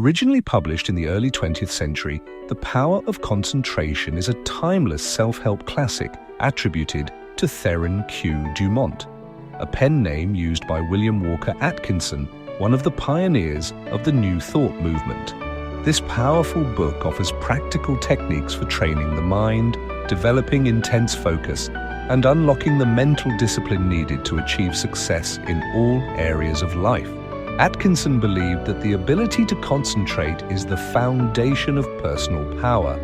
Originally published in the early 20th century, The Power of Concentration is a timeless self-help classic attributed to Theron Q. Dumont, a pen name used by William Walker Atkinson, one of the pioneers of the New Thought movement. This powerful book offers practical techniques for training the mind, developing intense focus, and unlocking the mental discipline needed to achieve success in all areas of life. Atkinson believed that the ability to concentrate is the foundation of personal power,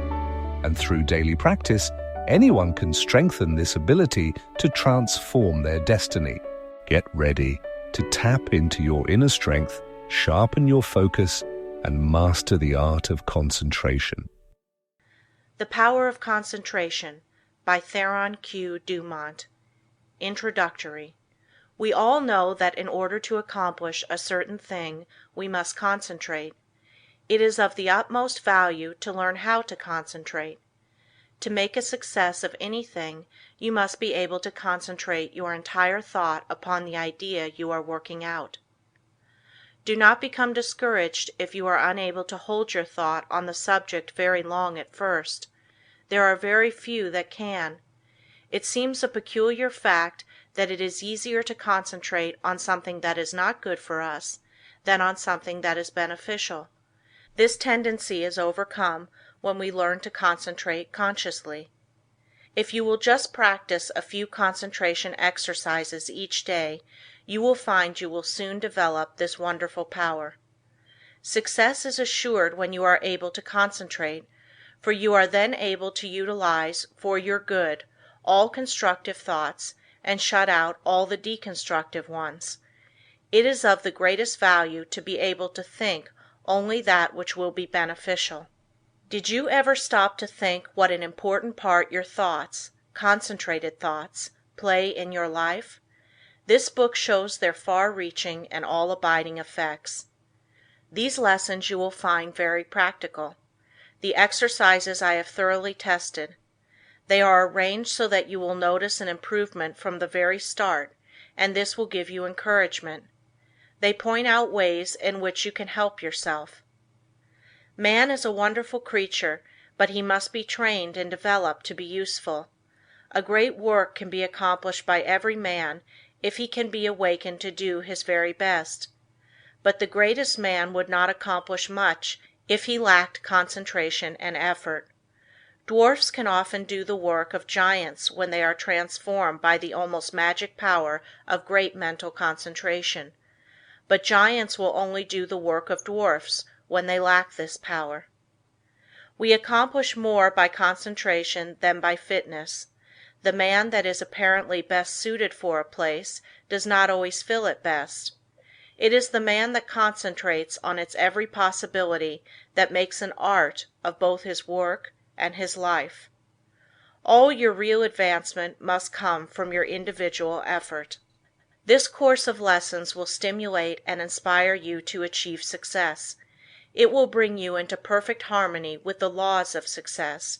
and through daily practice, anyone can strengthen this ability to transform their destiny. Get ready to tap into your inner strength, sharpen your focus, and master the art of concentration. The Power of Concentration by Theron Q. Dumont. Introductory. We all know that in order to accomplish a certain thing, we must concentrate. It is of the utmost value to learn how to concentrate. To make a success of anything, you must be able to concentrate your entire thought upon the idea you are working out. Do not become discouraged if you are unable to hold your thought on the subject very long at first. There are very few that can. It seems a peculiar fact that it is easier to concentrate on something that is not good for us than on something that is beneficial. This tendency is overcome when we learn to concentrate consciously. If you will just practice a few concentration exercises each day, you will find you will soon develop this wonderful power. Success is assured when you are able to concentrate, for you are then able to utilize for your good all constructive thoughts and shut out all the deconstructive ones. It is of the greatest value to be able to think only that which will be beneficial. Did you ever stop to think what an important part your thoughts, concentrated thoughts, play in your life? This book shows their far-reaching and all-abiding effects. These lessons you will find very practical. The exercises I have thoroughly tested. They are arranged so that you will notice an improvement from the very start, and this will give you encouragement. They point out ways in which you can help yourself. Man is a wonderful creature, but he must be trained and developed to be useful. A great work can be accomplished by every man if he can be awakened to do his very best. But the greatest man would not accomplish much if he lacked concentration and effort. Dwarfs can often do the work of giants when they are transformed by the almost magic power of great mental concentration. But giants will only do the work of dwarfs when they lack this power. We accomplish more by concentration than by fitness. The man that is apparently best suited for a place does not always fill it best. It is the man that concentrates on its every possibility that makes an art of both his work and his life. All your real advancement must come from your individual effort. This course of lessons will stimulate and inspire you to achieve success. It will bring you into perfect harmony with the laws of success.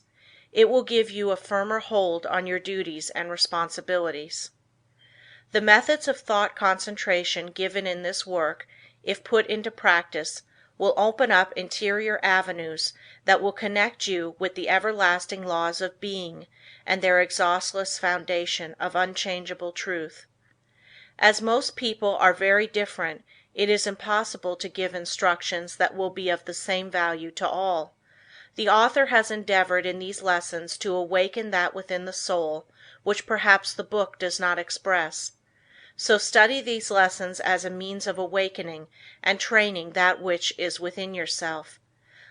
It will give you a firmer hold on your duties and responsibilities. The methods of thought concentration given in this work, if put into practice, will open up interior avenues that will connect you with the everlasting laws of being and their exhaustless foundation of unchangeable truth. As most people are very different, it is impossible to give instructions that will be of the same value to all. The author has endeavored in these lessons to awaken that within the soul which perhaps the book does not express. So study these lessons as a means of awakening and training that which is within yourself.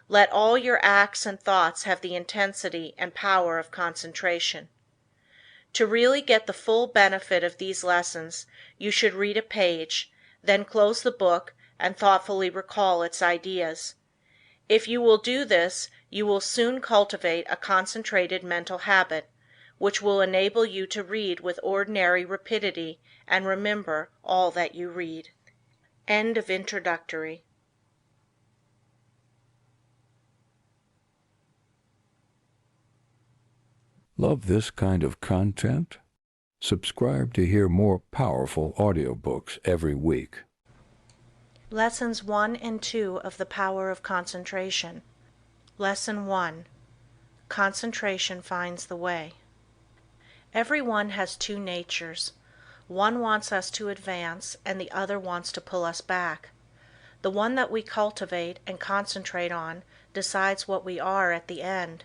Let all your acts and thoughts have the intensity and power of concentration. To really get the full benefit of these lessons, you should read a page, then close the book and thoughtfully recall its ideas. If you will do this, you will soon cultivate a concentrated mental habit, which will enable you to read with ordinary rapidity and remember all that you read. End of introductory. Love this kind of content? Subscribe to hear more powerful audiobooks every week. Lessons 1 and 2 of the Power of Concentration. Lesson 1. Concentration finds the way. Everyone has two natures. One wants us to advance and the other wants to pull us back. The one that we cultivate and concentrate on decides what we are at the end.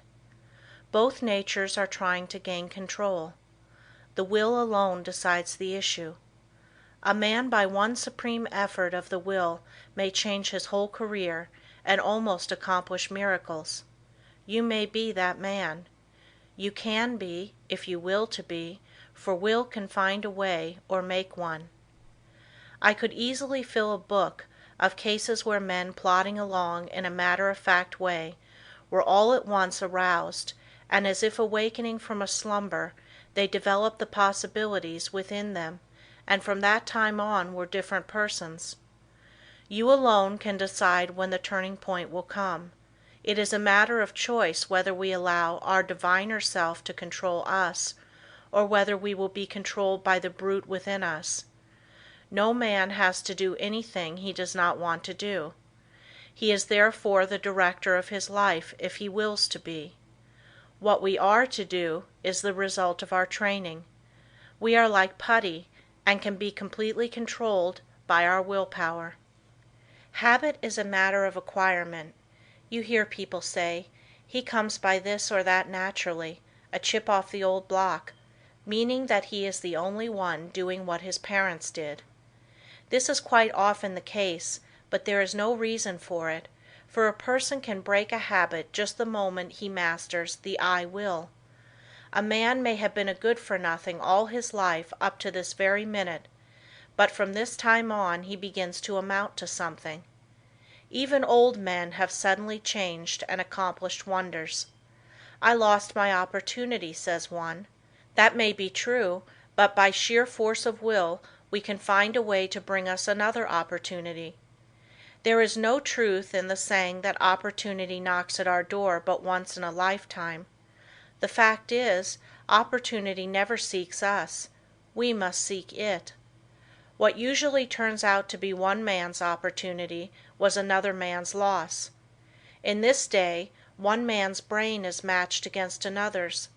Both natures are trying to gain control. The will alone decides the issue. A man by one supreme effort of the will may change his whole career and almost accomplish miracles. You may be that man. You can be, if you will to be, for will can find a way or make one. I could easily fill a book of cases where men plodding along in a matter-of-fact way were all at once aroused, and as if awakening from a slumber, they developed the possibilities within them, and from that time on were different persons. You alone can decide when the turning point will come. It is a matter of choice whether we allow our diviner self to control us, or whether we will be controlled by the brute within us. No man has to do anything he does not want to do. He is therefore the director of his life if he wills to be. What we are to do is the result of our training. We are like putty, and can be completely controlled by our willpower. Habit is a matter of acquirement. You hear people say, "He comes by this or that naturally, a chip off the old block," meaning that he is the only one doing what his parents did. This is quite often the case, but there is no reason for it, for a person can break a habit just the moment he masters the "I will." A man may have been a good-for-nothing all his life up to this very minute, but from this time on he begins to amount to something. Even old men have suddenly changed and accomplished wonders. "I lost my opportunity," says one. That may be true, but by sheer force of will we can find a way to bring us another opportunity. There is no truth in the saying that opportunity knocks at our door but once in a lifetime. The fact is, opportunity never seeks us. We must seek it. What usually turns out to be one man's opportunity was another man's loss. In this day, one man's brain is matched against another's.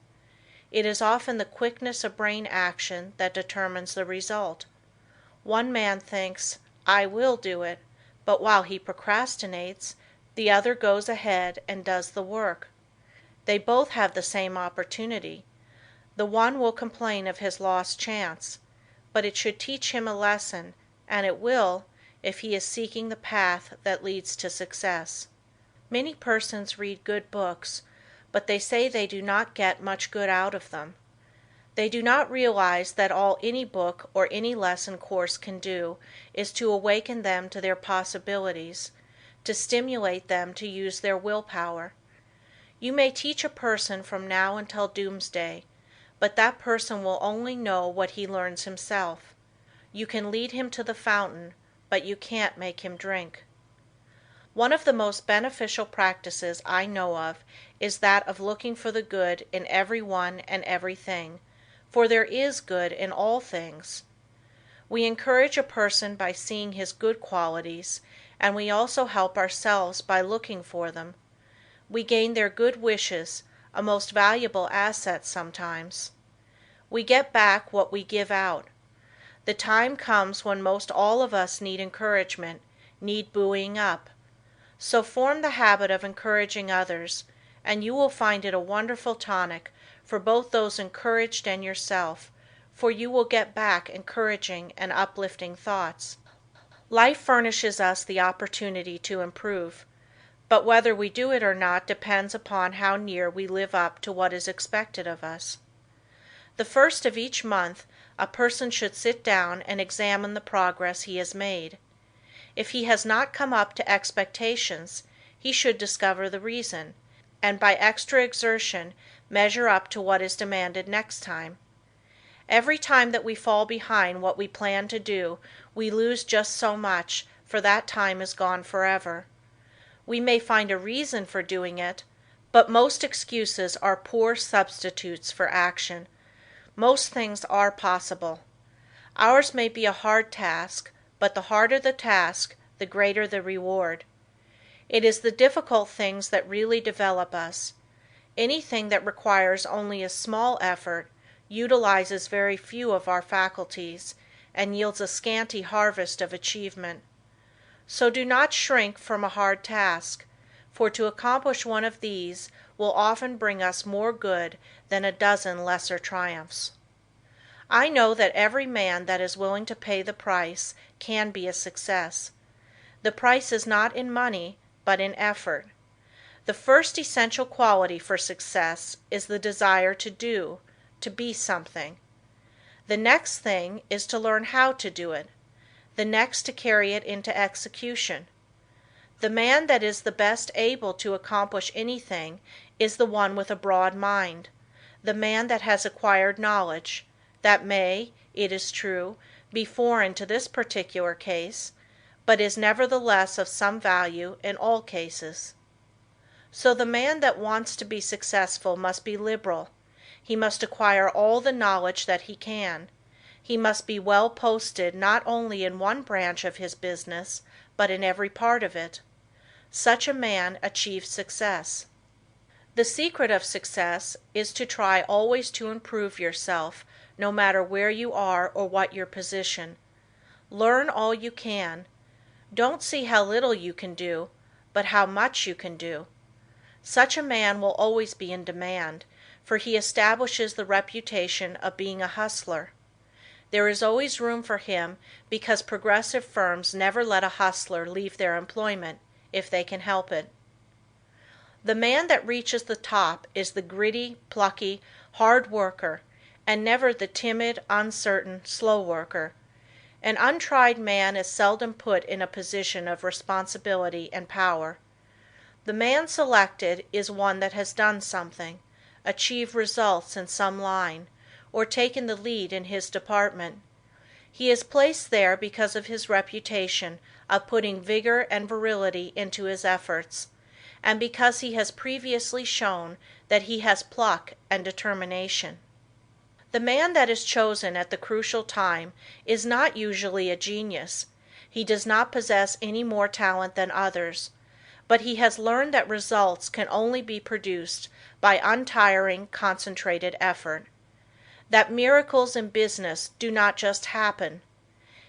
It is often the quickness of brain action that determines the result. One man thinks, "I will do it," but while he procrastinates, the other goes ahead and does the work. They both have the same opportunity. The one will complain of his lost chance, but it should teach him a lesson, and it will, if he is seeking the path that leads to success. Many persons read good books, but they say they do not get much good out of them. They do not realize that all any book or any lesson course can do is to awaken them to their possibilities, to stimulate them to use their willpower. You may teach a person from now until doomsday, but that person will only know what he learns himself. You can lead him to the fountain, but you can't make him drink. One of the most beneficial practices I know of is that of looking for the good in everyone and everything, for there is good in all things. We encourage a person by seeing his good qualities, and we also help ourselves by looking for them. We gain their good wishes, a most valuable asset sometimes. We get back what we give out. The time comes when most all of us need encouragement, need buoying up. So form the habit of encouraging others, and you will find it a wonderful tonic for both those encouraged and yourself, for you will get back encouraging and uplifting thoughts. Life furnishes us the opportunity to improve, but whether we do it or not depends upon how near we live up to what is expected of us. The first of each month, a person should sit down and examine the progress he has made. If he has not come up to expectations, he should discover the reason, and by extra exertion measure up to what is demanded next time. Every time that we fall behind what we plan to do, we lose just so much, for that time is gone forever. We may find a reason for doing it, but most excuses are poor substitutes for action. Most things are possible. Ours may be a hard task, but the harder the task, the greater the reward. It is the difficult things that really develop us. Anything that requires only a small effort utilizes very few of our faculties, and yields a scanty harvest of achievement. So do not shrink from a hard task, for to accomplish one of these will often bring us more good than a dozen lesser triumphs. I know that every man that is willing to pay the price can be a success. The price is not in money, but in effort. The first essential quality for success is the desire to do, to be something. The next thing is to learn how to do it. The next to carry it into execution. The man that is the best able to accomplish anything is the one with a broad mind, the man that has acquired knowledge, that may, it is true, be foreign to this particular case, but is nevertheless of some value in all cases. So the man that wants to be successful must be liberal. He must acquire all the knowledge that he can. He must be well posted not only in one branch of his business, but in every part of it. Such a man achieves success. The secret of success is to try always to improve yourself, no matter where you are or what your position. Learn all you can. Don't see how little you can do, but how much you can do. Such a man will always be in demand, for he establishes the reputation of being a hustler. There is always room for him because progressive firms never let a hustler leave their employment if they can help it. The man that reaches the top is the gritty, plucky, hard worker, and never the timid, uncertain, slow worker. An untried man is seldom put in a position of responsibility and power. The man selected is one that has done something, achieved results in some line, or taken the lead in his department. He is placed there because of his reputation of putting vigor and virility into his efforts, and because he has previously shown that he has pluck and determination. The man that is chosen at the crucial time is not usually a genius. He does not possess any more talent than others, but he has learned that results can only be produced by untiring, concentrated effort. That miracles in business do not just happen.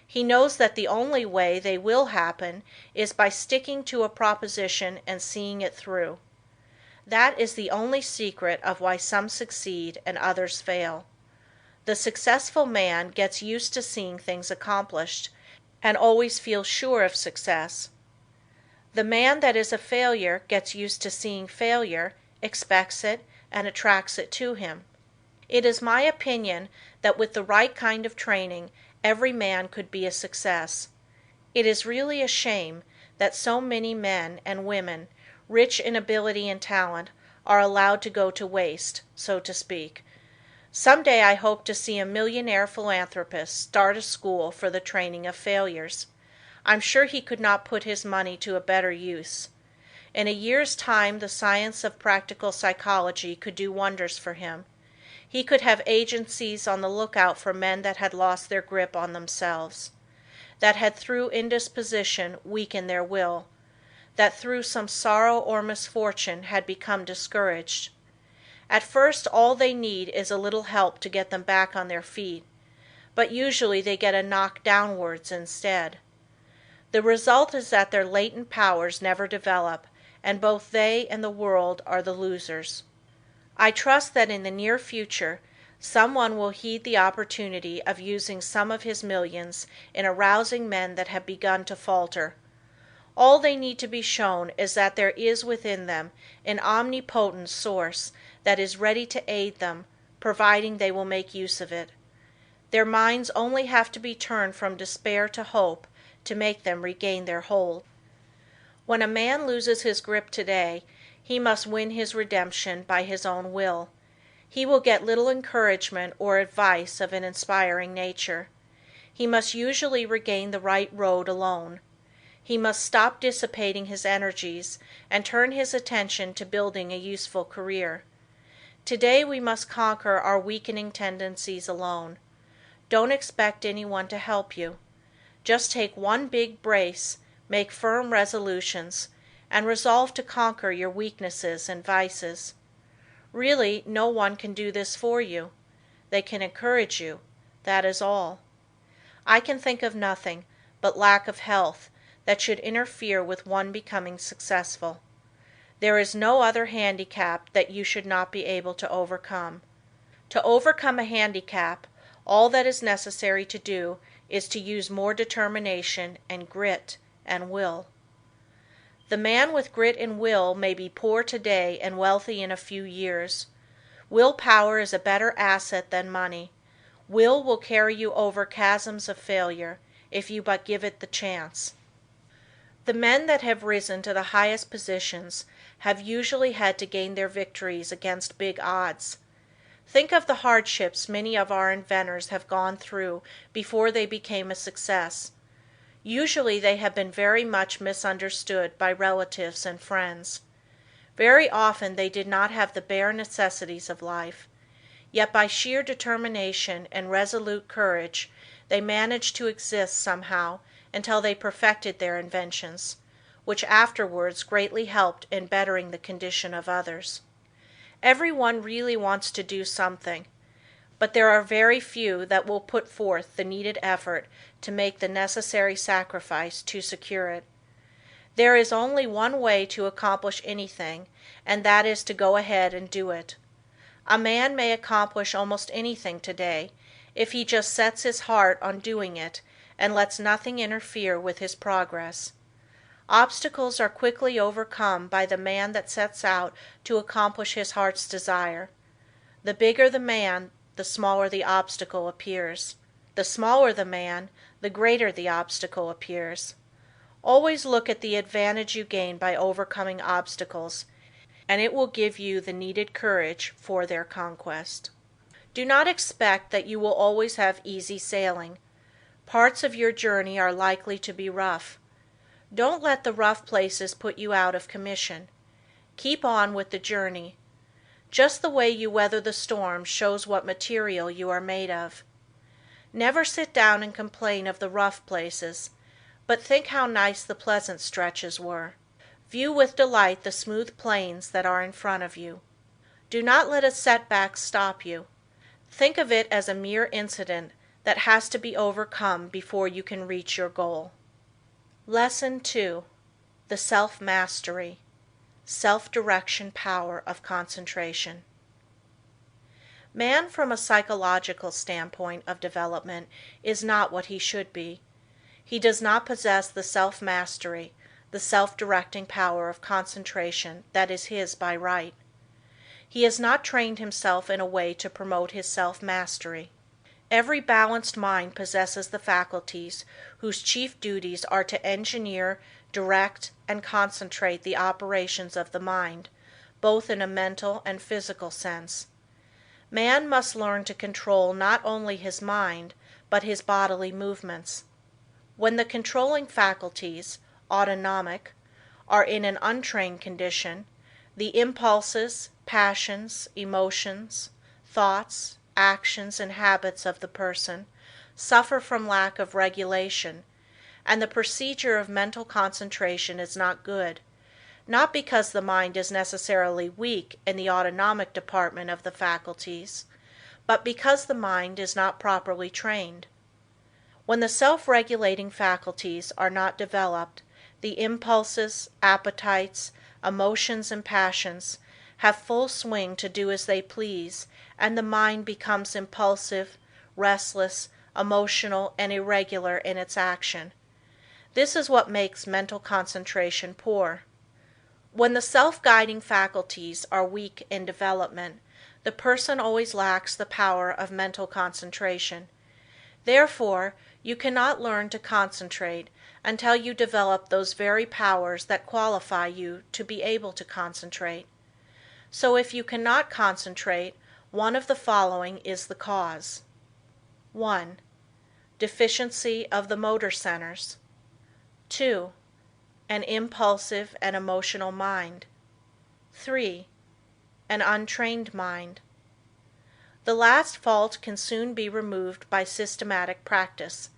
He knows that the only way they will happen is by sticking to a proposition and seeing it through. That is the only secret of why some succeed and others fail. The successful man gets used to seeing things accomplished, and always feels sure of success. The man that is a failure gets used to seeing failure, expects it, and attracts it to him. It is my opinion that with the right kind of training, every man could be a success. It is really a shame that so many men and women, rich in ability and talent, are allowed to go to waste, so to speak. Some day I hope to see a millionaire philanthropist start a school for the training of failures. I'm sure he could not put his money to a better use. In a year's time the science of practical psychology could do wonders for him. He could have agencies on the lookout for men that had lost their grip on themselves, that had through indisposition weakened their will, that through some sorrow or misfortune had become discouraged. At first all they need is a little help to get them back on their feet, but usually they get a knock downwards instead. The result is that their latent powers never develop, and both they and the world are the losers. I trust that in the near future someone will heed the opportunity of using some of his millions in arousing men that have begun to falter. All they need to be shown is that there is within them an omnipotent source that is ready to aid them, providing they will make use of it. Their minds only have to be turned from despair to hope to make them regain their hold. When a man loses his grip today, he must win his redemption by his own will. He will get little encouragement or advice of an inspiring nature. He must usually regain the right road alone. He must stop dissipating his energies and turn his attention to building a useful career. Today we must conquer our weakening tendencies alone. Don't expect anyone to help you. Just take one big brace, Make firm resolutions, and resolve to conquer your weaknesses and vices. Really, no one can do this for you. They can encourage you, that is all. I can think of nothing but lack of health that should interfere with one becoming successful. There is no other handicap that you should not be able to overcome. To overcome a handicap, all that is necessary to do is to use more determination and grit and will. The man with grit and will may be poor today and wealthy in a few years. Willpower is a better asset than money. Will carry you over chasms of failure if you but give it the chance. The men that have risen to the highest positions have usually had to gain their victories against big odds. Think of the hardships many of our inventors have gone through before they became a success. Usually they have been very much misunderstood by relatives and friends. Very often they did not have the bare necessities of life, yet by sheer determination and resolute courage they managed to exist somehow until they perfected their inventions, which afterwards greatly helped in bettering the condition of others. Everyone really wants to do something, but there are very few that will put forth the needed effort to make the necessary sacrifice to secure it. There is only one way to accomplish anything, and that is to go ahead and do it. A man may accomplish almost anything today if he just sets his heart on doing it and lets nothing interfere with his progress. Obstacles are quickly overcome by the man that sets out to accomplish his heart's desire. The bigger the man, the smaller the obstacle appears. The smaller the man, the greater the obstacle appears. Always look at the advantage you gain by overcoming obstacles, and it will give you the needed courage for their conquest. Do not expect that you will always have easy sailing. Parts of your journey are likely to be rough. Don't let the rough places put you out of commission. Keep on with the journey. Just the way you weather the storm shows what material you are made of. Never sit down and complain of the rough places, but think how nice the pleasant stretches were. View with delight the smooth plains that are in front of you. Do not let a setback stop you. Think of it as a mere incident that has to be overcome before you can reach your goal. Lesson 2. The Self-Mastery, Self-Direction Power of Concentration. Man from a psychological standpoint of development is not what he should be. He does not possess the self-mastery, the self-directing power of concentration that is his by right. He has not trained himself in a way to promote his self-mastery. Every balanced mind possesses the faculties whose chief duties are to engineer, direct, and concentrate the operations of the mind, both in a mental and physical sense. Man must learn to control not only his mind, but his bodily movements. When the controlling faculties, autonomic, are in an untrained condition, the impulses, passions, emotions, thoughts, actions, and habits of the person suffer from lack of regulation, and the procedure of mental concentration is not good, not because the mind is necessarily weak in the autonomic department of the faculties, but because the mind is not properly trained. When the self-regulating faculties are not developed, the impulses, appetites, emotions, and passions have full swing to do as they please, and the mind becomes impulsive, restless, emotional, and irregular in its action. This is what makes mental concentration poor. When the self-guiding faculties are weak in development, the person always lacks the power of mental concentration. Therefore, you cannot learn to concentrate until you develop those very powers that qualify you to be able to concentrate. So if you cannot concentrate, one of the following is the cause. 1. Deficiency of the motor centers. 2. An impulsive and emotional mind. 3. An untrained mind. The last fault can soon be removed by systematic practice.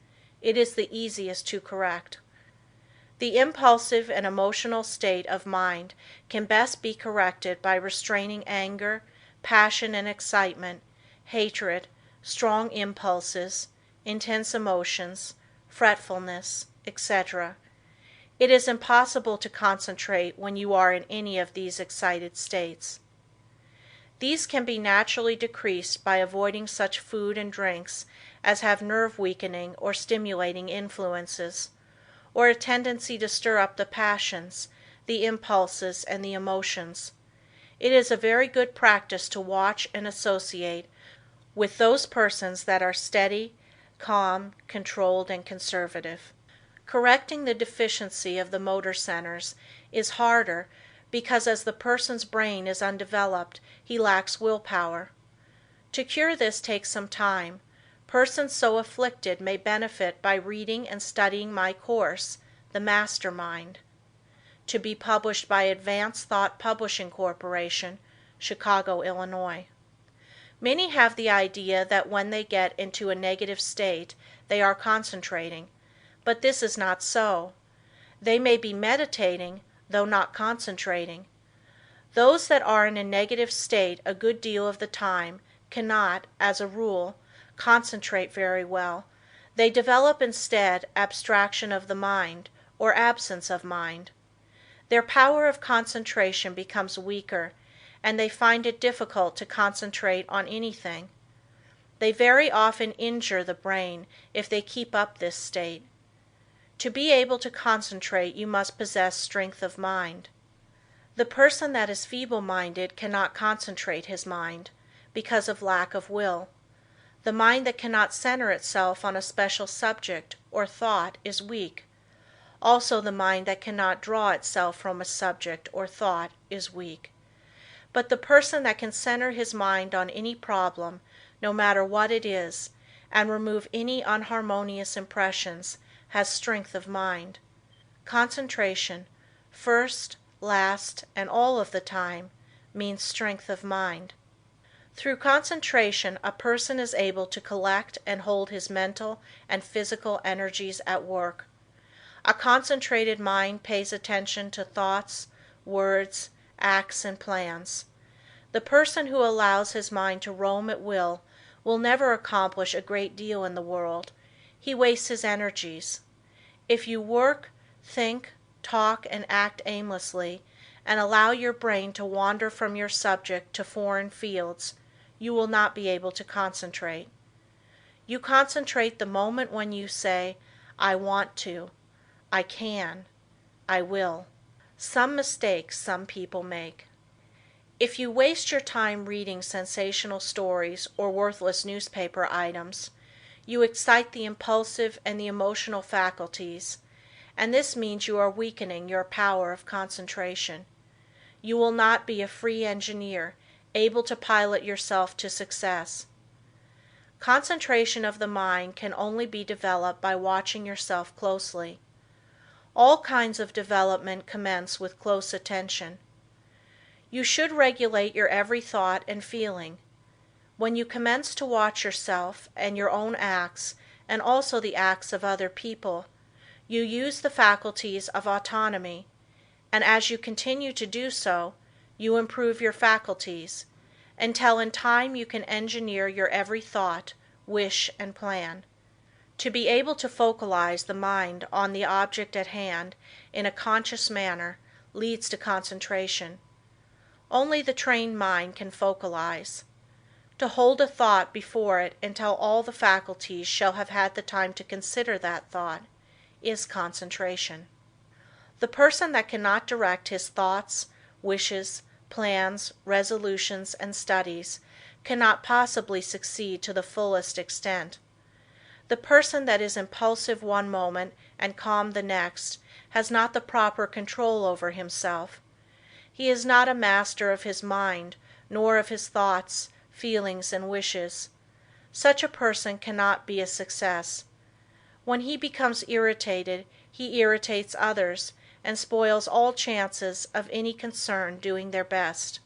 It is the easiest to correct. The impulsive and emotional state of mind can best be corrected by restraining anger, passion and excitement, hatred, strong impulses, intense emotions, fretfulness, etc. It is impossible to concentrate when you are in any of these excited states. These can be naturally decreased by avoiding such food and drinks as have nerve-weakening or stimulating influences, or a tendency to stir up the passions, the impulses, and the emotions. It is a very good practice to watch and associate with those persons that are steady, calm, controlled, and conservative. Correcting the deficiency of the motor centers is harder because as the person's brain is undeveloped, he lacks willpower. To cure this takes some time. Persons so afflicted may benefit by reading and studying my course, The Master Mind, to be published by Advanced Thought Publishing Corporation, Chicago, Illinois. Many have the idea that when they get into a negative state, they are concentrating, but this is not so. They may be meditating, though not concentrating. Those that are in a negative state a good deal of the time cannot, as a rule, concentrate very well. They develop instead abstraction of the mind, or absence of mind. Their power of concentration becomes weaker, and they find it difficult to concentrate on anything. They very often injure the brain if they keep up this state. To be able to concentrate you must possess strength of mind. The person that is feeble-minded cannot concentrate his mind, because of lack of will. The mind that cannot center itself on a special subject or thought is weak. Also the mind that cannot draw itself from a subject or thought is weak. But the person that can center his mind on any problem, no matter what it is, and remove any unharmonious impressions, has strength of mind. Concentration, first, last, and all of the time, means strength of mind. Through concentration a person is able to collect and hold his mental and physical energies at work. A concentrated mind pays attention to thoughts, words, acts, and plans. The person who allows his mind to roam at will never accomplish a great deal in the world. He wastes his energies. If you work, think, talk, and act aimlessly, and allow your brain to wander from your subject to foreign fields, you will not be able to concentrate. You concentrate the moment when you say, I want to, I can, I will. Some mistakes some people make. If you waste your time reading sensational stories or worthless newspaper items, you excite the impulsive and the emotional faculties, and this means you are weakening your power of concentration. You will not be a free engineer, able to pilot yourself to success. Concentration of the mind can only be developed by watching yourself closely. All kinds of development commence with close attention. You should regulate your every thought and feeling. When you commence to watch yourself and your own acts and also the acts of other people, you use the faculties of autonomy, and as you continue to do so, you improve your faculties, until in time you can engineer your every thought, wish, and plan. To be able to focalize the mind on the object at hand in a conscious manner leads to concentration. Only the trained mind can focalize. To hold a thought before it until all the faculties shall have had the time to consider that thought is concentration. The person that cannot direct his thoughts, wishes, plans, resolutions, and studies cannot possibly succeed to the fullest extent. The person that is impulsive one moment and calm the next has not the proper control over himself. He is not a master of his mind, nor of his thoughts, feelings, and wishes. Such a person cannot be a success. When he becomes irritated, he irritates others and spoils all chances of any concern doing their best.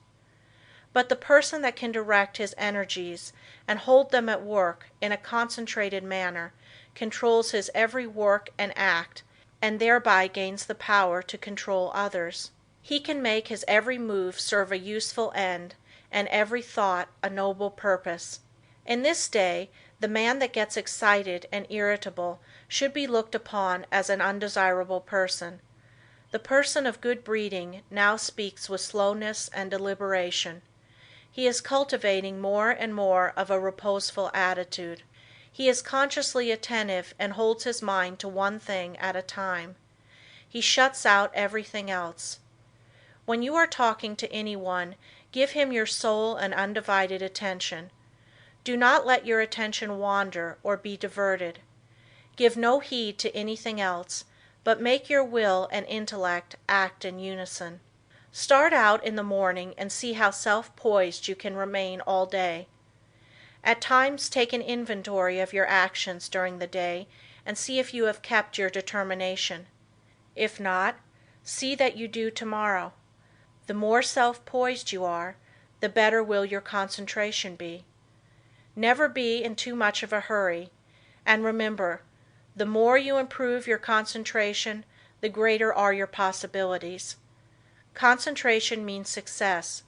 But the person that can direct his energies and hold them at work in a concentrated manner controls his every work and act, and thereby gains the power to control others. He can make his every move serve a useful end and every thought a noble purpose. In this day, the man that gets excited and irritable should be looked upon as an undesirable person. The person of good breeding now speaks with slowness and deliberation. He is cultivating more and more of a reposeful attitude. He is consciously attentive and holds his mind to one thing at a time. He shuts out everything else. When you are talking to anyone, give him your sole and undivided attention. Do not let your attention wander or be diverted. Give no heed to anything else, but make your will and intellect act in unison. Start out in the morning and see how self-poised you can remain all day. At times take an inventory of your actions during the day and see if you have kept your determination. If not, see that you do tomorrow. The more self-poised you are, the better will your concentration be. Never be in too much of a hurry, and remember, the more you improve your concentration, the greater are your possibilities. Concentration means success,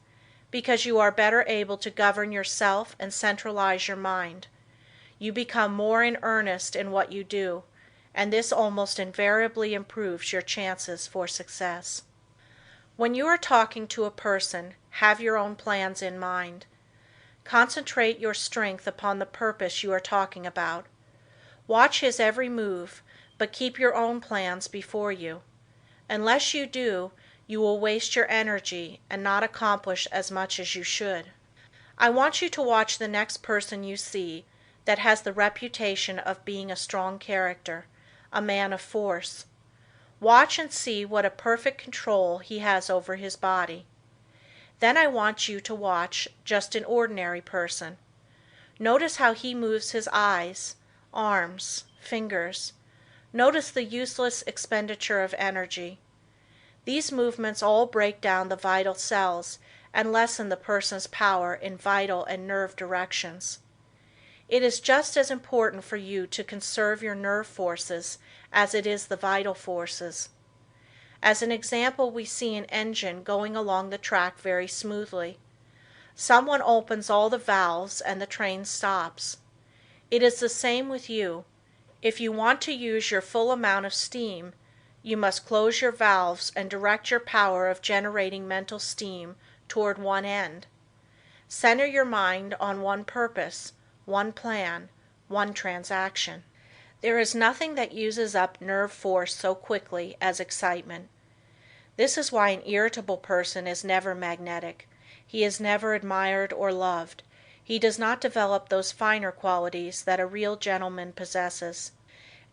because you are better able to govern yourself and centralize your mind. You become more in earnest in what you do, and this almost invariably improves your chances for success. When you are talking to a person, have your own plans in mind. Concentrate your strength upon the purpose you are talking about. Watch his every move, but keep your own plans before you. Unless you do, you will waste your energy and not accomplish as much as you should. I want you to watch the next person you see that has the reputation of being a strong character, a man of force. Watch and see what a perfect control he has over his body. Then I want you to watch just an ordinary person. Notice how he moves his eyes, arms, fingers. Notice the useless expenditure of energy. These movements all break down the vital cells and lessen the person's power in vital and nerve directions. It is just as important for you to conserve your nerve forces as it is the vital forces. As an example, we see an engine going along the track very smoothly. Someone opens all the valves and the train stops. It is the same with you. If you want to use your full amount of steam, you must close your valves and direct your power of generating mental steam toward one end. Center your mind on one purpose, one plan, one transaction. There is nothing that uses up nerve force so quickly as excitement. This is why an irritable person is never magnetic. He is never admired or loved. He does not develop those finer qualities that a real gentleman possesses.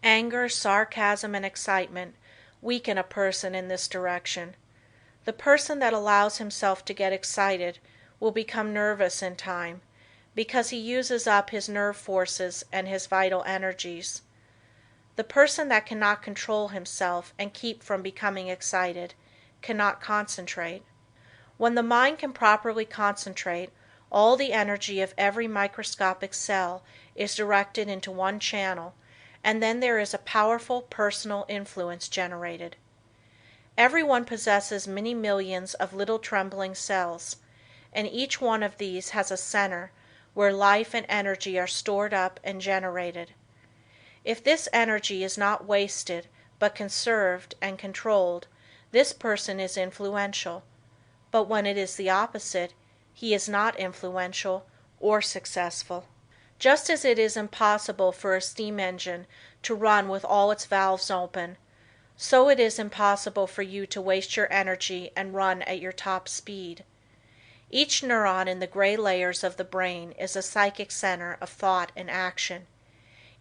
Anger, sarcasm, and excitement weaken a person in this direction. The person that allows himself to get excited will become nervous in time, because he uses up his nerve forces and his vital energies. The person that cannot control himself and keep from becoming excited cannot concentrate. When the mind can properly concentrate, all the energy of every microscopic cell is directed into one channel, and then there is a powerful personal influence generated. Everyone possesses many millions of little trembling cells, and each one of these has a center where life and energy are stored up and generated. If this energy is not wasted but conserved and controlled, this person is influential, but when it is the opposite, he is not influential or successful. Just as it is impossible for a steam engine to run with all its valves open, so it is impossible for you to waste your energy and run at your top speed. Each neuron in the gray layers of the brain is a psychic center of thought and action.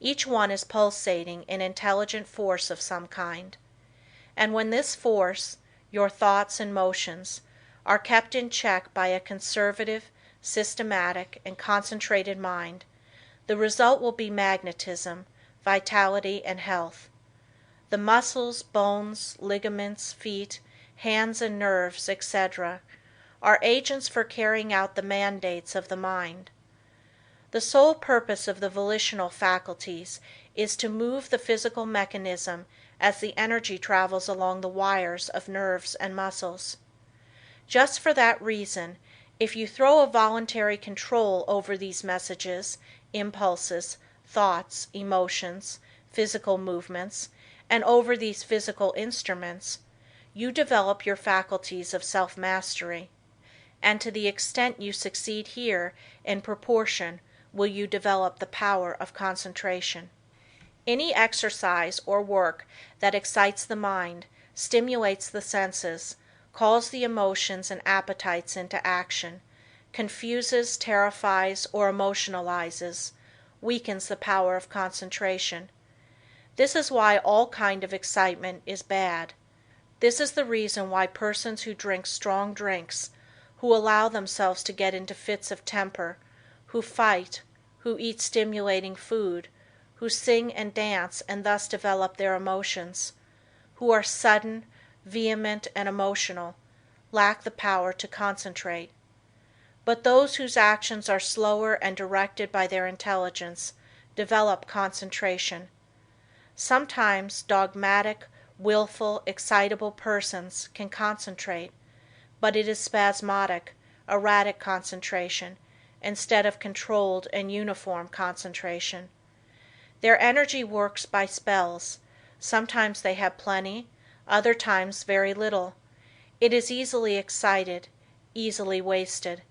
Each one is pulsating in intelligent force of some kind. And when this force, your thoughts and motions, are kept in check by a conservative, systematic, and concentrated mind, the result will be magnetism, vitality, and health. The muscles, bones, ligaments, feet, hands and nerves, etc., are agents for carrying out the mandates of the mind. The sole purpose of the volitional faculties is to move the physical mechanism as the energy travels along the wires of nerves and muscles. Just for that reason, if you throw a voluntary control over these messages, impulses, thoughts, emotions, physical movements, and over these physical instruments, you develop your faculties of self-mastery. And to the extent you succeed here, in proportion will you develop the power of concentration. Any exercise or work that excites the mind, stimulates the senses, calls the emotions and appetites into action, confuses, terrifies, or emotionalizes, weakens the power of concentration. This is why all kind of excitement is bad. This is the reason why persons who drink strong drinks, who allow themselves to get into fits of temper, who fight, who eat stimulating food, who sing and dance and thus develop their emotions, who are sudden, vehement, and emotional, lack the power to concentrate. But those whose actions are slower and directed by their intelligence develop concentration. Sometimes dogmatic, willful, excitable persons can concentrate, but it is spasmodic, erratic concentration instead of controlled and uniform concentration. Their energy works by spells. Sometimes they have plenty, other times very little. It is easily excited, easily wasted.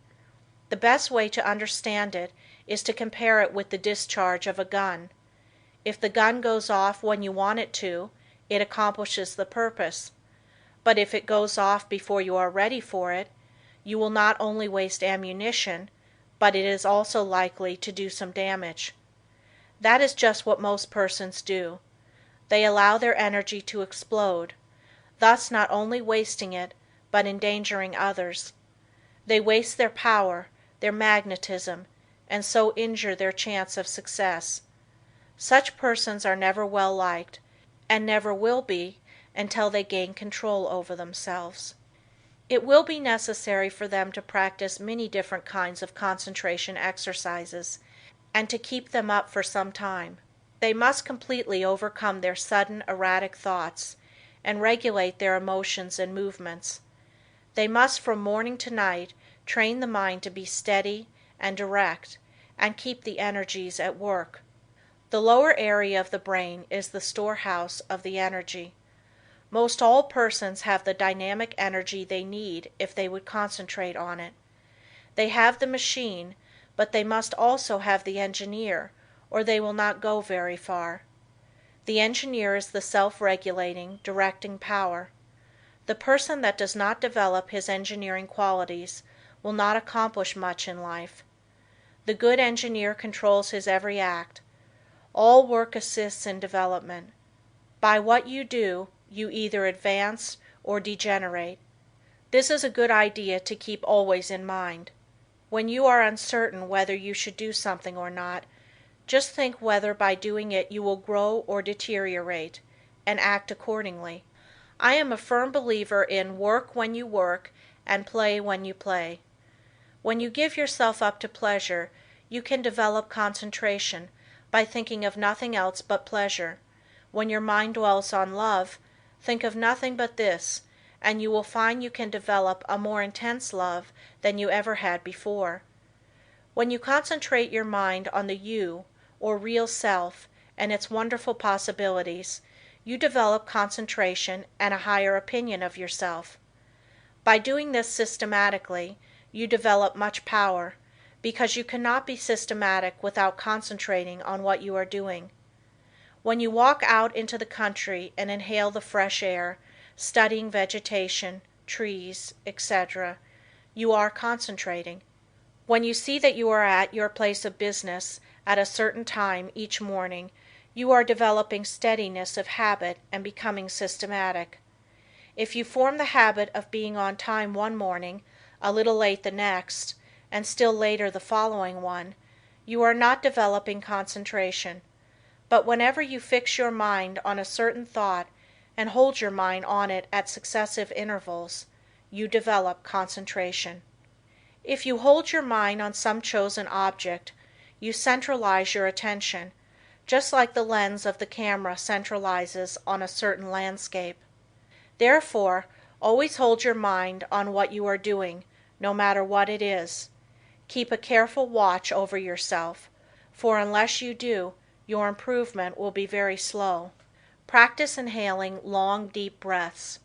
The best way to understand it is to compare it with the discharge of a gun. If the gun goes off when you want it to, it accomplishes the purpose. But if it goes off before you are ready for it, you will not only waste ammunition, but it is also likely to do some damage. That is just what most persons do. They allow their energy to explode, thus not only wasting it, but endangering others. They waste their power, their magnetism, and so injure their chance of success. Such persons are never well liked, and never will be until they gain control over themselves. It will be necessary for them to practice many different kinds of concentration exercises, and to keep them up for some time. They must completely overcome their sudden, erratic thoughts, and regulate their emotions and movements. They must from morning to night train the mind to be steady and direct, and keep the energies at work. The lower area of the brain is the storehouse of the energy. Most all persons have the dynamic energy they need if they would concentrate on it. They have the machine, but they must also have the engineer, or they will not go very far. The engineer is the self-regulating, directing power. The person that does not develop his engineering qualities will not accomplish much in life. The good engineer controls his every act. All work assists in development. By what you do, you either advance or degenerate. This is a good idea to keep always in mind. When you are uncertain whether you should do something or not, just think whether by doing it you will grow or deteriorate, and act accordingly. I am a firm believer in work when you work and play when you play. When you give yourself up to pleasure, you can develop concentration by thinking of nothing else but pleasure. When your mind dwells on love, think of nothing but this, and you will find you can develop a more intense love than you ever had before. When you concentrate your mind on the you, or real self, and its wonderful possibilities, you develop concentration and a higher opinion of yourself. By doing this systematically, you develop much power, because you cannot be systematic without concentrating on what you are doing. When you walk out into the country and inhale the fresh air, studying vegetation, trees, etc., you are concentrating. When you see that you are at your place of business at a certain time each morning, you are developing steadiness of habit and becoming systematic. If you form the habit of being on time one morning, a little late the next, and still later the following one, you are not developing concentration. But whenever you fix your mind on a certain thought and hold your mind on it at successive intervals, you develop concentration. If you hold your mind on some chosen object, you centralize your attention, just like the lens of the camera centralizes on a certain landscape. Therefore, always hold your mind on what you are doing, no matter what it is. Keep a careful watch over yourself, for unless you do, your improvement will be very slow. Practice inhaling long, deep breaths,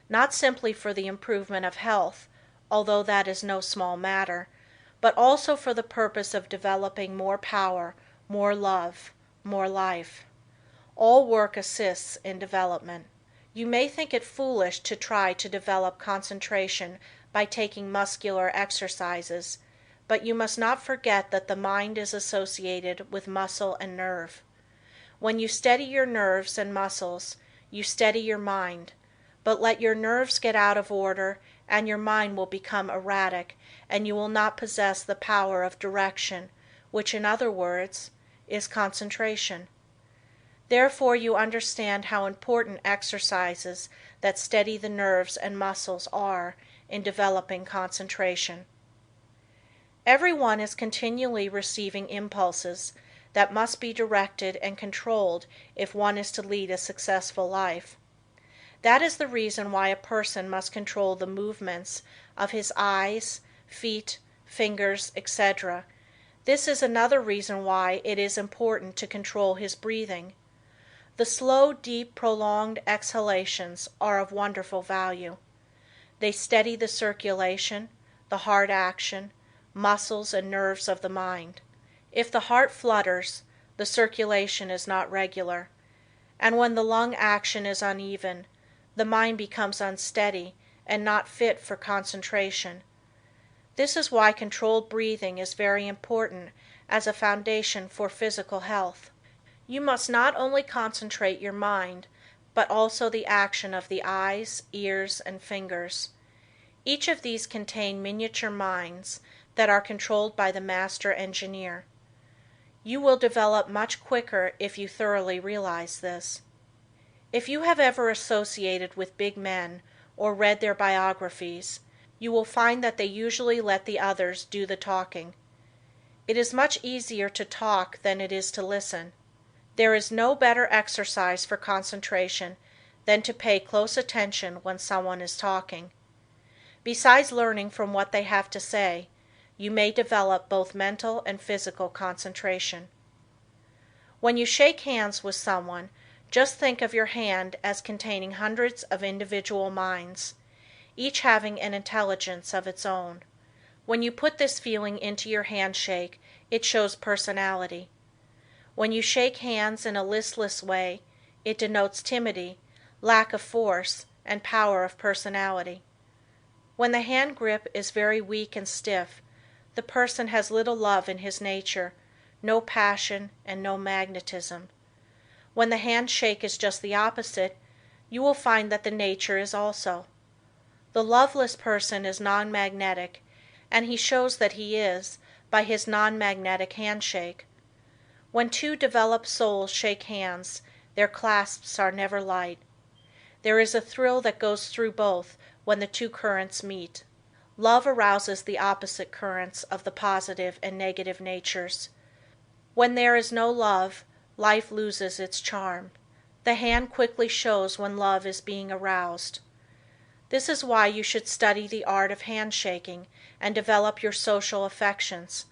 not simply for the improvement of health, although that is no small matter, but also for the purpose of developing more power, more love, more life. All work assists in development. You may think it foolish to try to develop concentration by taking muscular exercises, but you must not forget that the mind is associated with muscle and nerve. When you steady your nerves and muscles, you steady your mind, but let your nerves get out of order and your mind will become erratic and you will not possess the power of direction, which in other words, is concentration. Therefore you understand how important exercises that steady the nerves and muscles are in developing concentration. Everyone is continually receiving impulses that must be directed and controlled if one is to lead a successful life. That is the reason why a person must control the movements of his eyes, feet, fingers, etc. This is another reason why it is important to control his breathing. The slow, deep, prolonged exhalations are of wonderful value. They steady the circulation, the heart action, muscles and nerves of the mind. If the heart flutters, the circulation is not regular, and when the lung action is uneven, the mind becomes unsteady and not fit for concentration. This is why controlled breathing is very important as a foundation for physical health. You must not only concentrate your mind, but also the action of the eyes, ears, and fingers. Each of these contain miniature minds that are controlled by the master engineer. You will develop much quicker if you thoroughly realize this. If you have ever associated with big men or read their biographies, you will find that they usually let the others do the talking. It is much easier to talk than it is to listen. There is no better exercise for concentration than to pay close attention when someone is talking. Besides learning from what they have to say, you may develop both mental and physical concentration. When you shake hands with someone, just think of your hand as containing hundreds of individual minds, each having an intelligence of its own. When you put this feeling into your handshake, it shows personality. When you shake hands in a listless way, it denotes timidity, lack of force, and power of personality. When the hand grip is very weak and stiff, the person has little love in his nature, no passion, and no magnetism. When the handshake is just the opposite, you will find that the nature is also. The loveless person is non-magnetic, and he shows that he is by his non-magnetic handshake. When two developed souls shake hands, their clasps are never light. There is a thrill that goes through both when the two currents meet. Love arouses the opposite currents of the positive and negative natures. When there is no love, life loses its charm. The hand quickly shows when love is being aroused. This is why you should study the art of handshaking and develop your social affections.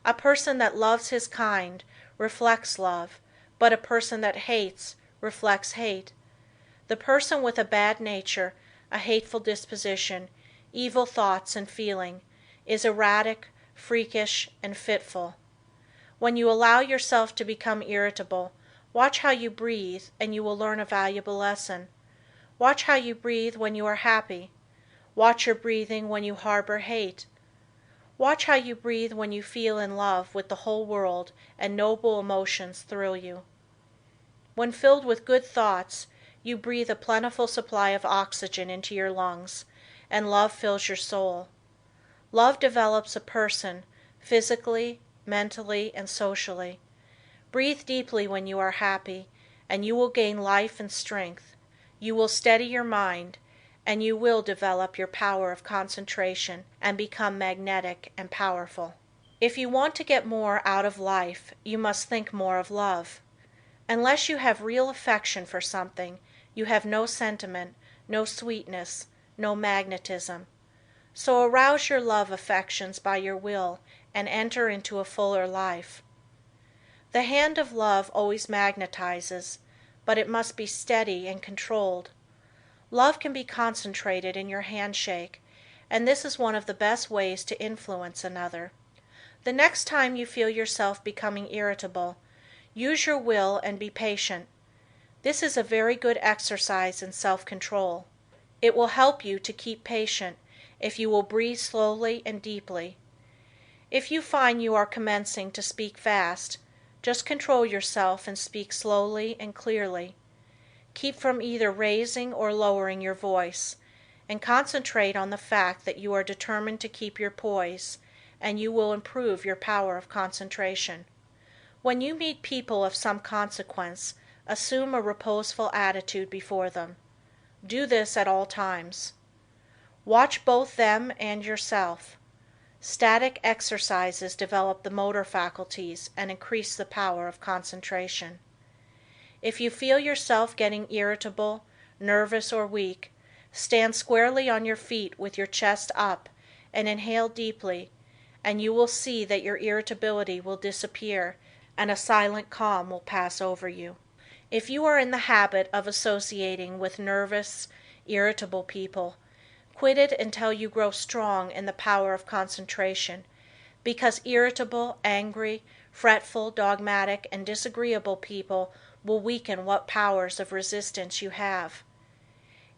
A person that loves his kind reflects love, but a person that hates reflects hate. The person with a bad nature, a hateful disposition, evil thoughts and feeling, is erratic, freakish, and fitful. When you allow yourself to become irritable, watch how you breathe and you will learn a valuable lesson. Watch how you breathe when you are happy. Watch your breathing when you harbor hate. Watch how you breathe when you feel in love with the whole world and noble emotions thrill you. When filled with good thoughts, you breathe a plentiful supply of oxygen into your lungs, and love fills your soul. Love develops a person, physically, mentally, and socially. Breathe deeply when you are happy, and you will gain life and strength. You will steady your mind, and you will develop your power of concentration and become magnetic and powerful. If you want to get more out of life, you must think more of love. Unless you have real affection for something, you have no sentiment, no sweetness, no magnetism. So arouse your love affections by your will and enter into a fuller life. The hand of love always magnetizes, but it must be steady and controlled. Love can be concentrated in your handshake, and this is one of the best ways to influence another. The next time you feel yourself becoming irritable, use your will and be patient. This is a very good exercise in self-control. It will help you to keep patient if you will breathe slowly and deeply. If you find you are commencing to speak fast, just control yourself and speak slowly and clearly. Keep from either raising or lowering your voice, and concentrate on the fact that you are determined to keep your poise, and you will improve your power of concentration. When you meet people of some consequence, assume a reposeful attitude before them. Do this at all times. Watch both them and yourself. Static exercises develop the motor faculties and increase the power of concentration. If you feel yourself getting irritable, nervous, or weak, stand squarely on your feet with your chest up and inhale deeply, and you will see that your irritability will disappear and a silent calm will pass over you. If you are in the habit of associating with nervous, irritable people, quit it until you grow strong in the power of concentration, because irritable, angry, fretful, dogmatic, and disagreeable people will weaken what powers of resistance you have.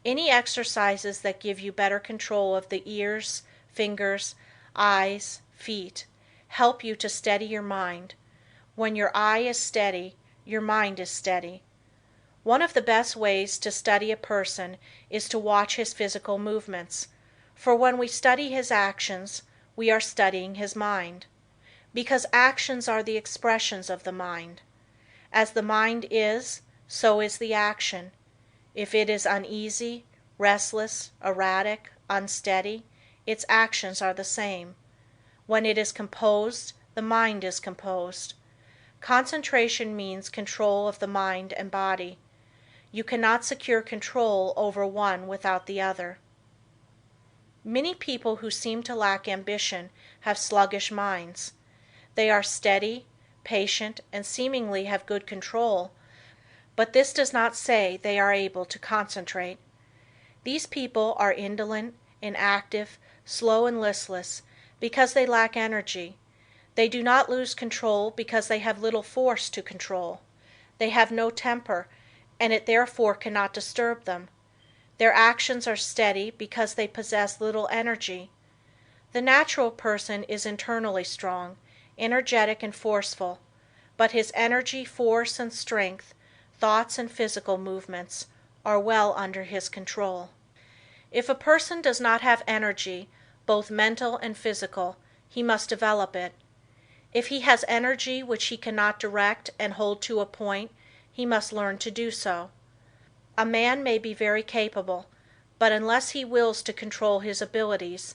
Any exercises that give you better control of the ears, fingers, eyes, feet, help you to steady your mind. When your eye is steady, your mind is steady. One of the best ways to study a person is to watch his physical movements, for when we study his actions, we are studying his mind, because actions are the expressions of the mind. As the mind is, so is the action. If it is uneasy, restless, erratic, unsteady, its actions are the same. When it is composed, the mind is composed. Concentration means control of the mind and body. You cannot secure control over one without the other. Many people who seem to lack ambition have sluggish minds. They are steady, patient, and seemingly have good control, but this does not say they are able to concentrate. These people are indolent, inactive, slow, and listless because they lack energy. They do not lose control because they have little force to control. They have no temper, and it therefore cannot disturb them. Their actions are steady because they possess little energy. The natural person is internally strong, energetic, and forceful, but his energy, force, and strength, thoughts, and physical movements are well under his control. If a person does not have energy, both mental and physical, he must develop it. If he has energy which he cannot direct and hold to a point, he must learn to do so. A man may be very capable, but unless he wills to control his abilities,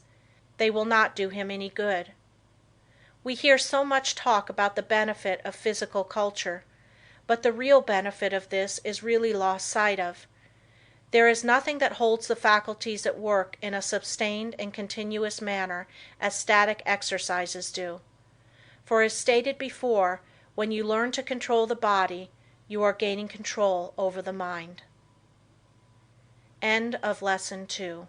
they will not do him any good. We hear so much talk about the benefit of physical culture, but the real benefit of this is really lost sight of. There is nothing that holds the faculties at work in a sustained and continuous manner as static exercises do. For as stated before, when you learn to control the body, you are gaining control over the mind. End of Lesson 2.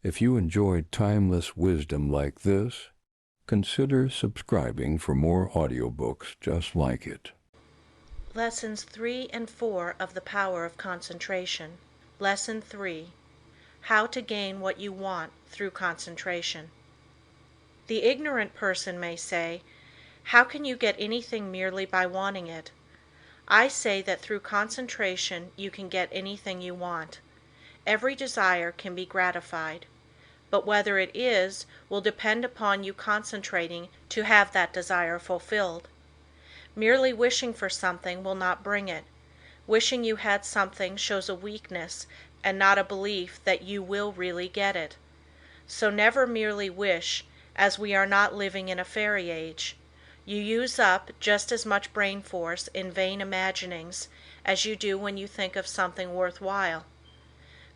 If you enjoyed timeless wisdom like this, consider subscribing for more audiobooks just like it. Lessons 3 and 4 of The Power of Concentration. Lesson 3. How to gain what you want through concentration. The ignorant person may say, "How can you get anything merely by wanting it?" I say that through concentration you can get anything you want. Every desire can be gratified, but whether it is will depend upon you concentrating to have that desire fulfilled. Merely wishing for something will not bring it. Wishing you had something shows a weakness and not a belief that you will really get it. So never merely wish, as we are not living in a fairy age. You use up just as much brain force in vain imaginings as you do when you think of something worthwhile.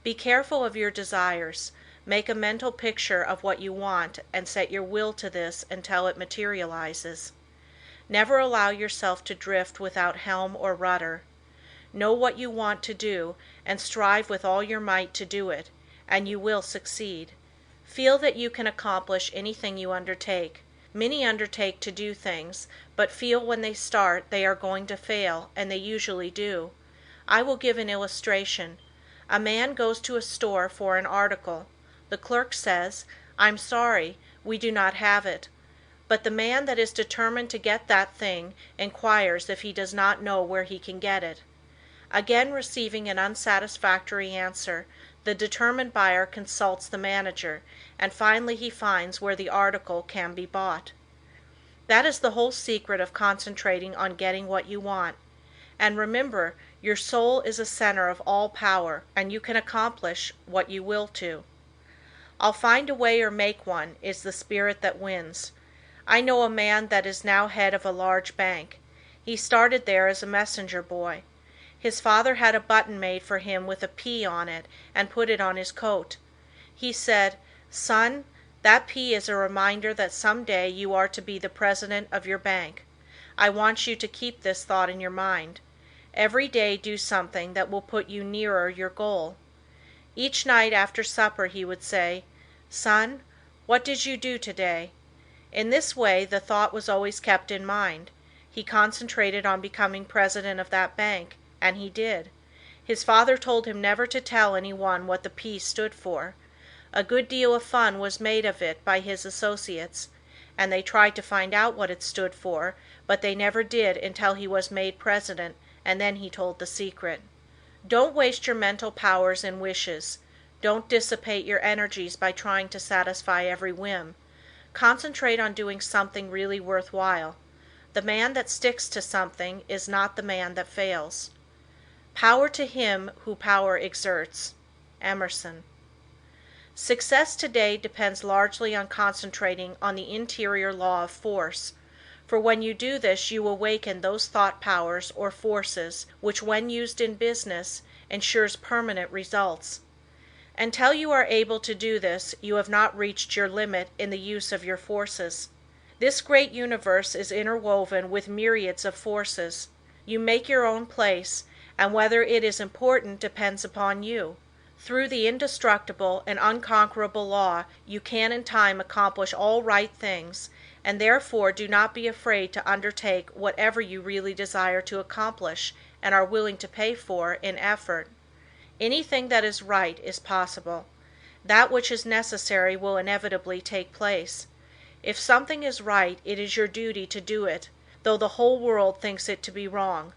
Be careful of your desires. Make a mental picture of what you want and set your will to this until it materializes. Never allow yourself to drift without helm or rudder. Know what you want to do and strive with all your might to do it, and you will succeed. Feel that you can accomplish anything you undertake. Many undertake to do things, but feel when they start they are going to fail, and they usually do. I will give an illustration. A man goes to a store for an article. The clerk says, "I'm sorry, we do not have it." But the man that is determined to get that thing inquires if he does not know where he can get it. Again receiving an unsatisfactory answer, the determined buyer consults the manager, and finally he finds where the article can be bought. That is the whole secret of concentrating on getting what you want. And remember, your soul is a center of all power, and you can accomplish what you will to. "I'll find a way or make one" is the spirit that wins. I know a man that is now head of a large bank. He started there as a messenger boy. His father had a button made for him with a P on it and put it on his coat. He said, "Son, that P is a reminder that some day you are to be the president of your bank. I want you to keep this thought in your mind. Every day do something that will put you nearer your goal." Each night after supper he would say, "Son, what did you do today?" In this way the thought was always kept in mind. He concentrated on becoming president of that bank, and he did. His father told him never to tell anyone what the P stood for. A good deal of fun was made of it by his associates, and they tried to find out what it stood for, but they never did until he was made president, and then he told the secret. Don't waste your mental powers in wishes. Don't dissipate your energies by trying to satisfy every whim. Concentrate on doing something really worthwhile. The man that sticks to something is not the man that fails. Power to him who power exerts. Emerson. Success today depends largely on concentrating on the interior law of force, for when you do this you awaken those thought powers or forces which when used in business ensures permanent results. Until you are able to do this you have not reached your limit in the use of your forces. This great universe is interwoven with myriads of forces. You make your own place, and whether it is important depends upon you. Through the indestructible and unconquerable law you can in time accomplish all right things, and therefore do not be afraid to undertake whatever you really desire to accomplish and are willing to pay for in effort. Anything that is right is possible. That which is necessary will inevitably take place. If something is right, it is your duty to do it, though the whole world thinks it to be wrong.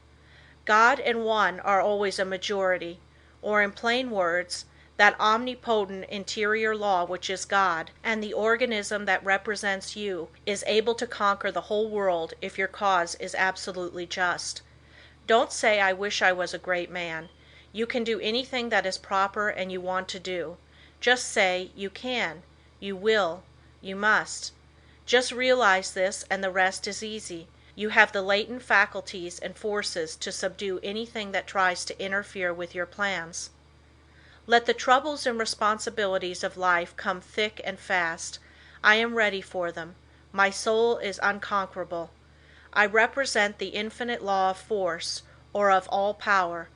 God and one are always a majority, or in plain words, that omnipotent interior law which is God, and the organism that represents you, is able to conquer the whole world if your cause is absolutely just. Don't say, "I wish I was a great man." You can do anything that is proper and you want to do. Just say, "You can," "You will," "You must." Just realize this and the rest is easy. You have the latent faculties and forces to subdue anything that tries to interfere with your plans. Let the troubles and responsibilities of life come thick and fast. I am ready for them. My soul is unconquerable. I represent the infinite law of force, or of all power.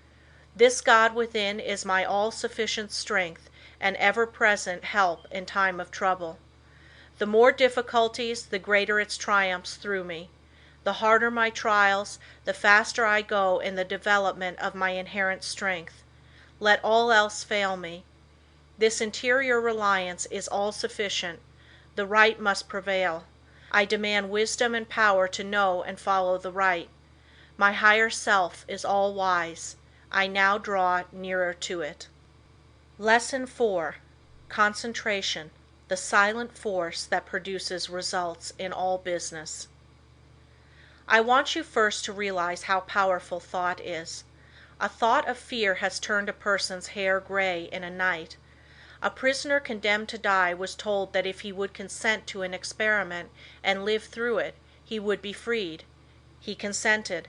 This God within is my all-sufficient strength and ever-present help in time of trouble. The more difficulties, the greater its triumphs through me. The harder my trials, the faster I go in the development of my inherent strength. Let all else fail me. This interior reliance is all-sufficient. The right must prevail. I demand wisdom and power to know and follow the right. My higher self is all-wise. I now draw nearer to it. Lesson 4. Concentration, the silent force that produces results in all business. I want you first to realize how powerful thought is. A thought of fear has turned a person's hair gray in a night. A prisoner condemned to die was told that if he would consent to an experiment and live through it, he would be freed. He consented.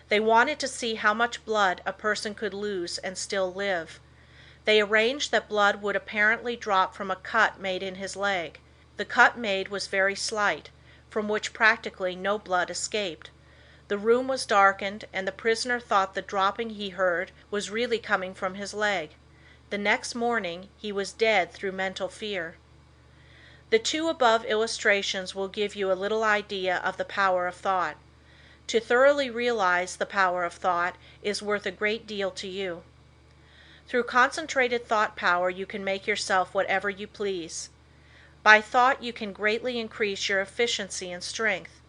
They wanted to see how much blood a person could lose and still live. They arranged that blood would apparently drop from a cut made in his leg. The cut made was very slight, from which practically no blood escaped. The room was darkened, and the prisoner thought the dropping he heard was really coming from his leg. The next morning he was dead through mental fear. The two above illustrations will give you a little idea of the power of thought. To thoroughly realize the power of thought is worth a great deal to you. Through concentrated thought power you can make yourself whatever you please. By thought you can greatly increase your efficiency and strength.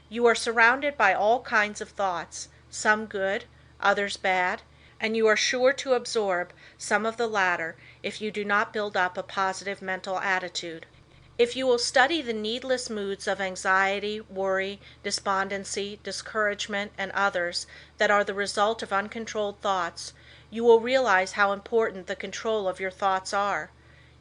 You are surrounded by all kinds of thoughts, some good, others bad, and you are sure to absorb some of the latter if you do not build up a positive mental attitude. If you will study the needless moods of anxiety, worry, despondency, discouragement, and others that are the result of uncontrolled thoughts, you will realize how important the control of your thoughts are.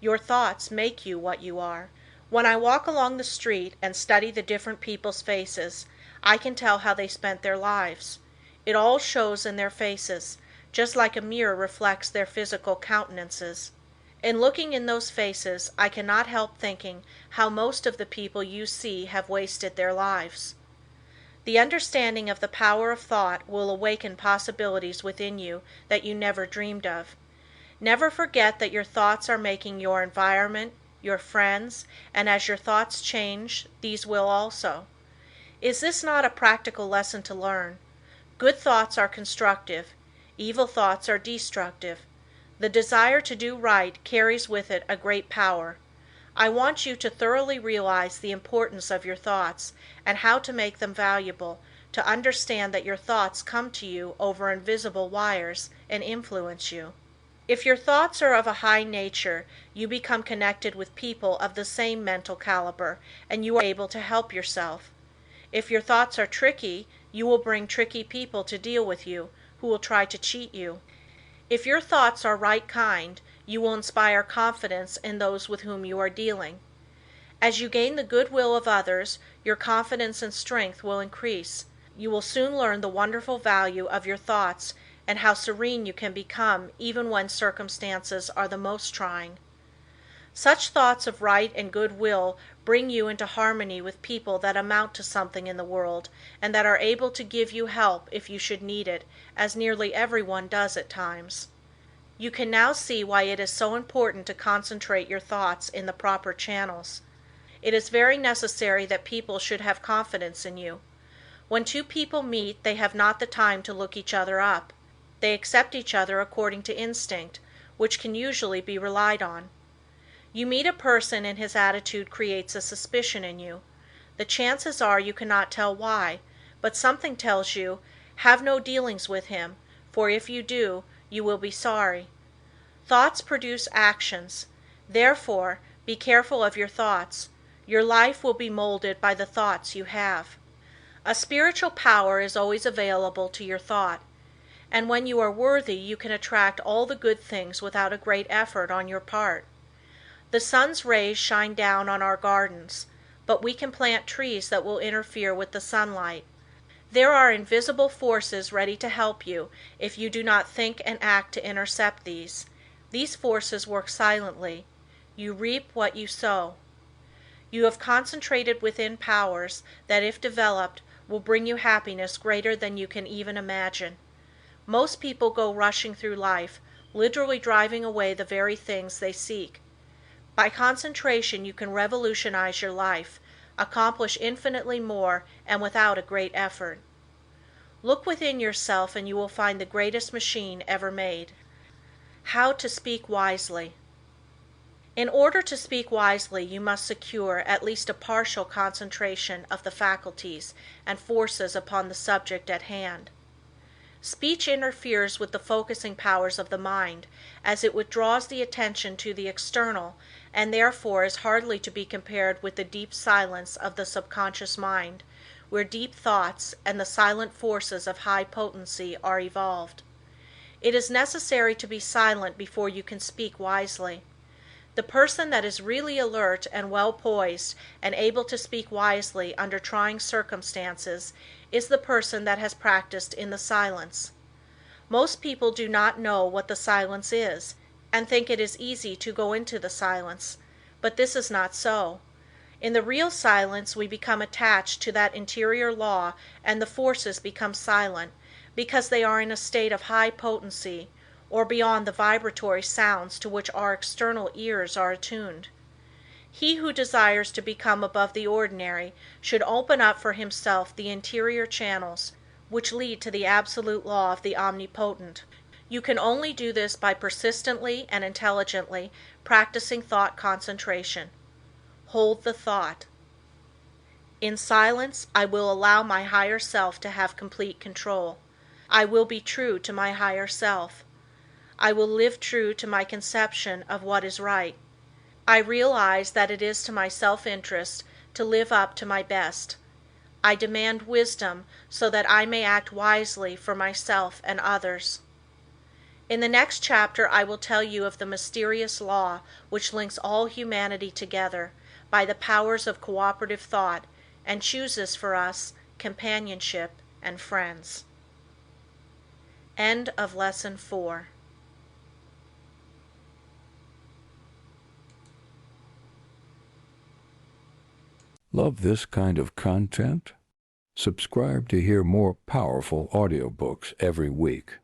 Your thoughts make you what you are. When I walk along the street and study the different people's faces, I can tell how they spent their lives. It all shows in their faces, just like a mirror reflects their physical countenances. In looking in those faces, I cannot help thinking how most of the people you see have wasted their lives. The understanding of the power of thought will awaken possibilities within you that you never dreamed of. Never forget that your thoughts are making your environment, your friends, and as your thoughts change, these will also. Is this not a practical lesson to learn? Good thoughts are constructive, evil thoughts are destructive. The desire to do right carries with it a great power. I want you to thoroughly realize the importance of your thoughts and how to make them valuable, to understand that your thoughts come to you over invisible wires and influence you. If your thoughts are of a high nature, you become connected with people of the same mental caliber, and you are able to help yourself. If your thoughts are tricky, you will bring tricky people to deal with you, who will try to cheat you. If your thoughts are right kind, you will inspire confidence in those with whom you are dealing. As you gain the goodwill of others, your confidence and strength will increase. You will soon learn the wonderful value of your thoughts and how serene you can become even when circumstances are the most trying. Such thoughts of right and goodwill bring you into harmony with people that amount to something in the world and that are able to give you help if you should need it, as nearly everyone does at times. You can now see why it is so important to concentrate your thoughts in the proper channels. It is very necessary that people should have confidence in you. When two people meet, they have not the time to look each other up. They accept each other according to instinct, which can usually be relied on. You meet a person and his attitude creates a suspicion in you. The chances are you cannot tell why, but something tells you, have no dealings with him, for if you do, you will be sorry. Thoughts produce actions. Therefore, be careful of your thoughts. Your life will be molded by the thoughts you have. A spiritual power is always available to your thought, and when you are worthy you can attract all the good things without a great effort on your part. The sun's rays shine down on our gardens, but we can plant trees that will interfere with the sunlight. There are invisible forces ready to help you if you do not think and act to intercept these. These forces work silently. You reap what you sow. You have concentrated within powers that, if developed, will bring you happiness greater than you can even imagine. Most people go rushing through life, literally driving away the very things they seek. By concentration you can revolutionize your life, accomplish infinitely more and without a great effort. Look within yourself and you will find the greatest machine ever made. How to speak wisely. In order to speak wisely you must secure at least a partial concentration of the faculties and forces upon the subject at hand. Speech interferes with the focusing powers of the mind, as it withdraws the attention to the external, and therefore is hardly to be compared with the deep silence of the subconscious mind, where deep thoughts and the silent forces of high potency are evolved. It is necessary to be silent before you can speak wisely. The person that is really alert and well poised and able to speak wisely under trying circumstances is the person that has practiced in the silence. Most people do not know what the silence is, and think it is easy to go into the silence, but this is not so. In the real silence we become attached to that interior law and the forces become silent, because they are in a state of high potency, or beyond the vibratory sounds to which our external ears are attuned. He who desires to become above the ordinary should open up for himself the interior channels which lead to the absolute law of the omnipotent. You can only do this by persistently and intelligently practicing thought concentration. Hold the thought. In silence, I will allow my higher self to have complete control. I will be true to my higher self. I will live true to my conception of what is right. I realize that it is to my self-interest to live up to my best. I demand wisdom so that I may act wisely for myself and others. In the next chapter I will tell you of the mysterious law which links all humanity together by the powers of cooperative thought and chooses for us companionship and friends. End of Lesson 4. Love this kind of content? Subscribe to hear more powerful audiobooks every week.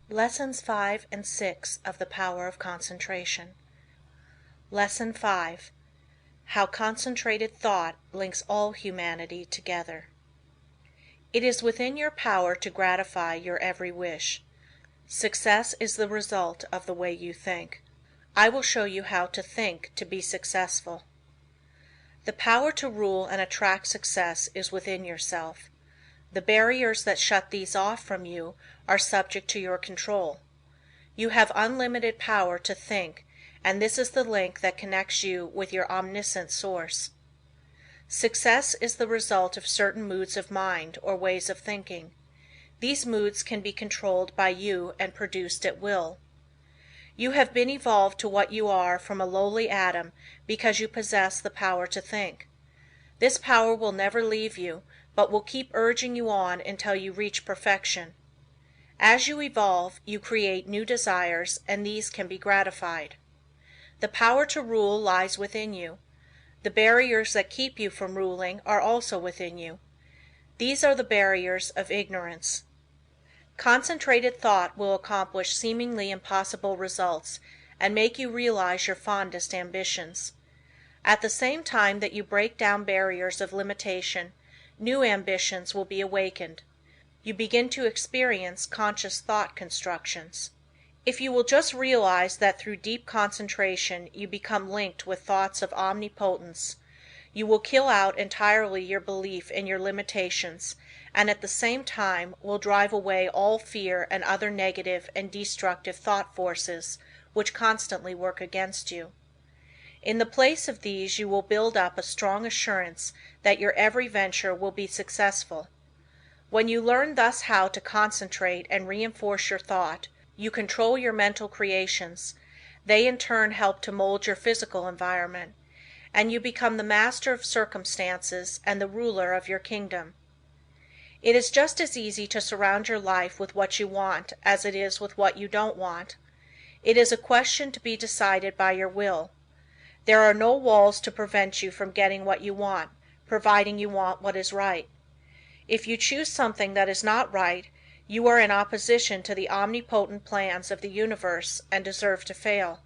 Lessons 5 and 6 of The Power of Concentration. Lesson 5. How concentrated thought links all humanity together. It is within your power to gratify your every wish. Success is the result of the way you think. I will show you how to think to be successful. The power to rule and attract success is within yourself. The barriers that shut these off from you are subject to your control. You have unlimited power to think, and this is the link that connects you with your omniscient source. Success is the result of certain moods of mind or ways of thinking. These moods can be controlled by you and produced at will. You have been evolved to what you are from a lowly atom because you possess the power to think. This power will never leave you, but will keep urging you on until you reach perfection. As you evolve, you create new desires, and these can be gratified. The power to rule lies within you. The barriers that keep you from ruling are also within you. These are the barriers of ignorance. Concentrated thought will accomplish seemingly impossible results and make you realize your fondest ambitions. At the same time that you break down barriers of limitation, new ambitions will be awakened. You begin to experience conscious thought constructions. If you will just realize that through deep concentration you become linked with thoughts of omnipotence, you will kill out entirely your belief in your limitations, and at the same time will drive away all fear and other negative and destructive thought forces which constantly work against you. In the place of these you will build up a strong assurance that your every venture will be successful. When you learn thus how to concentrate and reinforce your thought, you control your mental creations. They in turn help to mold your physical environment, and you become the master of circumstances and the ruler of your kingdom. It is just as easy to surround your life with what you want as it is with what you don't want. It is a question to be decided by your will. There are no walls to prevent you from getting what you want, providing you want what is right. If you choose something that is not right, you are in opposition to the omnipotent plans of the universe and deserve to fail.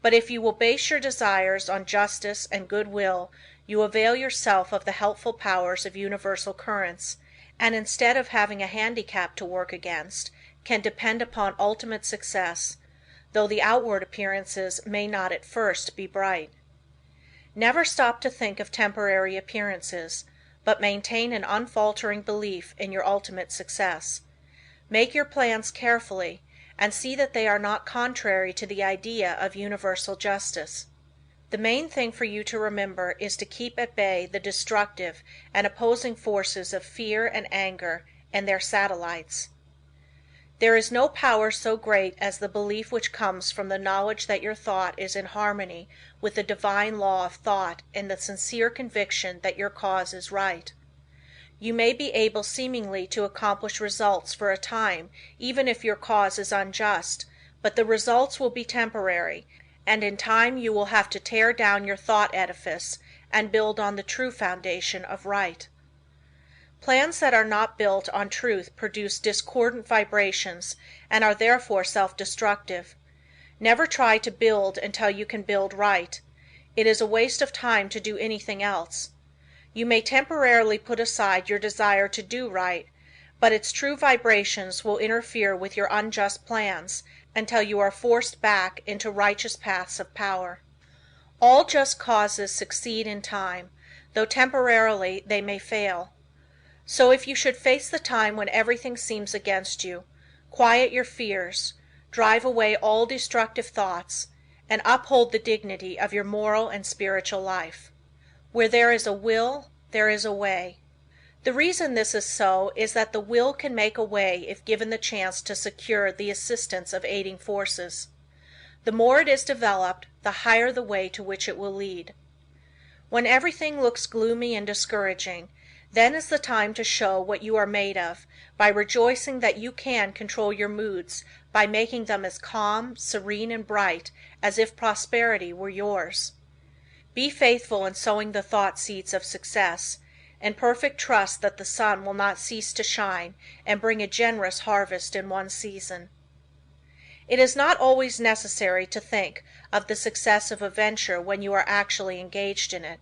But if you will base your desires on justice and goodwill, you avail yourself of the helpful powers of universal currents, and instead of having a handicap to work against, can depend upon ultimate success, though the outward appearances may not at first be bright. Never stop to think of temporary appearances, but maintain an unfaltering belief in your ultimate success. Make your plans carefully, and see that they are not contrary to the idea of universal justice. The main thing for you to remember is to keep at bay the destructive and opposing forces of fear and anger and their satellites. There is no power so great as the belief which comes from the knowledge that your thought is in harmony with the divine law of thought and the sincere conviction that your cause is right. You may be able seemingly to accomplish results for a time even if your cause is unjust, but the results will be temporary, and in time you will have to tear down your thought edifice and build on the true foundation of right. Plans that are not built on truth produce discordant vibrations and are therefore self-destructive. Never try to build until you can build right. It is a waste of time to do anything else. You may temporarily put aside your desire to do right, but its true vibrations will interfere with your unjust plans until you are forced back into righteous paths of power. All just causes succeed in time, though temporarily they may fail. So if you should face the time when everything seems against you, quiet your fears, drive away all destructive thoughts, and uphold the dignity of your moral and spiritual life. Where there is a will, there is a way. The reason this is so is that the will can make a way if given the chance to secure the assistance of aiding forces. The more it is developed, the higher the way to which it will lead. When everything looks gloomy and discouraging, then is the time to show what you are made of by rejoicing that you can control your moods by making them as calm, serene, and bright as if prosperity were yours. Be faithful in sowing the thought seeds of success, and perfect trust that the sun will not cease to shine and bring a generous harvest in one season. It is not always necessary to think of the success of a venture when you are actually engaged in it.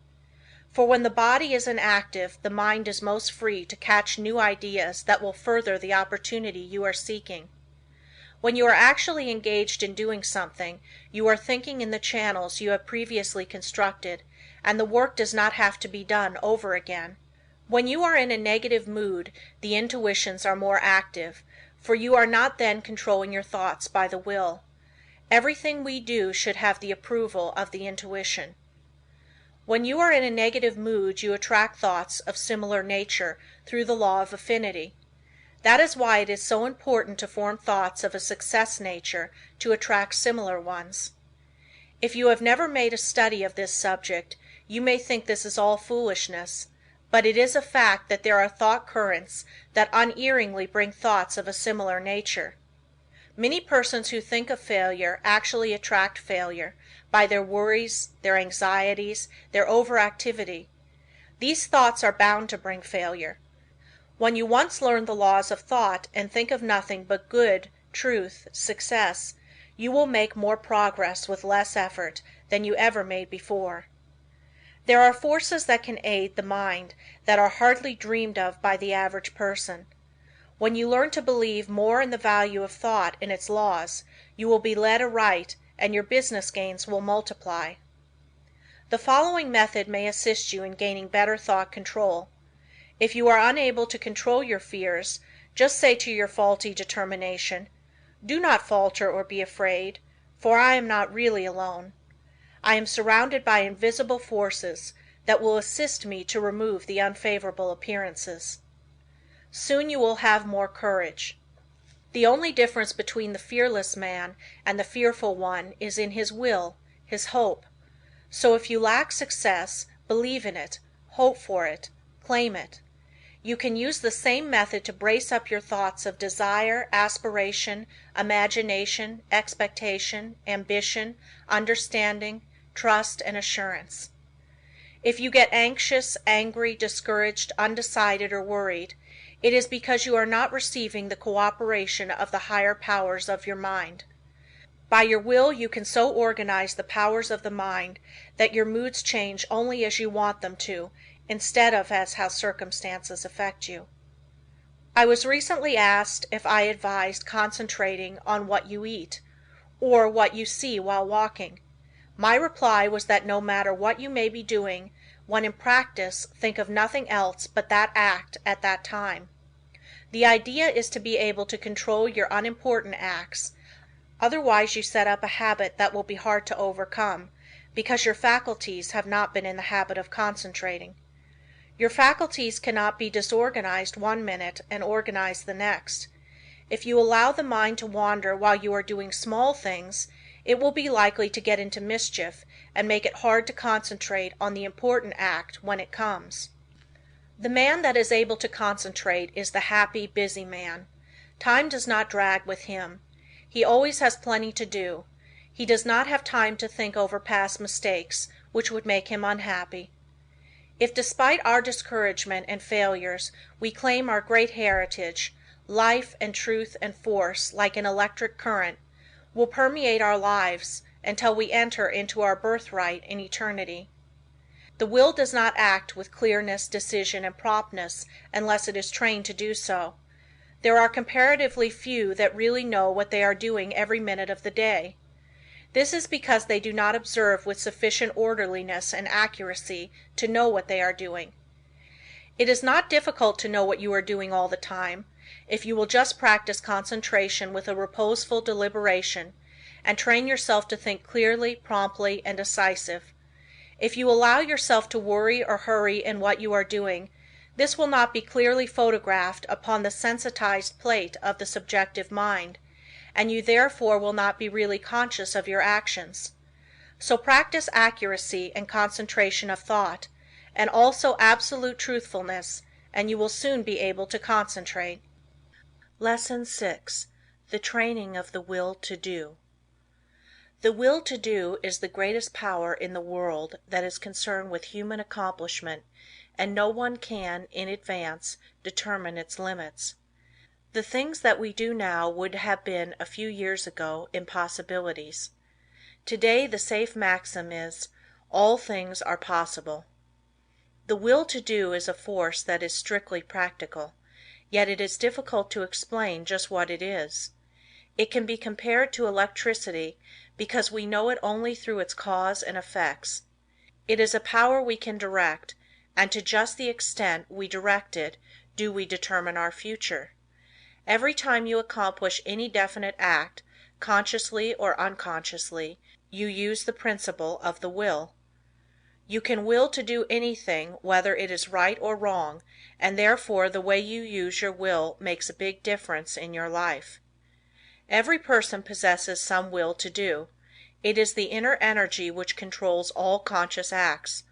For when the body is inactive, the mind is most free to catch new ideas that will further the opportunity you are seeking. When you are actually engaged in doing something, you are thinking in the channels you have previously constructed, and the work does not have to be done over again. When you are in a negative mood, the intuitions are more active, for you are not then controlling your thoughts by the will. Everything we do should have the approval of the intuition. When you are in a negative mood you attract thoughts of similar nature through the law of affinity. That is why it is so important to form thoughts of a success nature to attract similar ones. If you have never made a study of this subject, you may think this is all foolishness, but it is a fact that there are thought currents that unerringly bring thoughts of a similar nature. Many persons who think of failure actually attract failure by their worries, their anxieties, their overactivity. These thoughts are bound to bring failure. When you once learn the laws of thought and think of nothing but good, truth, success, you will make more progress with less effort than you ever made before. There are forces that can aid the mind that are hardly dreamed of by the average person. When you learn to believe more in the value of thought and its laws, you will be led aright and your business gains will multiply. The following method may assist you in gaining better thought control. If you are unable to control your fears, just say to your faulty determination, "Do not falter or be afraid, for I am not really alone. I am surrounded by invisible forces that will assist me to remove the unfavorable appearances." Soon you will have more courage. The only difference between the fearless man and the fearful one is in his will, his hope. So if you lack success, believe in it, hope for it, claim it. You can use the same method to brace up your thoughts of desire, aspiration, imagination, expectation, ambition, understanding, trust, and assurance. If you get anxious, angry, discouraged, undecided, or worried, it is because you are not receiving the cooperation of the higher powers of your mind. By your will you can so organize the powers of the mind that your moods change only as you want them to, instead of as how circumstances affect you. I was recently asked if I advised concentrating on what you eat, or what you see while walking. My reply was that no matter what you may be doing, when in practice, think of nothing else but that act at that time. The idea is to be able to control your unimportant acts, otherwise you set up a habit that will be hard to overcome, because your faculties have not been in the habit of concentrating. Your faculties cannot be disorganized one minute and organized the next. If you allow the mind to wander while you are doing small things, it will be likely to get into mischief and make it hard to concentrate on the important act when it comes. The man that is able to concentrate is the happy, busy man. Time does not drag with him. He always has plenty to do. He does not have time to think over past mistakes, which would make him unhappy. If despite our discouragement and failures we claim our great heritage, life and truth and force, like an electric current, will permeate our lives until we enter into our birthright in eternity. The will does not act with clearness, decision, and promptness unless it is trained to do so. There are comparatively few that really know what they are doing every minute of the day. This is because they do not observe with sufficient orderliness and accuracy to know what they are doing. It is not difficult to know what you are doing all the time, if you will just practice concentration with a reposeful deliberation, and train yourself to think clearly, promptly, and decisive. If you allow yourself to worry or hurry in what you are doing, this will not be clearly photographed upon the sensitized plate of the subjective mind, and you therefore will not be really conscious of your actions. So practice accuracy and concentration of thought, and also absolute truthfulness, and you will soon be able to concentrate. Lesson 6. The Training of the Will to Do. The will to do is the greatest power in the world that is concerned with human accomplishment, and no one can, in advance, determine its limits. The things that we do now would have been a few years ago impossibilities. Today the safe maxim is, all things are possible. The will to do is a force that is strictly practical, yet it is difficult to explain just what it is. It can be compared to electricity because we know it only through its cause and effects. It is a power we can direct, and to just the extent we direct it do we determine our future. Every time you accomplish any definite act, consciously or unconsciously, you use the principle of the will. You can will to do anything whether it is right or wrong, and therefore the way you use your will makes a big difference in your life. Every person possesses some will to do. It is the inner energy which controls all conscious acts.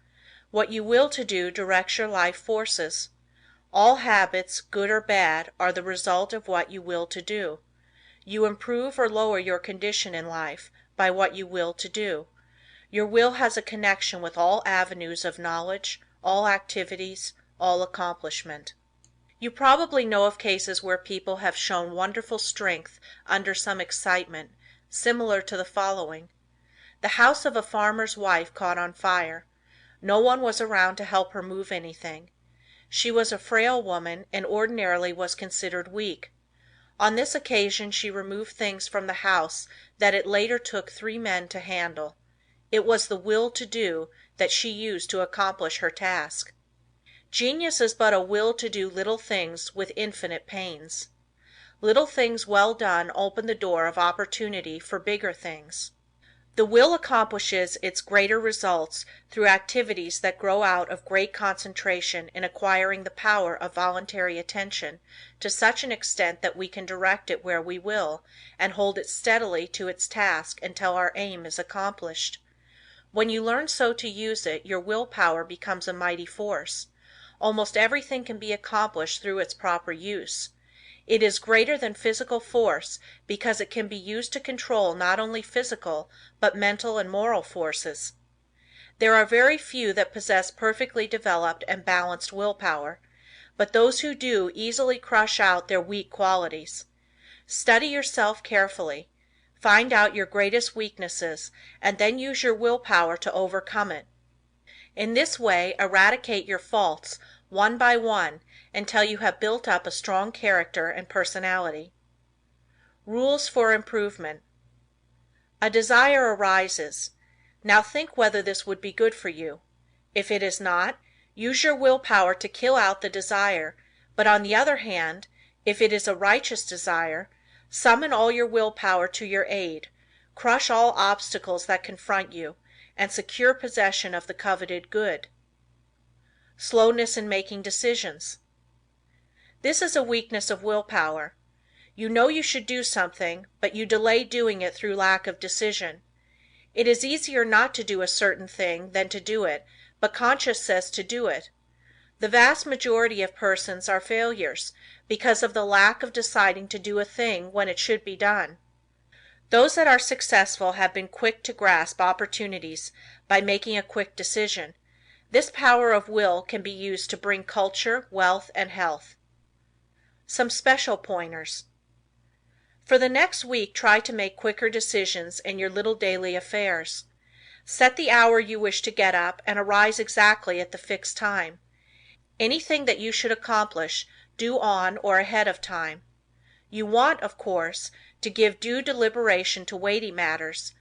What you will to do directs your life forces. All habits, good or bad, are the result of what you will to do. You improve or lower your condition in life by what you will to do. Your will has a connection with all avenues of knowledge, all activities, all accomplishment. You probably know of cases where people have shown wonderful strength under some excitement, similar to the following. The house of a farmer's wife caught on fire. No one was around to help her move anything. She was a frail woman and ordinarily was considered weak. On this occasion she removed things from the house that it later took 3 men to handle. It was the will to do that she used to accomplish her task. Genius is but a will to do little things with infinite pains. Little things well done open the door of opportunity for bigger things. The will accomplishes its greater results through activities that grow out of great concentration in acquiring the power of voluntary attention to such an extent that we can direct it where we will, and hold it steadily to its task until our aim is accomplished. When you learn so to use it, your willpower becomes a mighty force. Almost everything can be accomplished through its proper use. It is greater than physical force because it can be used to control not only physical but mental and moral forces. There are very few that possess perfectly developed and balanced willpower, but those who do easily crush out their weak qualities. Study yourself carefully. Find out your greatest weaknesses and then use your willpower to overcome it. In this way eradicate your faults one by one until you have built up a strong character and personality. Rules for improvement. A desire arises. Now think whether this would be good for you. If it is not, use your willpower to kill out the desire, but on the other hand, if it is a righteous desire, summon all your willpower to your aid, crush all obstacles that confront you, and secure possession of the coveted good. Slowness in making decisions. This is a weakness of willpower. You know you should do something, but you delay doing it through lack of decision. It is easier not to do a certain thing than to do it, but conscience says to do it. The vast majority of persons are failures because of the lack of deciding to do a thing when it should be done. Those that are successful have been quick to grasp opportunities by making a quick decision. This power of will can be used to bring culture, wealth, and health. Some special pointers. For the next week try to make quicker decisions in your little daily affairs. Set the hour you wish to get up and arise exactly at the fixed time. Anything that you should accomplish, do on or ahead of time. You want, of course, to give due deliberation to weighty matters,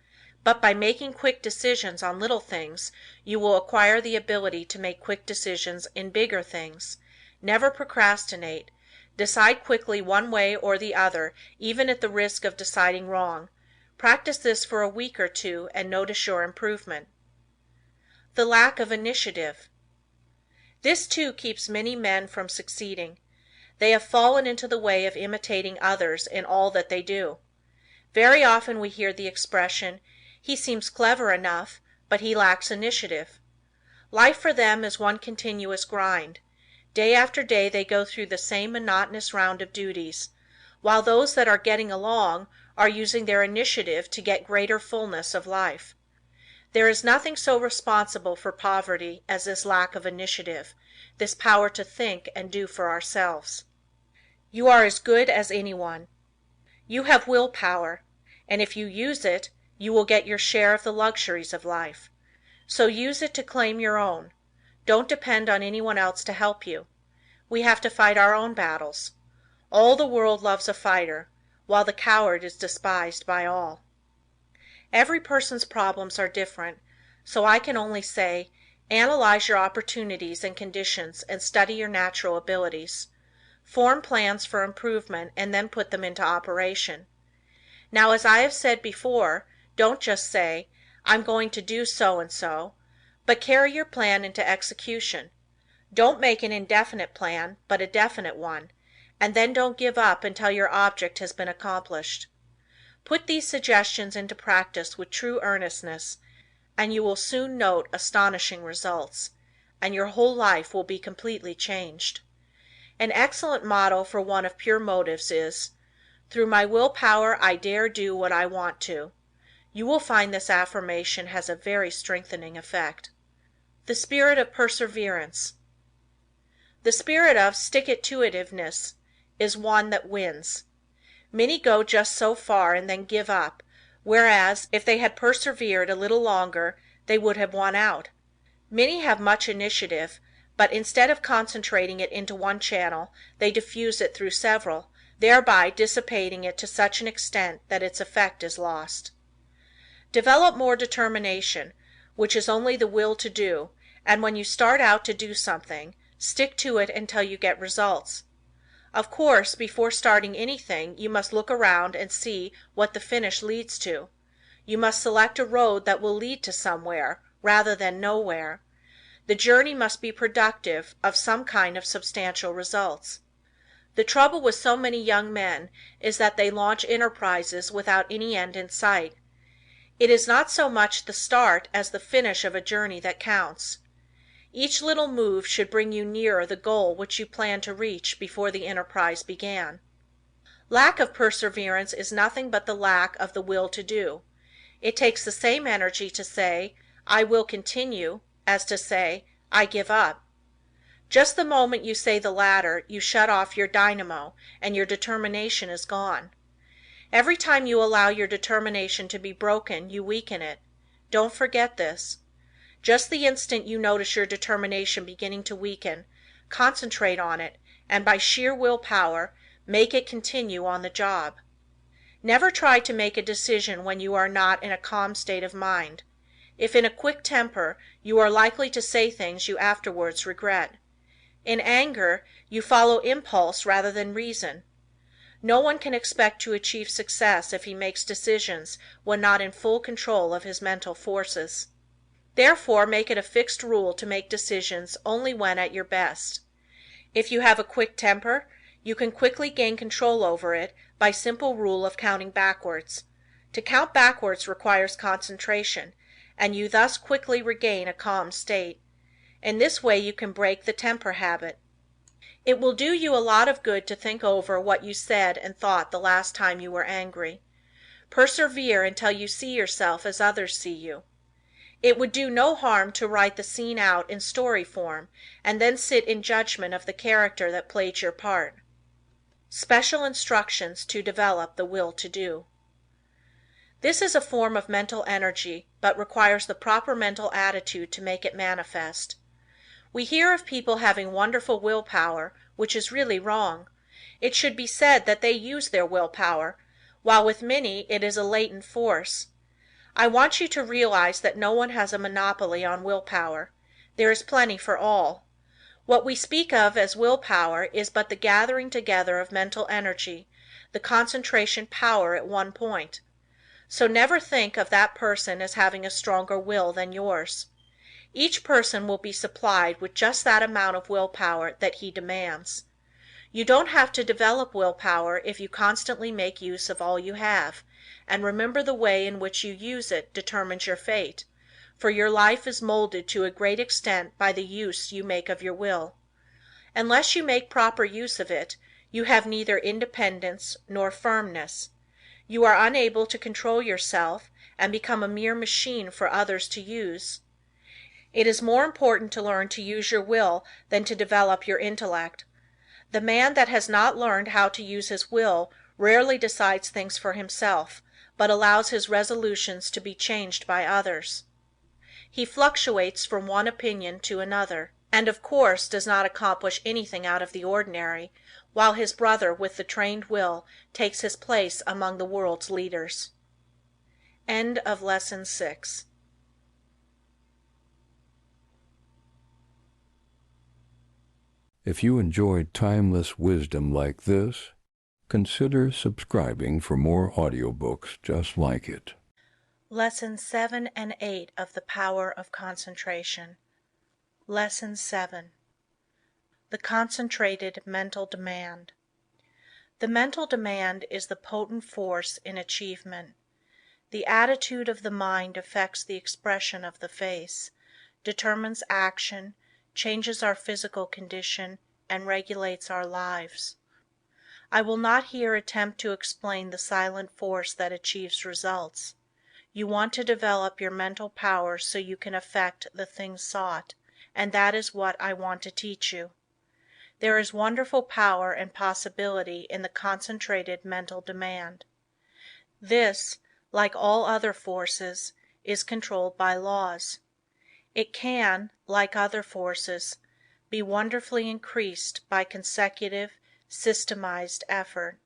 but by making quick decisions on little things, you will acquire the ability to make quick decisions in bigger things. Never procrastinate. Decide quickly one way or the other, even at the risk of deciding wrong. Practice this for a week or two and notice your improvement. The lack of initiative. This too keeps many men from succeeding. They have fallen into the way of imitating others in all that they do. Very often we hear the expression, "He seems clever enough, but he lacks initiative." Life for them is one continuous grind. Day after day they go through the same monotonous round of duties, while those that are getting along are using their initiative to get greater fullness of life. There is nothing so responsible for poverty as this lack of initiative, this power to think and do for ourselves. You are as good as anyone. You have willpower, and if you use it, you will get your share of the luxuries of life. So use it to claim your own. Don't depend on anyone else to help you. We have to fight our own battles. All the world loves a fighter, while the coward is despised by all. Every person's problems are different, so I can only say, analyze your opportunities and conditions and study your natural abilities. Form plans for improvement and then put them into operation. Now, as I have said before, don't just say, "I'm going to do so and so," but carry your plan into execution. Don't make an indefinite plan, but a definite one, and then don't give up until your object has been accomplished. Put these suggestions into practice with true earnestness, and you will soon note astonishing results, and your whole life will be completely changed. An excellent motto for one of pure motives is, "Through my willpower I dare do what I want to." You will find this affirmation has a very strengthening effect. The spirit of perseverance. The spirit of stick-it-to-itiveness is one that wins. Many go just so far and then give up, whereas if they had persevered a little longer they would have won out. Many have much initiative, but instead of concentrating it into one channel, they diffuse it through several, thereby dissipating it to such an extent that its effect is lost. Develop more determination, which is only the will to do, and when you start out to do something, stick to it until you get results. Of course, before starting anything, you must look around and see what the finish leads to. You must select a road that will lead to somewhere, rather than nowhere. The journey must be productive of some kind of substantial results. The trouble with so many young men is that they launch enterprises without any end in sight. It is not so much the start as the finish of a journey that counts. Each little move should bring you nearer the goal which you planned to reach before the enterprise began. Lack of perseverance is nothing but the lack of the will to do. It takes the same energy to say, "I will continue," as to say, "I give up." Just the moment you say the latter, you shut off your dynamo, and your determination is gone. Every time you allow your determination to be broken, you weaken it. Don't forget this. Just the instant you notice your determination beginning to weaken, concentrate on it, and by sheer willpower, make it continue on the job. Never try to make a decision when you are not in a calm state of mind. If in a quick temper, you are likely to say things you afterwards regret. In anger, you follow impulse rather than reason. No one can expect to achieve success if he makes decisions when not in full control of his mental forces. Therefore, make it a fixed rule to make decisions only when at your best. If you have a quick temper, you can quickly gain control over it by simple rule of counting backwards. To count backwards requires concentration, and you thus quickly regain a calm state. In this way you can break the temper habit. It will do you a lot of good to think over what you said and thought the last time you were angry. Persevere until you see yourself as others see you. It would do no harm to write the scene out in story form and then sit in judgment of the character that played your part. Special instructions to develop the will to do. This is a form of mental energy, but requires the proper mental attitude to make it manifest. We hear of people having wonderful willpower, which is really wrong. It should be said that they use their willpower, while with many it is a latent force. I want you to realize that no one has a monopoly on willpower. There is plenty for all. What we speak of as willpower is but the gathering together of mental energy, the concentration power at one point. So never think of that person as having a stronger will than yours. Each person will be supplied with just that amount of willpower that he demands. You don't have to develop willpower if you constantly make use of all you have, and remember the way in which you use it determines your fate, for your life is molded to a great extent by the use you make of your will. Unless you make proper use of it, you have neither independence nor firmness. You are unable to control yourself and become a mere machine for others to use. It is more important to learn to use your will than to develop your intellect. The man that has not learned how to use his will rarely decides things for himself, but allows his resolutions to be changed by others. He fluctuates from one opinion to another, and of course does not accomplish anything out of the ordinary, while his brother with the trained will takes his place among the world's leaders. End of Lesson 6. If you enjoyed timeless wisdom like this, consider subscribing for more audiobooks just like it. Lessons 7 and 8 of The Power of Concentration. Lesson 7. The Concentrated Mental Demand. The mental demand is the potent force in achievement. The attitude of the mind affects the expression of the face, determines action, changes our physical condition, and regulates our lives. I will not here attempt to explain the silent force that achieves results. You want to develop your mental power so you can effect the thing sought, and that is what I want to teach you. There is wonderful power and possibility in the concentrated mental demand. This, like all other forces, is controlled by laws. It can, like other forces, be wonderfully increased by consecutive, systemized effort.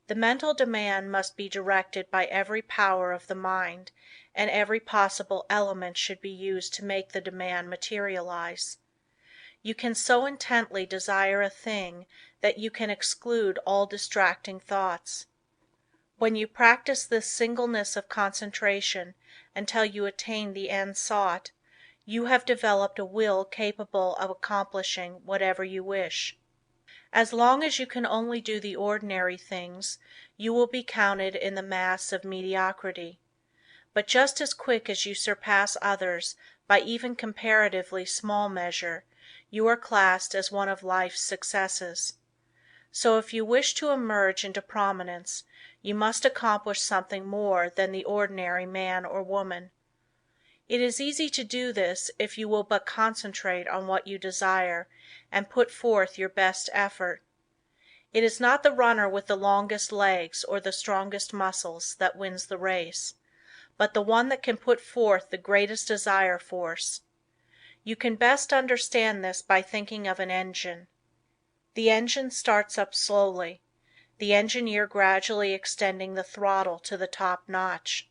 The mental demand must be directed by every power of the mind, and every possible element should be used to make the demand materialize. You can so intently desire a thing that you can exclude all distracting thoughts. When you practice this singleness of concentration until you attain the end sought, you have developed a will capable of accomplishing whatever you wish. As long as you can only do the ordinary things, you will be counted in the mass of mediocrity. But just as quick as you surpass others by even comparatively small measure, you are classed as one of life's successes. So if you wish to emerge into prominence, you must accomplish something more than the ordinary man or woman. It is easy to do this if you will but concentrate on what you desire and put forth your best effort. It is not the runner with the longest legs or the strongest muscles that wins the race, but the one that can put forth the greatest desire force. You can best understand this by thinking of an engine. The engine starts up slowly, the engineer gradually extending the throttle to the top notch.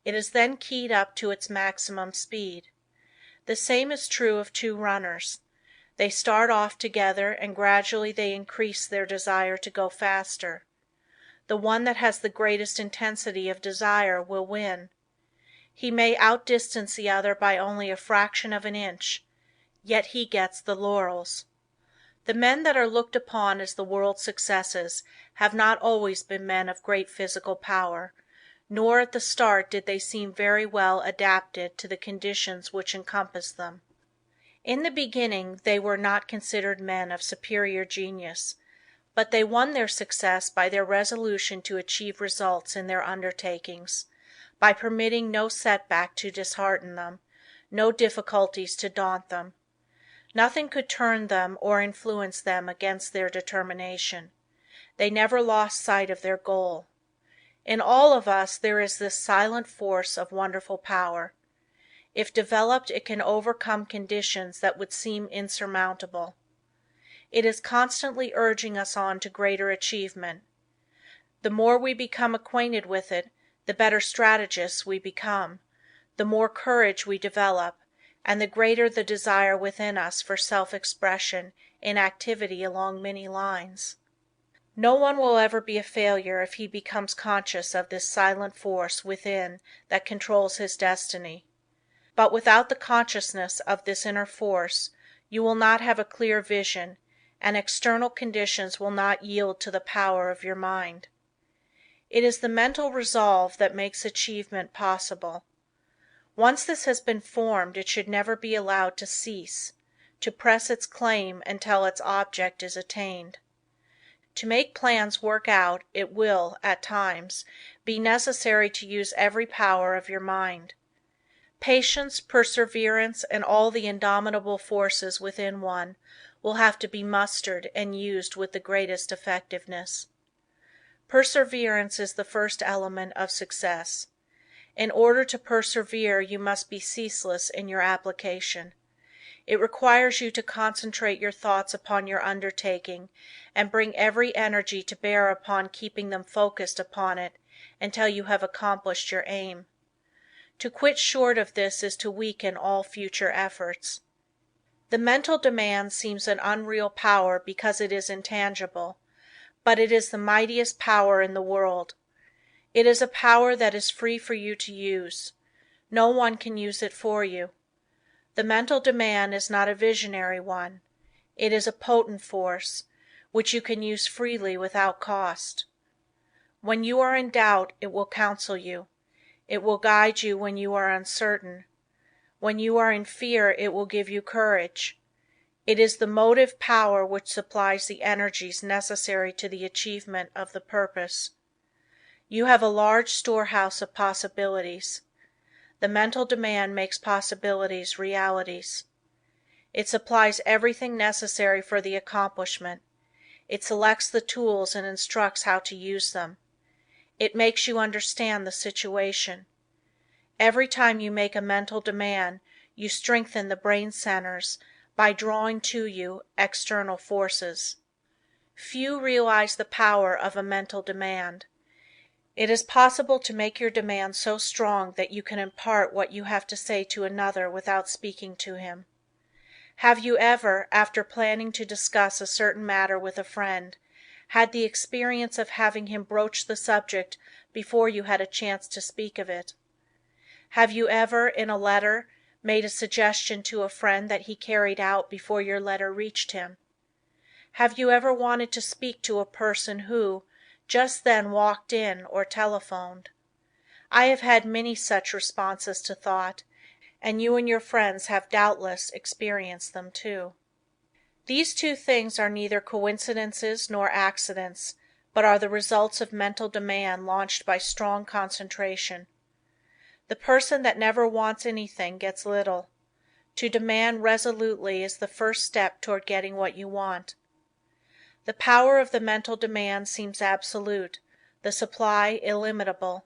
It is then keyed up to its maximum speed. The same is true of two runners. They start off together and gradually they increase their desire to go faster. The one that has the greatest intensity of desire will win. He may outdistance the other by only a fraction of an inch, yet he gets the laurels. The men that are looked upon as the world's successes have not always been men of great physical power, nor at the start did they seem very well adapted to the conditions which encompassed them. In the beginning they were not considered men of superior genius, but they won their success by their resolution to achieve results in their undertakings, by permitting no setback to dishearten them, no difficulties to daunt them. Nothing could turn them or influence them against their determination. They never lost sight of their goal. In all of us there is this silent force of wonderful power. If developed, it can overcome conditions that would seem insurmountable. It is constantly urging us on to greater achievement. The more we become acquainted with it, the better strategists we become, the more courage we develop, and the greater the desire within us for self-expression in activity along many lines. No one will ever be a failure if he becomes conscious of this silent force within that controls his destiny. But without the consciousness of this inner force, you will not have a clear vision, and external conditions will not yield to the power of your mind. It is the mental resolve that makes achievement possible. Once this has been formed, it should never be allowed to cease, to press its claim until its object is attained. To make plans work out, it will, at times, be necessary to use every power of your mind. Patience, perseverance, and all the indomitable forces within one will have to be mustered and used with the greatest effectiveness. Perseverance is the first element of success. In order to persevere you must be ceaseless in your application. It requires you to concentrate your thoughts upon your undertaking and bring every energy to bear upon keeping them focused upon it until you have accomplished your aim. To quit short of this is to weaken all future efforts. The mental demand seems an unreal power because it is intangible, but it is the mightiest power in the world. It is a power that is free for you to use. No one can use it for you. The mental demand is not a visionary one. It is a potent force, which you can use freely without cost. When you are in doubt, it will counsel you. It will guide you when you are uncertain. When you are in fear, it will give you courage. It is the motive power which supplies the energies necessary to the achievement of the purpose. You have a large storehouse of possibilities. The mental demand makes possibilities realities. It supplies everything necessary for the accomplishment. It selects the tools and instructs how to use them. It makes you understand the situation. Every time you make a mental demand, you strengthen the brain centers by drawing to you external forces. Few realize the power of a mental demand. It is possible to make your demand so strong that you can impart what you have to say to another without speaking to him. Have you ever, after planning to discuss a certain matter with a friend, had the experience of having him broach the subject before you had a chance to speak of it? Have you ever, in a letter, made a suggestion to a friend that he carried out before your letter reached him? Have you ever wanted to speak to a person who, just then walked in or telephoned? I have had many such responses to thought, and you and your friends have doubtless experienced them too. These two things are neither coincidences nor accidents, but are the results of mental demand launched by strong concentration. The person that never wants anything gets little. To demand resolutely is the first step toward getting what you want. The power of the mental demand seems absolute, the supply illimitable.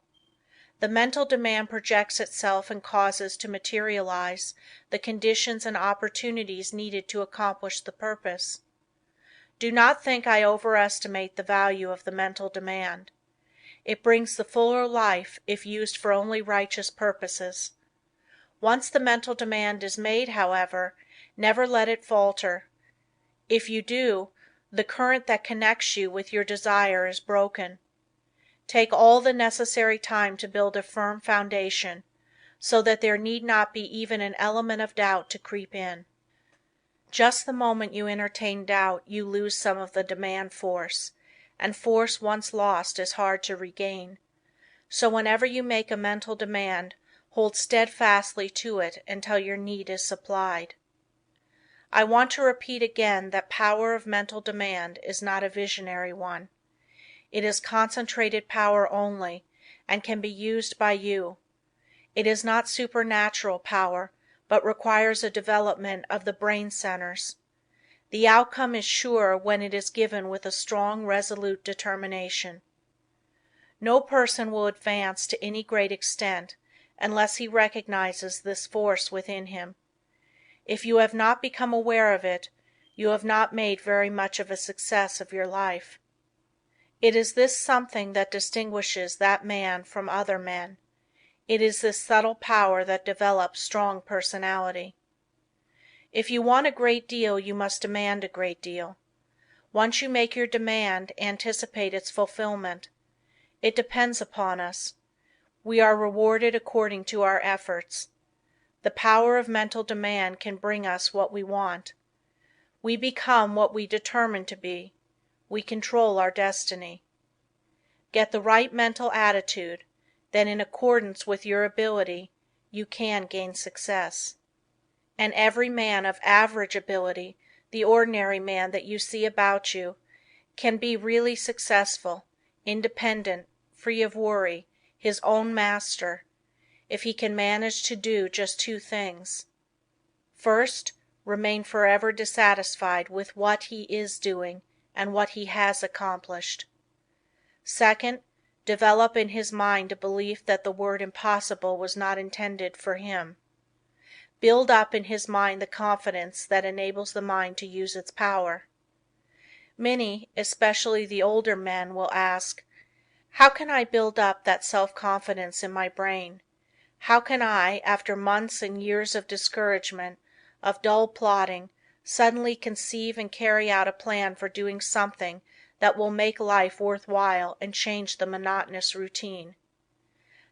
The mental demand projects itself and causes to materialize the conditions and opportunities needed to accomplish the purpose. Do not think I overestimate the value of the mental demand. It brings the fuller life if used for only righteous purposes. Once the mental demand is made, however, never let it falter. If you do, the current that connects you with your desire is broken. Take all the necessary time to build a firm foundation, so that there need not be even an element of doubt to creep in. Just the moment you entertain doubt you lose some of the demand force, and force once lost is hard to regain. So whenever you make a mental demand, hold steadfastly to it until your need is supplied. I want to repeat again that power of mental demand is not a visionary one. It is concentrated power only, and can be used by you. It is not supernatural power, but requires a development of the brain centers. The outcome is sure when it is given with a strong, resolute determination. No person will advance to any great extent unless he recognizes this force within him. If you have not become aware of it, you have not made very much of a success of your life. It is this something that distinguishes that man from other men. It is this subtle power that develops strong personality. If you want a great deal you must demand a great deal. Once you make your demand, anticipate its fulfillment. It depends upon us. We are rewarded according to our efforts. The power of mental demand can bring us what we want. We become what we determine to be. We control our destiny. Get the right mental attitude, then in accordance with your ability, you can gain success. And every man of average ability, the ordinary man that you see about you, can be really successful, independent, free of worry, his own master, if he can manage to do just two things. First, remain forever dissatisfied with what he is doing and what he has accomplished. Second, develop in his mind a belief that the word impossible was not intended for him. Build up in his mind the confidence that enables the mind to use its power. Many, especially the older men, will ask, "How can I build up that self-confidence in my brain? How can I, after months and years of discouragement, of dull plodding, suddenly conceive and carry out a plan for doing something that will make life worth while and change the monotonous routine?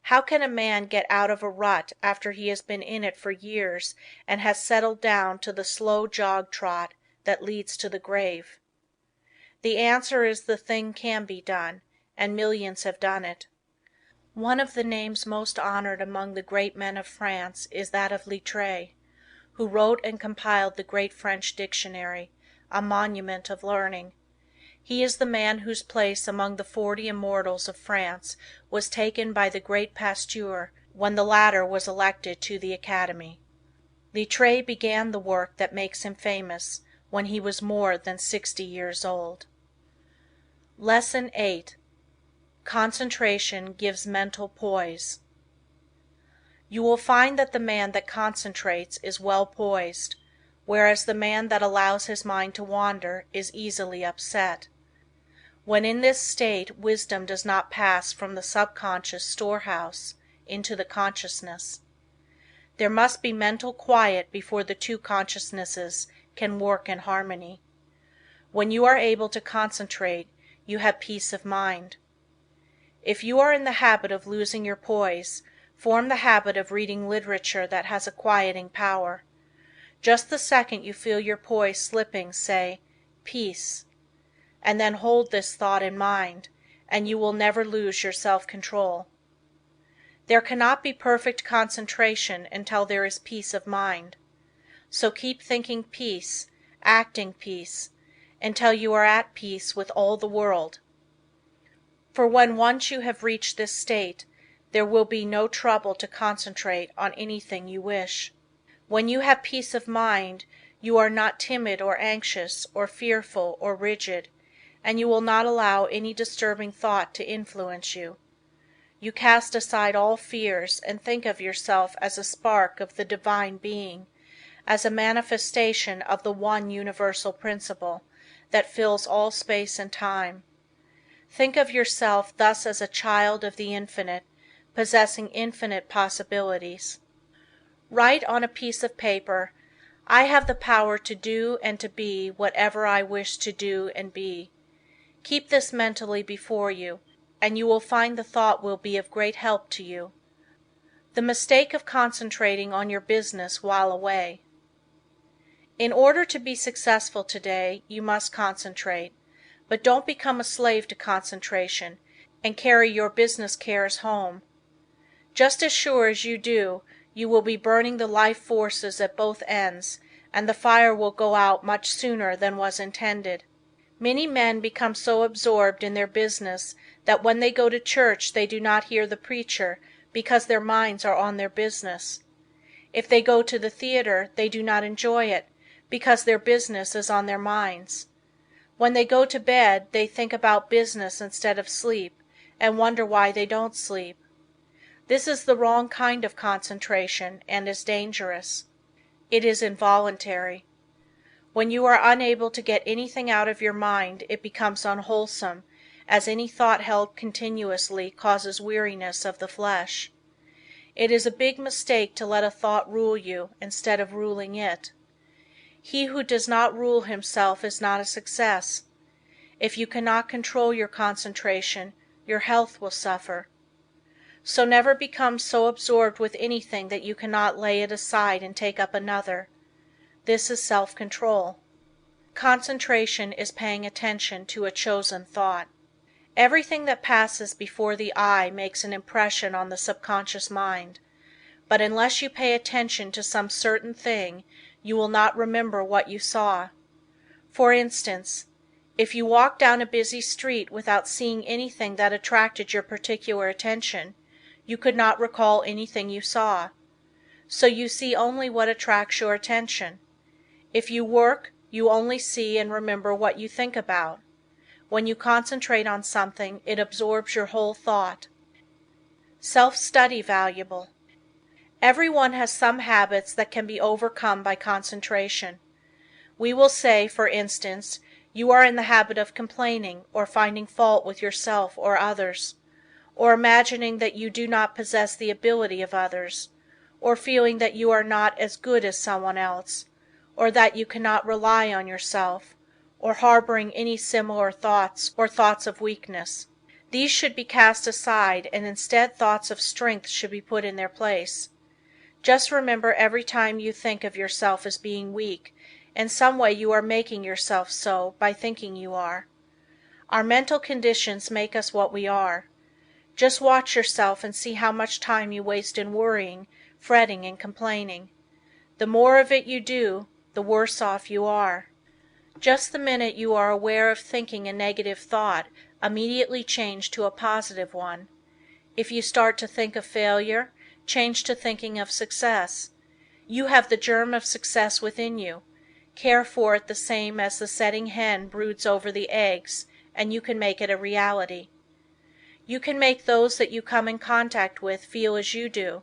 How can a man get out of a rut after he has been in it for years and has settled down to the slow jog trot that leads to the grave?" The answer is the thing can be done, and millions have done it. One of the names most honored among the great men of France is that of Littré, who wrote and compiled the great French dictionary, a monument of learning. He is the man whose place among the 40 immortals of France was taken by the great Pasteur when the latter was elected to the Academy. Littré began the work that makes him famous when he was more than 60 years old. Lesson 8. Concentration gives mental poise. You will find that the man that concentrates is well poised, whereas the man that allows his mind to wander is easily upset. When in this state wisdom does not pass from the subconscious storehouse into the consciousness. There must be mental quiet before the two consciousnesses can work in harmony. When you are able to concentrate, you have peace of mind. If you are in the habit of losing your poise, form the habit of reading literature that has a quieting power. Just the second you feel your poise slipping, say, "Peace," and then hold this thought in mind, and you will never lose your self-control. There cannot be perfect concentration until there is peace of mind. So keep thinking peace, acting peace, until you are at peace with all the world. For when once you have reached this state, there will be no trouble to concentrate on anything you wish. When you have peace of mind, you are not timid or anxious or fearful or rigid, and you will not allow any disturbing thought to influence you. You cast aside all fears and think of yourself as a spark of the Divine Being, as a manifestation of the one universal principle that fills all space and time. Think of yourself thus as a child of the Infinite, possessing infinite possibilities. Write on a piece of paper, "I have the power to do and to be whatever I wish to do and be." Keep this mentally before you, and you will find the thought will be of great help to you. The mistake of concentrating on your business while away. In order to be successful today, you must concentrate, but don't become a slave to concentration, and carry your business cares home. Just as sure as you do, you will be burning the life forces at both ends, and the fire will go out much sooner than was intended. Many men become so absorbed in their business that when they go to church they do not hear the preacher because their minds are on their business. If they go to the theater they do not enjoy it because their business is on their minds. When they go to bed they think about business instead of sleep, and wonder why they don't sleep. This is the wrong kind of concentration and is dangerous. It is involuntary. When you are unable to get anything out of your mind it becomes unwholesome, as any thought held continuously causes weariness of the flesh. It is a big mistake to let a thought rule you instead of ruling it. He who does not rule himself is not a success. If you cannot control your concentration, your health will suffer. So never become so absorbed with anything that you cannot lay it aside and take up another. This is self-control. Concentration is paying attention to a chosen thought. Everything that passes before the eye makes an impression on the subconscious mind, but unless you pay attention to some certain thing, you will not remember what you saw. For instance, if you walk down a busy street without seeing anything that attracted your particular attention, you could not recall anything you saw. So you see only what attracts your attention. If you work, you only see and remember what you think about. When you concentrate on something, it absorbs your whole thought. Self-study valuable. Everyone has some habits that can be overcome by concentration. We will say, for instance, you are in the habit of complaining or finding fault with yourself or others, or imagining that you do not possess the ability of others, or feeling that you are not as good as someone else, or that you cannot rely on yourself, or harboring any similar thoughts or thoughts of weakness. These should be cast aside, and instead thoughts of strength should be put in their place. Just remember every time you think of yourself as being weak, in some way you are making yourself so by thinking you are. Our mental conditions make us what we are. Just watch yourself and see how much time you waste in worrying, fretting, and complaining. The more of it you do, the worse off you are. Just the minute you are aware of thinking a negative thought, immediately change to a positive one. If you start to think of failure, change to thinking of success. You have the germ of success within you. Care for it the same as the setting hen broods over the eggs, and you can make it a reality. You can make those that you come in contact with feel as you do,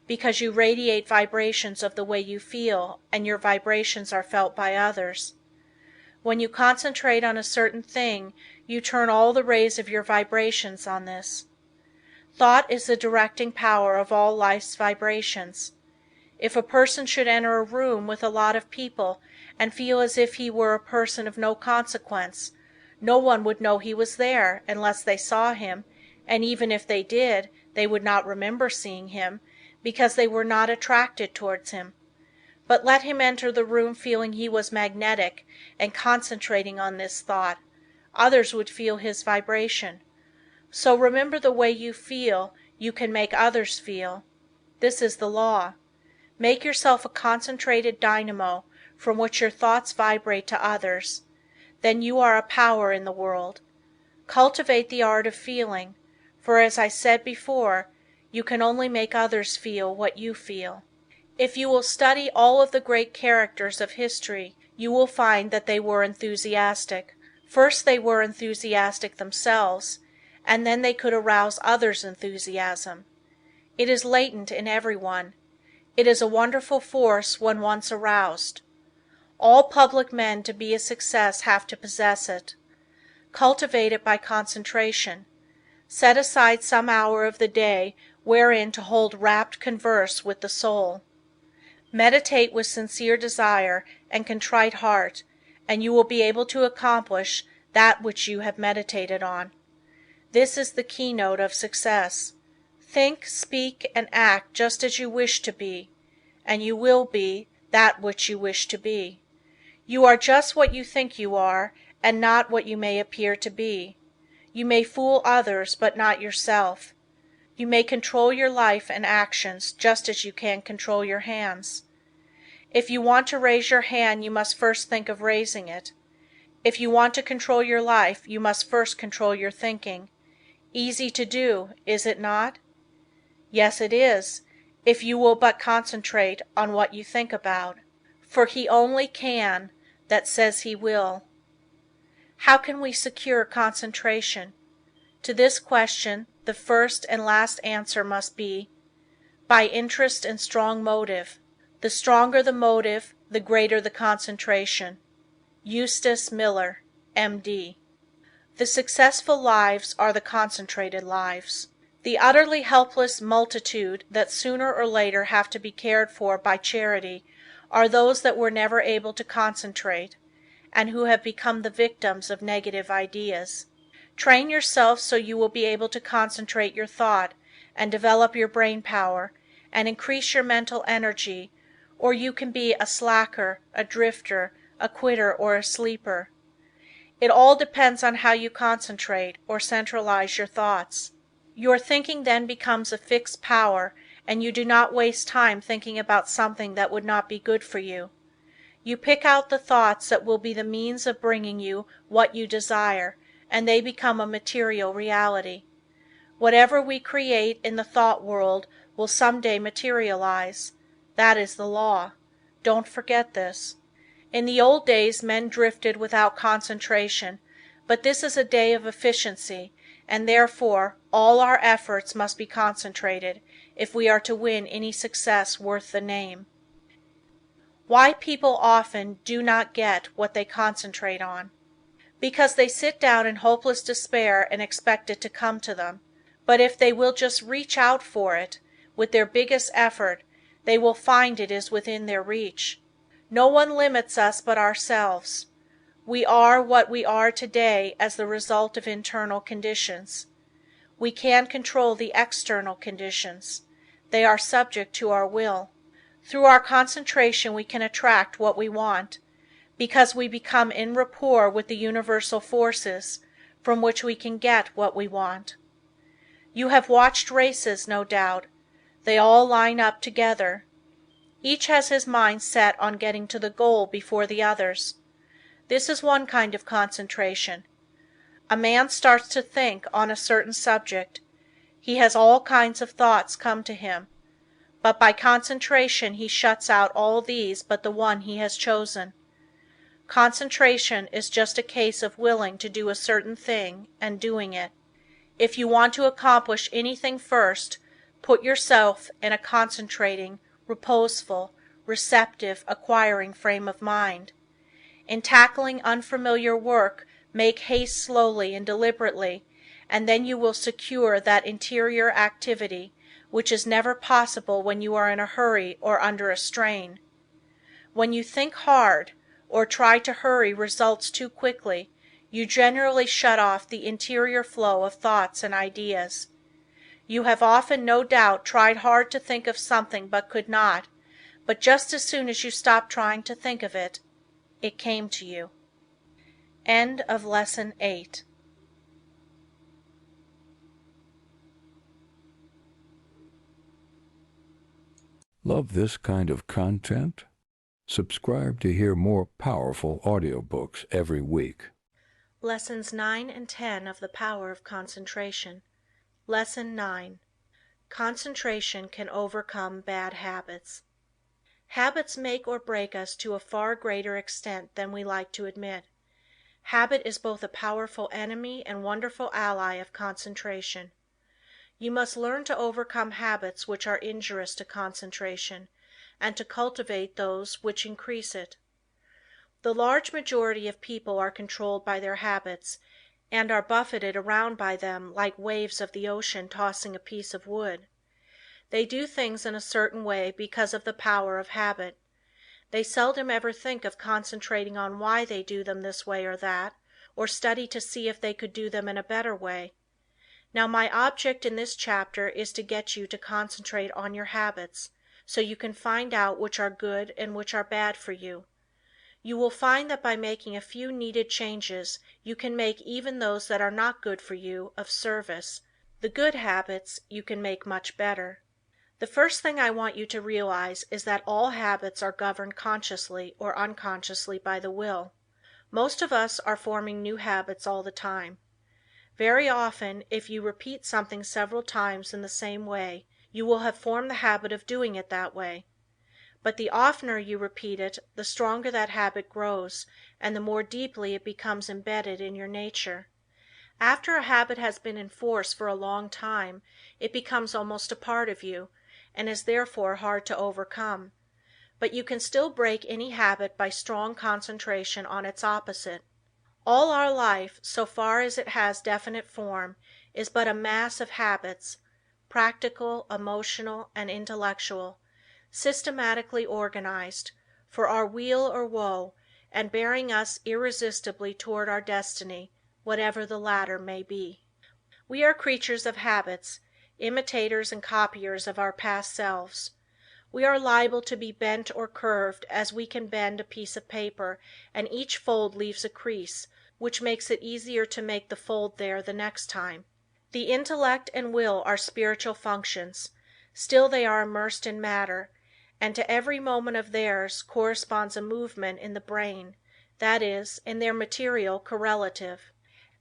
because you radiate vibrations of the way you feel, and your vibrations are felt by others. When you concentrate on a certain thing, you turn all the rays of your vibrations on this. Thought is the directing power of all life's vibrations. If a person should enter a room with a lot of people and feel as if he were a person of no consequence, no one would know he was there unless they saw him, and even if they did, they would not remember seeing him, because they were not attracted towards him. But let him enter the room feeling he was magnetic and concentrating on this thought, others would feel his vibration. So remember the way you feel, you can make others feel. This is the law. Make yourself a concentrated dynamo from which your thoughts vibrate to others. Then you are a power in the world. Cultivate the art of feeling, for as I said before, you can only make others feel what you feel. If you will study all of the great characters of history, you will find that they were enthusiastic. First they were enthusiastic themselves, and then they could arouse others' enthusiasm. It is latent in everyone. It is a wonderful force when once aroused. All public men to be a success have to possess it. Cultivate it by concentration. Set aside some hour of the day wherein to hold rapt converse with the soul. Meditate with sincere desire and contrite heart, and you will be able to accomplish that which you have meditated on. This is the keynote of success. Think, speak, and act just as you wish to be, and you will be that which you wish to be. You are just what you think you are, and not what you may appear to be. You may fool others, but not yourself. You may control your life and actions just as you can control your hands. If you want to raise your hand, you must first think of raising it. If you want to control your life, you must first control your thinking. Easy to do, is it not? Yes, it is, if you will but concentrate on what you think about. For he only can that says he will. How can we secure concentration? To this question, the first and last answer must be, by interest and strong motive. The stronger the motive, the greater the concentration. Eustace Miller, M.D. The successful lives are the concentrated lives. The utterly helpless multitude that sooner or later have to be cared for by charity are those that were never able to concentrate, and who have become the victims of negative ideas. Train yourself so you will be able to concentrate your thought and develop your brain power and increase your mental energy, or you can be a slacker, a drifter, a quitter, or a sleeper. It all depends on how you concentrate or centralize your thoughts. Your thinking then becomes a fixed power, and you do not waste time thinking about something that would not be good for you. You pick out the thoughts that will be the means of bringing you what you desire, and they become a material reality. Whatever we create in the thought world will some day materialize. That is the law. Don't forget this. In the old days men drifted without concentration, but this is a day of efficiency, and therefore all our efforts must be concentrated if we are to win any success worth the name. Why people often do not get what they concentrate on. Because they sit down in hopeless despair and expect it to come to them. But if they will just reach out for it, with their biggest effort, they will find it is within their reach. No one limits us but ourselves. We are what we are today as the result of internal conditions. We can control the external conditions. They are subject to our will. Through our concentration we can attract what we want, because we become in rapport with the universal forces, from which we can get what we want. You have watched races, no doubt. They all line up together. Each has his mind set on getting to the goal before the others. This is one kind of concentration. A man starts to think on a certain subject. He has all kinds of thoughts come to him, but by concentration he shuts out all these but the one he has chosen. Concentration is just a case of willing to do a certain thing and doing it. If you want to accomplish anything first, put yourself in a concentrating, reposeful, receptive, acquiring frame of mind. In tackling unfamiliar work, make haste slowly and deliberately, and then you will secure that interior activity which is never possible when you are in a hurry or under a strain. When you think hard, or try to hurry results too quickly, you generally shut off the interior flow of thoughts and ideas. You have often, no doubt, tried hard to think of something but could not, but just as soon as you stopped trying to think of it, it came to you. End of Lesson 8. Love this kind of content? Subscribe to hear more powerful audiobooks every week. Lessons 9 and 10 of The Power of Concentration. Lesson 9. Concentration can overcome bad habits. Habits make or break us to a far greater extent than we like to admit. Habit is both a powerful enemy and wonderful ally of concentration. You must learn to overcome habits which are injurious to concentration, and to cultivate those which increase it. The large majority of people are controlled by their habits, and are buffeted around by them like waves of the ocean tossing a piece of wood. They do things in a certain way because of the power of habit. They seldom ever think of concentrating on why they do them this way or that, or study to see if they could do them in a better way. Now my object in this chapter is to get you to concentrate on your habits, so you can find out which are good and which are bad for you. You will find that by making a few needed changes you can make even those that are not good for you of service. The good habits you can make much better. The first thing I want you to realize is that all habits are governed consciously or unconsciously by the will. Most of us are forming new habits all the time. Very often, if you repeat something several times in the same way, you will have formed the habit of doing it that way. But the oftener you repeat it, the stronger that habit grows and the more deeply it becomes embedded in your nature. After a habit has been in force for a long time, it becomes almost a part of you, and is therefore hard to overcome. But you can still break any habit by strong concentration on its opposite. All our life, so far as it has definite form, is but a mass of habits, practical, emotional, and intellectual, systematically organized, for our weal or woe, and bearing us irresistibly toward our destiny, whatever the latter may be. We are creatures of habits, imitators and copiers of our past selves. We are liable to be bent or curved as we can bend a piece of paper, and each fold leaves a crease, which makes it easier to make the fold there the next time. The intellect and will are spiritual functions, still they are immersed in matter, and to every moment of theirs corresponds a movement in the brain, that is, in their material correlative.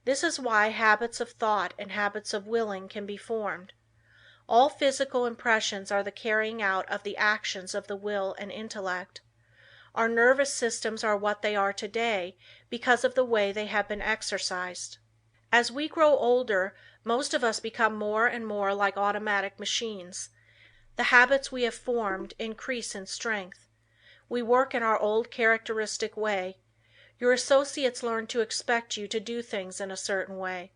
This is why habits of thought and habits of willing can be formed. All physical impressions are the carrying out of the actions of the will and intellect. Our nervous systems are what they are today because of the way they have been exercised. As we grow older, most of us become more and more like automatic machines. The habits we have formed increase in strength. We work in our old characteristic way. Your associates learn to expect you to do things in a certain way.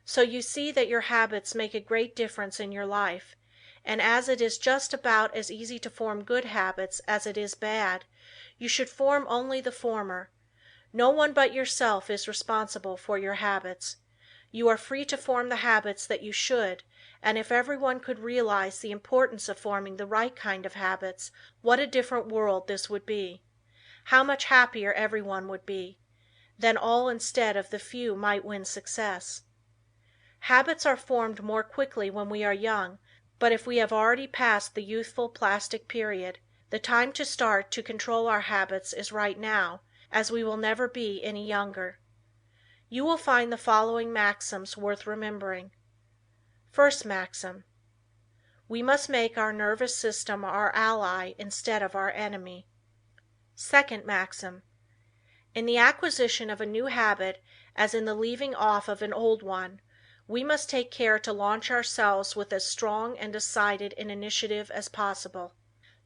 So you see that your habits make a great difference in your life, and as it is just about as easy to form good habits as it is bad, you should form only the former. No one but yourself is responsible for your habits. You are free to form the habits that you should, and if everyone could realize the importance of forming the right kind of habits, what a different world this would be. How much happier everyone would be. Then all instead of the few might win success. Habits are formed more quickly when we are young, but if we have already passed the youthful plastic period, the time to start to control our habits is right now, as we will never be any younger. You will find the following maxims worth remembering. First maxim: we must make our nervous system our ally instead of our enemy. Second maxim: in the acquisition of a new habit, as in the leaving off of an old one, we must take care to launch ourselves with as strong and decided an initiative as possible.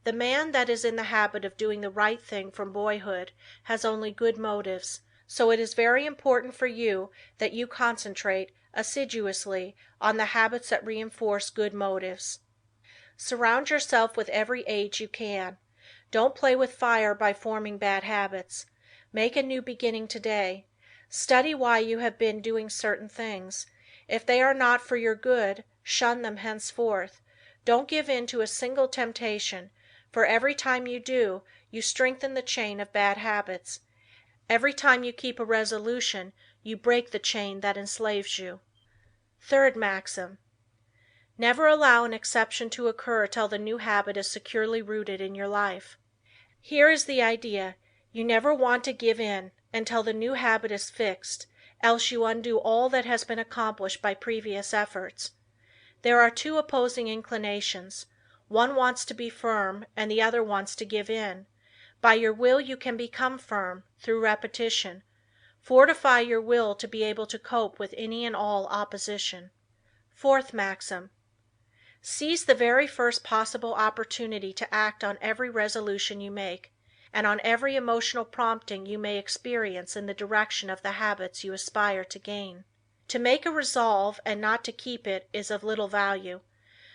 The man that is in the habit of doing the right thing from boyhood has only good motives, so it is very important for you that you concentrate assiduously on the habits that reinforce good motives. Surround yourself with every aid you can. Don't play with fire by forming bad habits. Make a new beginning today. Study why you have been doing certain things. If they are not for your good, shun them henceforth. Don't give in to a single temptation, for every time you do, you strengthen the chain of bad habits. Every time you keep a resolution, you break the chain that enslaves you. Third maxim: never allow an exception to occur till the new habit is securely rooted in your life. Here is the idea: you never want to give in until the new habit is fixed, else you undo all that has been accomplished by previous efforts. There are two opposing inclinations. One wants to be firm and the other wants to give in. By your will you can become firm, through repetition. Fortify your will to be able to cope with any and all opposition. Fourth maxim: seize the very first possible opportunity to act on every resolution you make, and on every emotional prompting you may experience in the direction of the habits you aspire to gain. To make a resolve and not to keep it is of little value,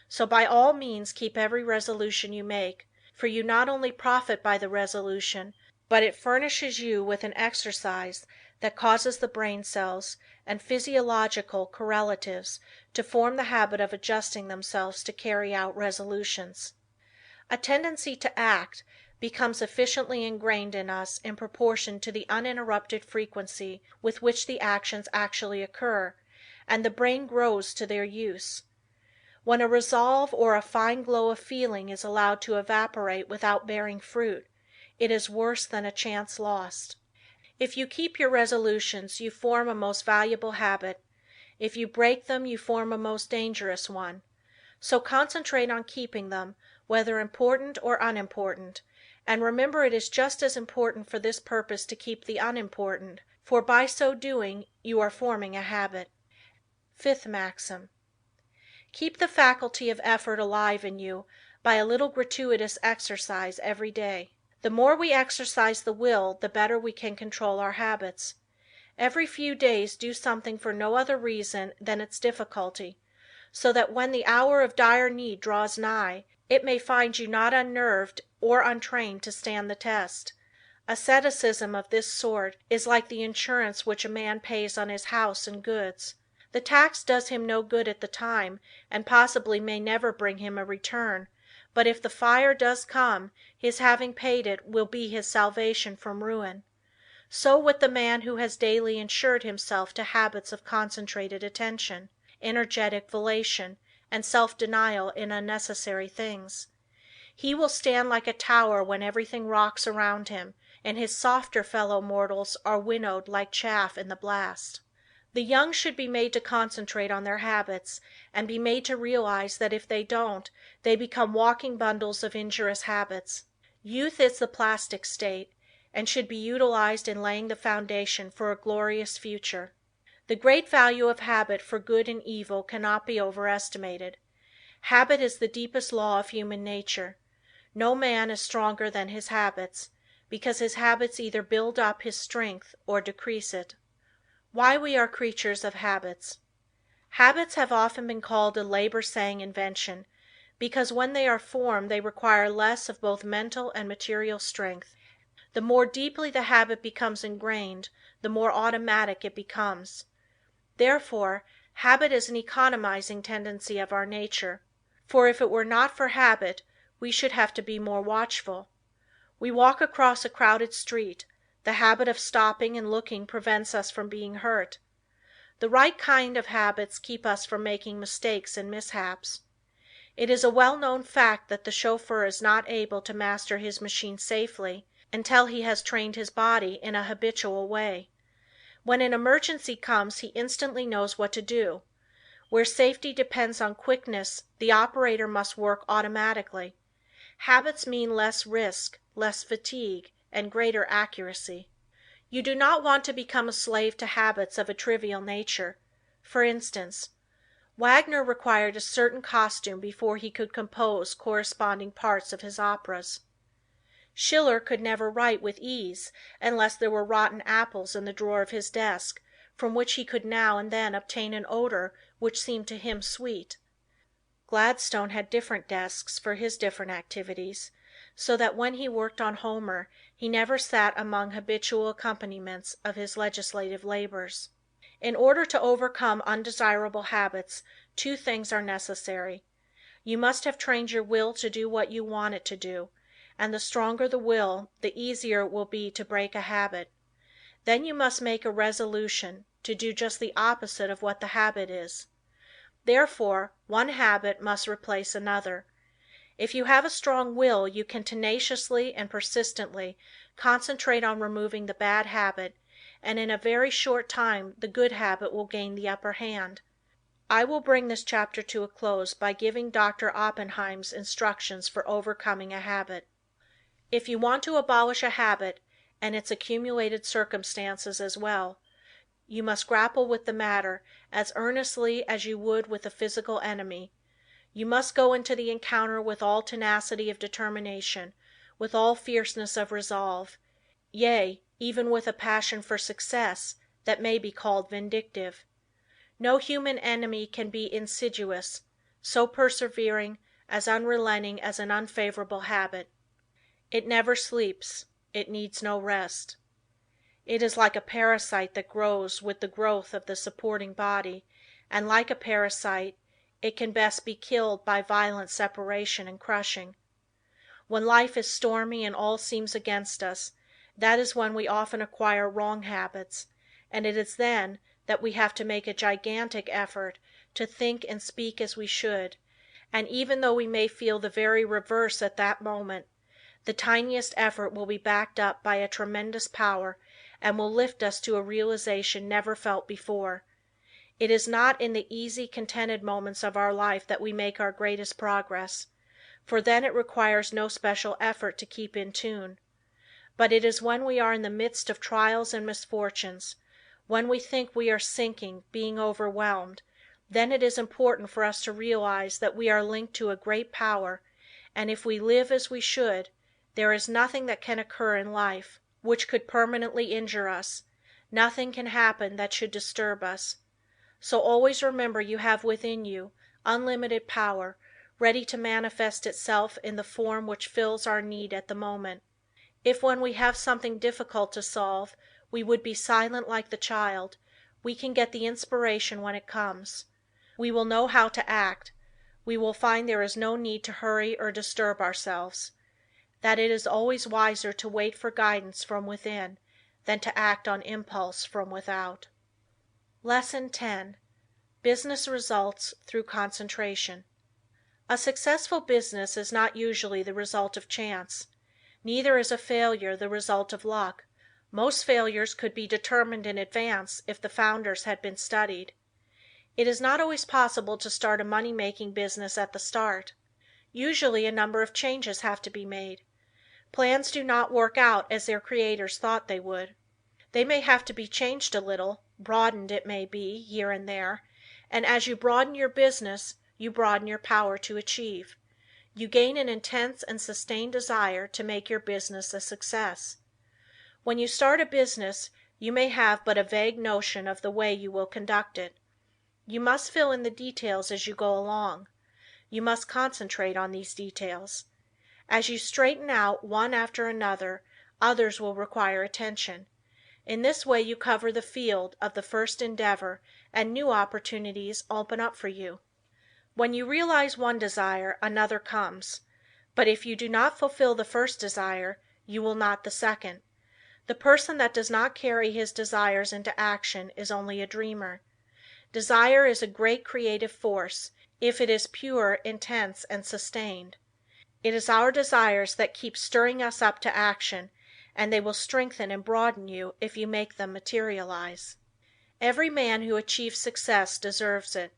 so by all means keep every resolution you make, for you not only profit by the resolution, but it furnishes you with an exercise that causes the brain cells and physiological correlatives to form the habit of adjusting themselves to carry out resolutions. A tendency to act, becomes efficiently ingrained in us in proportion to the uninterrupted frequency with which the actions actually occur, and the brain grows to their use. When a resolve or a fine glow of feeling is allowed to evaporate without bearing fruit, it is worse than a chance lost. If you keep your resolutions, you form a most valuable habit. If you break them, you form a most dangerous one. So concentrate on keeping them, whether important or unimportant, and remember it is just as important for this purpose to keep the unimportant, for by so doing you are forming a habit. Fifth maxim: keep the faculty of effort alive in you by a little gratuitous exercise every day. The more we exercise the will, the better we can control our habits. Every few days do something for no other reason than its difficulty, so that when the hour of dire need draws nigh, it may find you not unnerved or untrained to stand the test. Asceticism of this sort is like the insurance which a man pays on his house and goods. The tax does him no good at the time, and possibly may never bring him a return, but if the fire does come, his having paid it will be his salvation from ruin. So with the man who has daily insured himself to habits of concentrated attention, energetic volation, and self-denial in unnecessary things. He will stand like a tower when everything rocks around him, and his softer fellow mortals are winnowed like chaff in the blast. The young should be made to concentrate on their habits, and be made to realize that if they don't, they become walking bundles of injurious habits. Youth is the plastic state, and should be utilized in laying the foundation for a glorious future. The great value of habit for good and evil cannot be overestimated. Habit is the deepest law of human nature. No man is stronger than his habits, because his habits either build up his strength or decrease it. Why we are creatures of habits. Habits have often been called a labor-saving invention, because when they are formed they require less of both mental and material strength. The more deeply the habit becomes ingrained, the more automatic it becomes. Therefore, habit is an economizing tendency of our nature, for if it were not for habit, we should have to be more watchful. We walk across a crowded street. The habit of stopping and looking prevents us from being hurt. The right kind of habits keep us from making mistakes and mishaps. It is a well-known fact that the chauffeur is not able to master his machine safely until he has trained his body in a habitual way. When an emergency comes he instantly knows what to do. Where safety depends on quickness, the operator must work automatically. Habits mean less risk, less fatigue, and greater accuracy. You do not want to become a slave to habits of a trivial nature. For instance, Wagner required a certain costume before he could compose corresponding parts of his operas. Schiller could never write with ease unless there were rotten apples in the drawer of his desk, from which he could now and then obtain an odor which seemed to him sweet. Gladstone had different desks for his different activities, so that when he worked on Homer he never sat among habitual accompaniments of his legislative labors. In order to overcome undesirable habits, two things are necessary. You must have trained your will to do what you want it to do, and the stronger the will, the easier it will be to break a habit. Then you must make a resolution to do just the opposite of what the habit is. Therefore, one habit must replace another. If you have a strong will you can tenaciously and persistently concentrate on removing the bad habit, and in a very short time the good habit will gain the upper hand. I will bring this chapter to a close by giving Dr. Oppenheim's instructions for overcoming a habit. If you want to abolish a habit, and its accumulated circumstances as well, you must grapple with the matter as earnestly as you would with a physical enemy. You must go into the encounter with all tenacity of determination, with all fierceness of resolve, yea, even with a passion for success that may be called vindictive. No human enemy can be insidious, so persevering, as unrelenting as an unfavorable habit. It never sleeps, it needs no rest. It is like a parasite that grows with the growth of the supporting body, and like a parasite, it can best be killed by violent separation and crushing. When life is stormy and all seems against us, that is when we often acquire wrong habits, and it is then that we have to make a gigantic effort to think and speak as we should, and even though we may feel the very reverse at that moment, the tiniest effort will be backed up by a tremendous power and will lift us to a realization never felt before. It is not in the easy, contented moments of our life that we make our greatest progress, for then it requires no special effort to keep in tune. But it is when we are in the midst of trials and misfortunes, when we think we are sinking, being overwhelmed, then it is important for us to realize that we are linked to a great power, and if we live as we should, there is nothing that can occur in life which could permanently injure us, nothing can happen that should disturb us. So always remember you have within you unlimited power, ready to manifest itself in the form which fills our need at the moment. If when we have something difficult to solve, we would be silent like the child, we can get the inspiration when it comes. We will know how to act. We will find there is no need to hurry or disturb ourselves. That it is always wiser to wait for guidance from within than to act on impulse from without. Lesson 10. Business Results Through Concentration. A successful business is not usually the result of chance. Neither is a failure the result of luck. Most failures could be determined in advance if the founders had been studied. It is not always possible to start a money-making business at the start. Usually a number of changes have to be made. Plans do not work out as their creators thought they would. They may have to be changed a little, broadened it may be, here and there, and as you broaden your business, you broaden your power to achieve. You gain an intense and sustained desire to make your business a success. When you start a business, you may have but a vague notion of the way you will conduct it. You must fill in the details as you go along. You must concentrate on these details. As you straighten out one after another, others will require attention. In this way you cover the field of the first endeavor and new opportunities open up for you. When you realize one desire, another comes. But if you do not fulfill the first desire, you will not the second. The person that does not carry his desires into action is only a dreamer. Desire is a great creative force, if it is pure, intense and sustained. It is our desires that keep stirring us up to action, and they will strengthen and broaden you if you make them materialize. Every man who achieves success deserves it.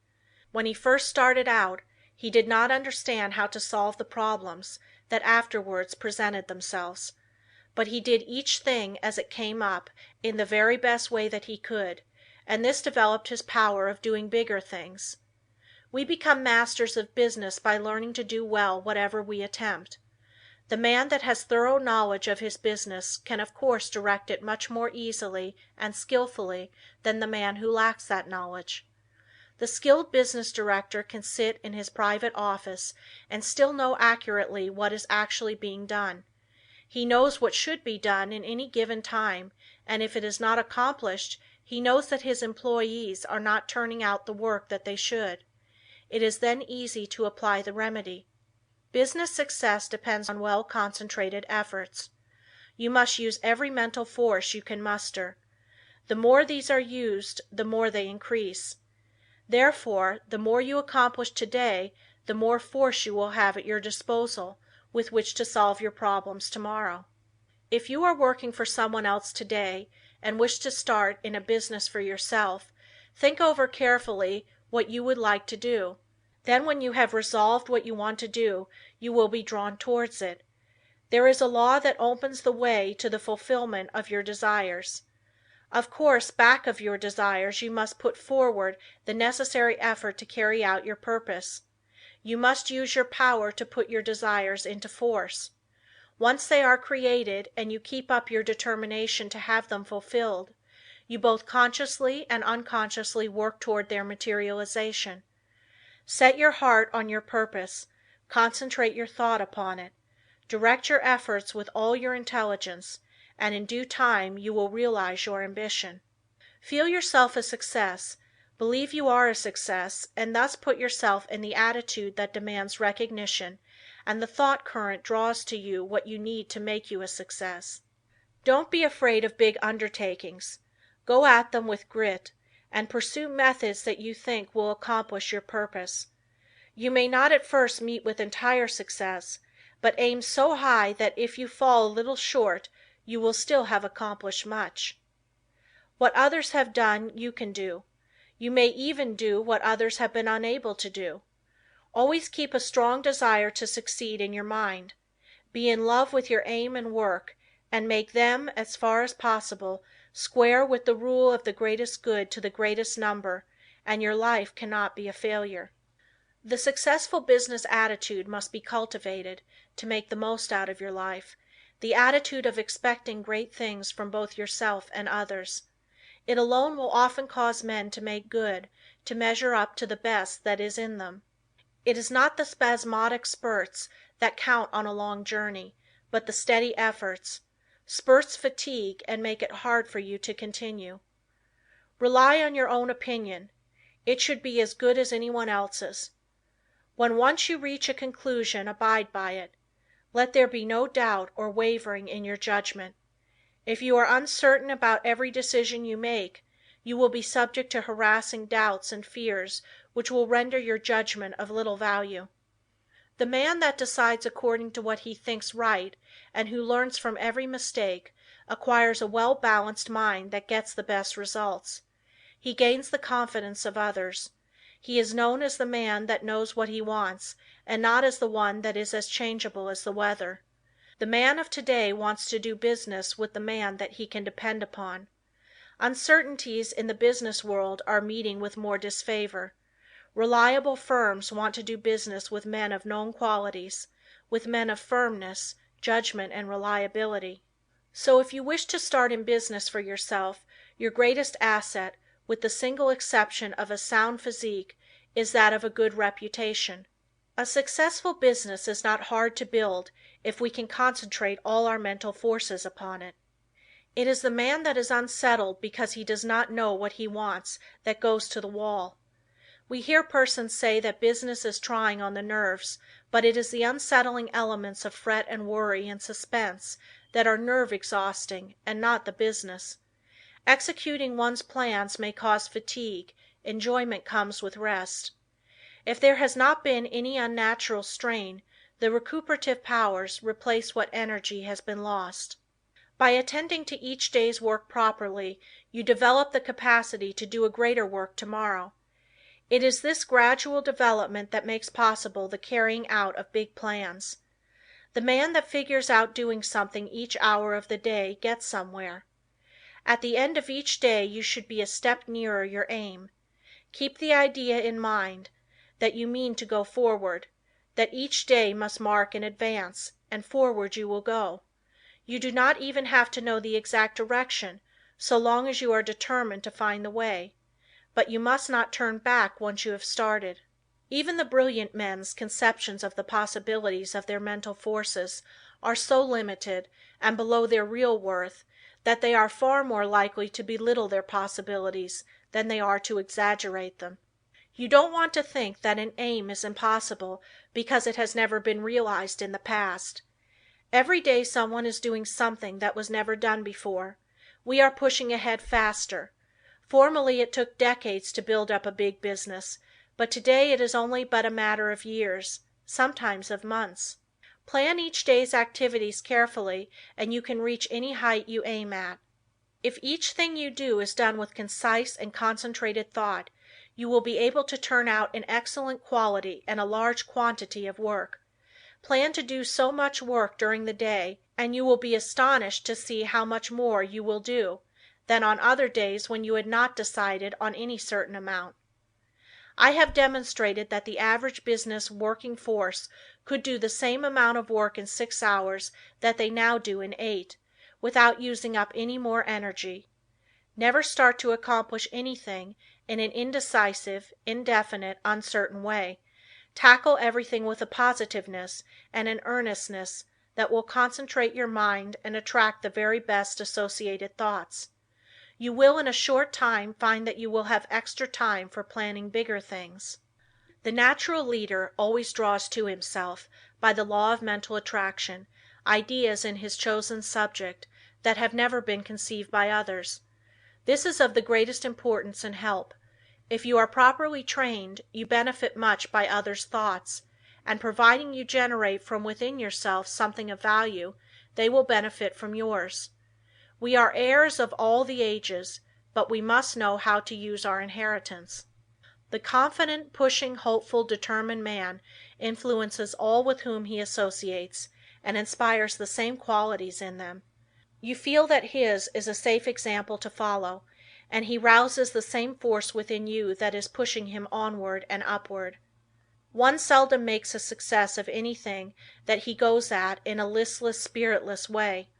When he first started out, he did not understand how to solve the problems that afterwards presented themselves, but he did each thing as it came up in the very best way that he could, and this developed his power of doing bigger things. We become masters of business by learning to do well whatever we attempt. The man that has thorough knowledge of his business can of course direct it much more easily and skillfully than the man who lacks that knowledge. The skilled business director can sit in his private office and still know accurately what is actually being done. He knows what should be done in any given time, and if it is not accomplished, he knows that his employees are not turning out the work that they should. It is then easy to apply the remedy. Business success depends on well-concentrated efforts. You must use every mental force you can muster. The more these are used, the more they increase. Therefore, the more you accomplish today, the more force you will have at your disposal with which to solve your problems tomorrow. If you are working for someone else today and wish to start in a business for yourself, think over carefully what you would like to do. Then when you have resolved what you want to do, you will be drawn towards it. There is a law that opens the way to the fulfillment of your desires. Of course, back of your desires you must put forward the necessary effort to carry out your purpose. You must use your power to put your desires into force. Once they are created and you keep up your determination to have them fulfilled, you both consciously and unconsciously work toward their materialization. Set your heart on your purpose, concentrate your thought upon it, direct your efforts with all your intelligence, and in due time you will realize your ambition. Feel yourself a success, Believe you are a success, and thus put yourself in the attitude that demands recognition, and the thought current draws to you what you need to make you a success. Don't be afraid of big undertakings. Go at them with grit, and pursue methods that you think will accomplish your purpose. You may not at first meet with entire success, but aim so high that if you fall a little short you will still have accomplished much. What others have done you can do. You may even do what others have been unable to do. Always keep a strong desire to succeed in your mind. Be in love with your aim and work, and make them, as far as possible, square with the rule of the greatest good to the greatest number, and your life cannot be a failure. The successful business attitude must be cultivated to make the most out of your life, the attitude of expecting great things from both yourself and others. It alone will often cause men to make good, to measure up to the best that is in them. It is not the spasmodic spurts that count on a long journey, but the steady efforts. Spurts fatigue and make it hard for you to continue. Rely on your own opinion. It should be as good as anyone else's. When once you reach a conclusion, abide by it. Let there be no doubt or wavering in your judgment. If you are uncertain about every decision you make, you will be subject to harassing doubts and fears which will render your judgment of little value. The man that decides according to what he thinks right, and who learns from every mistake, acquires a well-balanced mind that gets the best results. He gains the confidence of others. He is known as the man that knows what he wants, and not as the one that is as changeable as the weather. The man of today wants to do business with the man that he can depend upon. Uncertainties in the business world are meeting with more disfavor. Reliable firms want to do business with men of known qualities, with men of firmness, judgment and reliability. So if you wish to start in business for yourself, your greatest asset, with the single exception of a sound physique, is that of a good reputation. A successful business is not hard to build if we can concentrate all our mental forces upon it. It is the man that is unsettled because he does not know what he wants that goes to the wall. We hear persons say that business is trying on the nerves, but it is the unsettling elements of fret and worry and suspense that are nerve exhausting, and not the business. Executing one's plans may cause fatigue, enjoyment comes with rest. If there has not been any unnatural strain, the recuperative powers replace what energy has been lost. By attending to each day's work properly, you develop the capacity to do a greater work tomorrow. It is this gradual development that makes possible the carrying out of big plans. The man that figures out doing something each hour of the day gets somewhere. At the end of each day you should be a step nearer your aim. Keep the idea in mind that you mean to go forward, that each day must mark an advance, and forward you will go. You do not even have to know the exact direction, so long as you are determined to find the way, but you must not turn back once you have started. Even the brilliant men's conceptions of the possibilities of their mental forces are so limited and below their real worth that they are far more likely to belittle their possibilities than they are to exaggerate them. You don't want to think that an aim is impossible because it has never been realized in the past. Every day someone is doing something that was never done before. We are pushing ahead faster. Formerly it took decades to build up a big business, but today it is only but a matter of years, sometimes of months. Plan each day's activities carefully and you can reach any height you aim at. If each thing you do is done with concise and concentrated thought, you will be able to turn out an excellent quality and a large quantity of work. Plan to do so much work during the day, and you will be astonished to see how much more you will do than on other days when you had not decided on any certain amount. I have demonstrated that the average business working force could do the same amount of work in 6 hours that they now do in 8, without using up any more energy. Never start to accomplish anything in an indecisive, indefinite, uncertain way. Tackle everything with a positiveness and an earnestness that will concentrate your mind and attract the very best associated thoughts. You will in a short time find that you will have extra time for planning bigger things. The natural leader always draws to himself, by the law of mental attraction, ideas in his chosen subject that have never been conceived by others. This is of the greatest importance and help. If you are properly trained, you benefit much by others' thoughts, and providing you generate from within yourself something of value, they will benefit from yours. We are heirs of all the ages, but we must know how to use our inheritance. The confident, pushing, hopeful, determined man influences all with whom he associates, and inspires the same qualities in them. You feel that his is a safe example to follow, and he rouses the same force within you that is pushing him onward and upward. One seldom makes a success of anything that he goes at in a listless, spiritless way.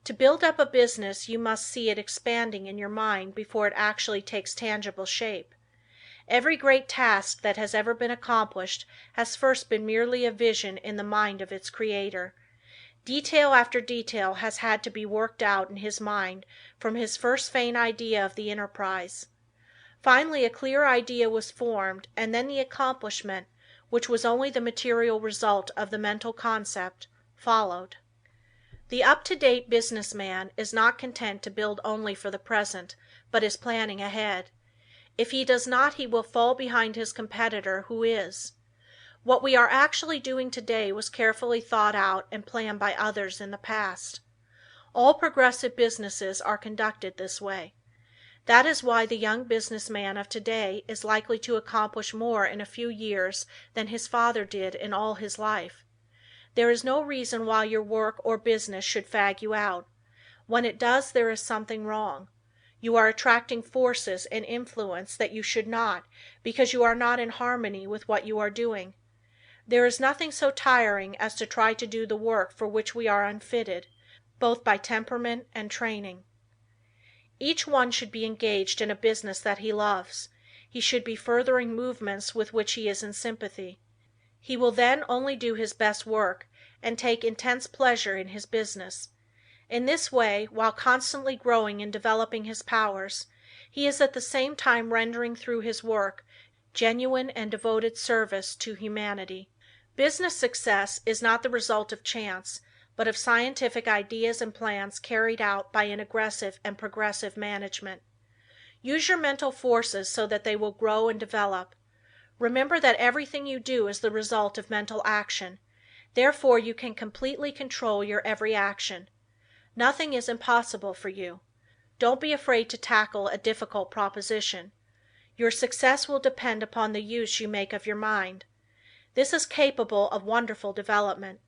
To build up a business you must see it expanding in your mind before it actually takes tangible shape. Every great task that has ever been accomplished has first been merely a vision in the mind of its creator. Detail after detail has had to be worked out in his mind from his first faint idea of the enterprise. Finally a clear idea was formed, and then the accomplishment, which was only the material result of the mental concept, followed. The up-to-date business man is not content to build only for the present, but is planning ahead. If he does not he will fall behind his competitor who is. What we are actually doing today was carefully thought out and planned by others in the past. All progressive businesses are conducted this way. That is why the young business man of today is likely to accomplish more in a few years than his father did in all his life. There is no reason why your work or business should fag you out. When it does there is something wrong. You are attracting forces and influence that you should not, because you are not in harmony with what you are doing. There is nothing so tiring as to try to do the work for which we are unfitted, both by temperament and training. Each one should be engaged in a business that he loves. He should be furthering movements with which he is in sympathy. He will then only do his best work, and take intense pleasure in his business. In this way, while constantly growing and developing his powers, he is at the same time rendering through his work genuine and devoted service to humanity. Business success is not the result of chance, but of scientific ideas and plans carried out by an aggressive and progressive management. Use your mental forces so that they will grow and develop. Remember that everything you do is the result of mental action. Therefore you can completely control your every action. Nothing is impossible for you. Don't be afraid to tackle a difficult proposition. Your success will depend upon the use you make of your mind. This is capable of wonderful development.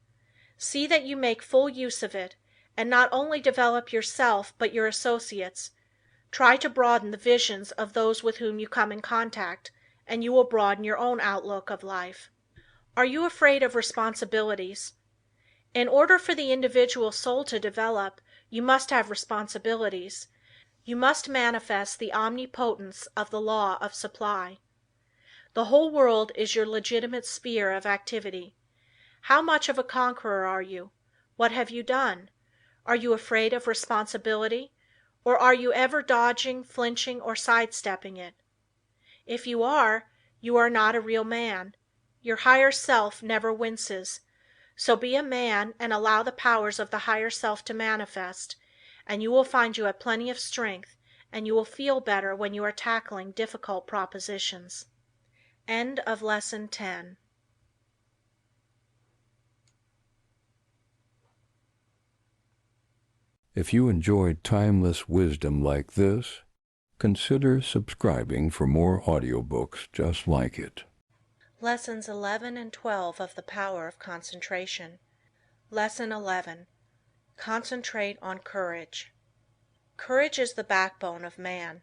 See that you make full use of it, and not only develop yourself but your associates. Try to broaden the visions of those with whom you come in contact, and you will broaden your own outlook of life. Are you afraid of responsibilities? In order for the individual soul to develop, you must have responsibilities. You must manifest the omnipotence of the law of supply. The whole world is your legitimate sphere of activity. How much of a conqueror are you? What have you done? Are you afraid of responsibility, or are you ever dodging, flinching, or sidestepping it? If you are not a real man. Your higher self never winces. So be a man and allow the powers of the higher self to manifest, and you will find you have plenty of strength, and you will feel better when you are tackling difficult propositions. End of Lesson 10. If you enjoyed timeless wisdom like this, consider subscribing for more audiobooks just like it. Lessons 11 and 12 of The Power of Concentration. Lesson 11. Concentrate on courage. Courage is the backbone of man.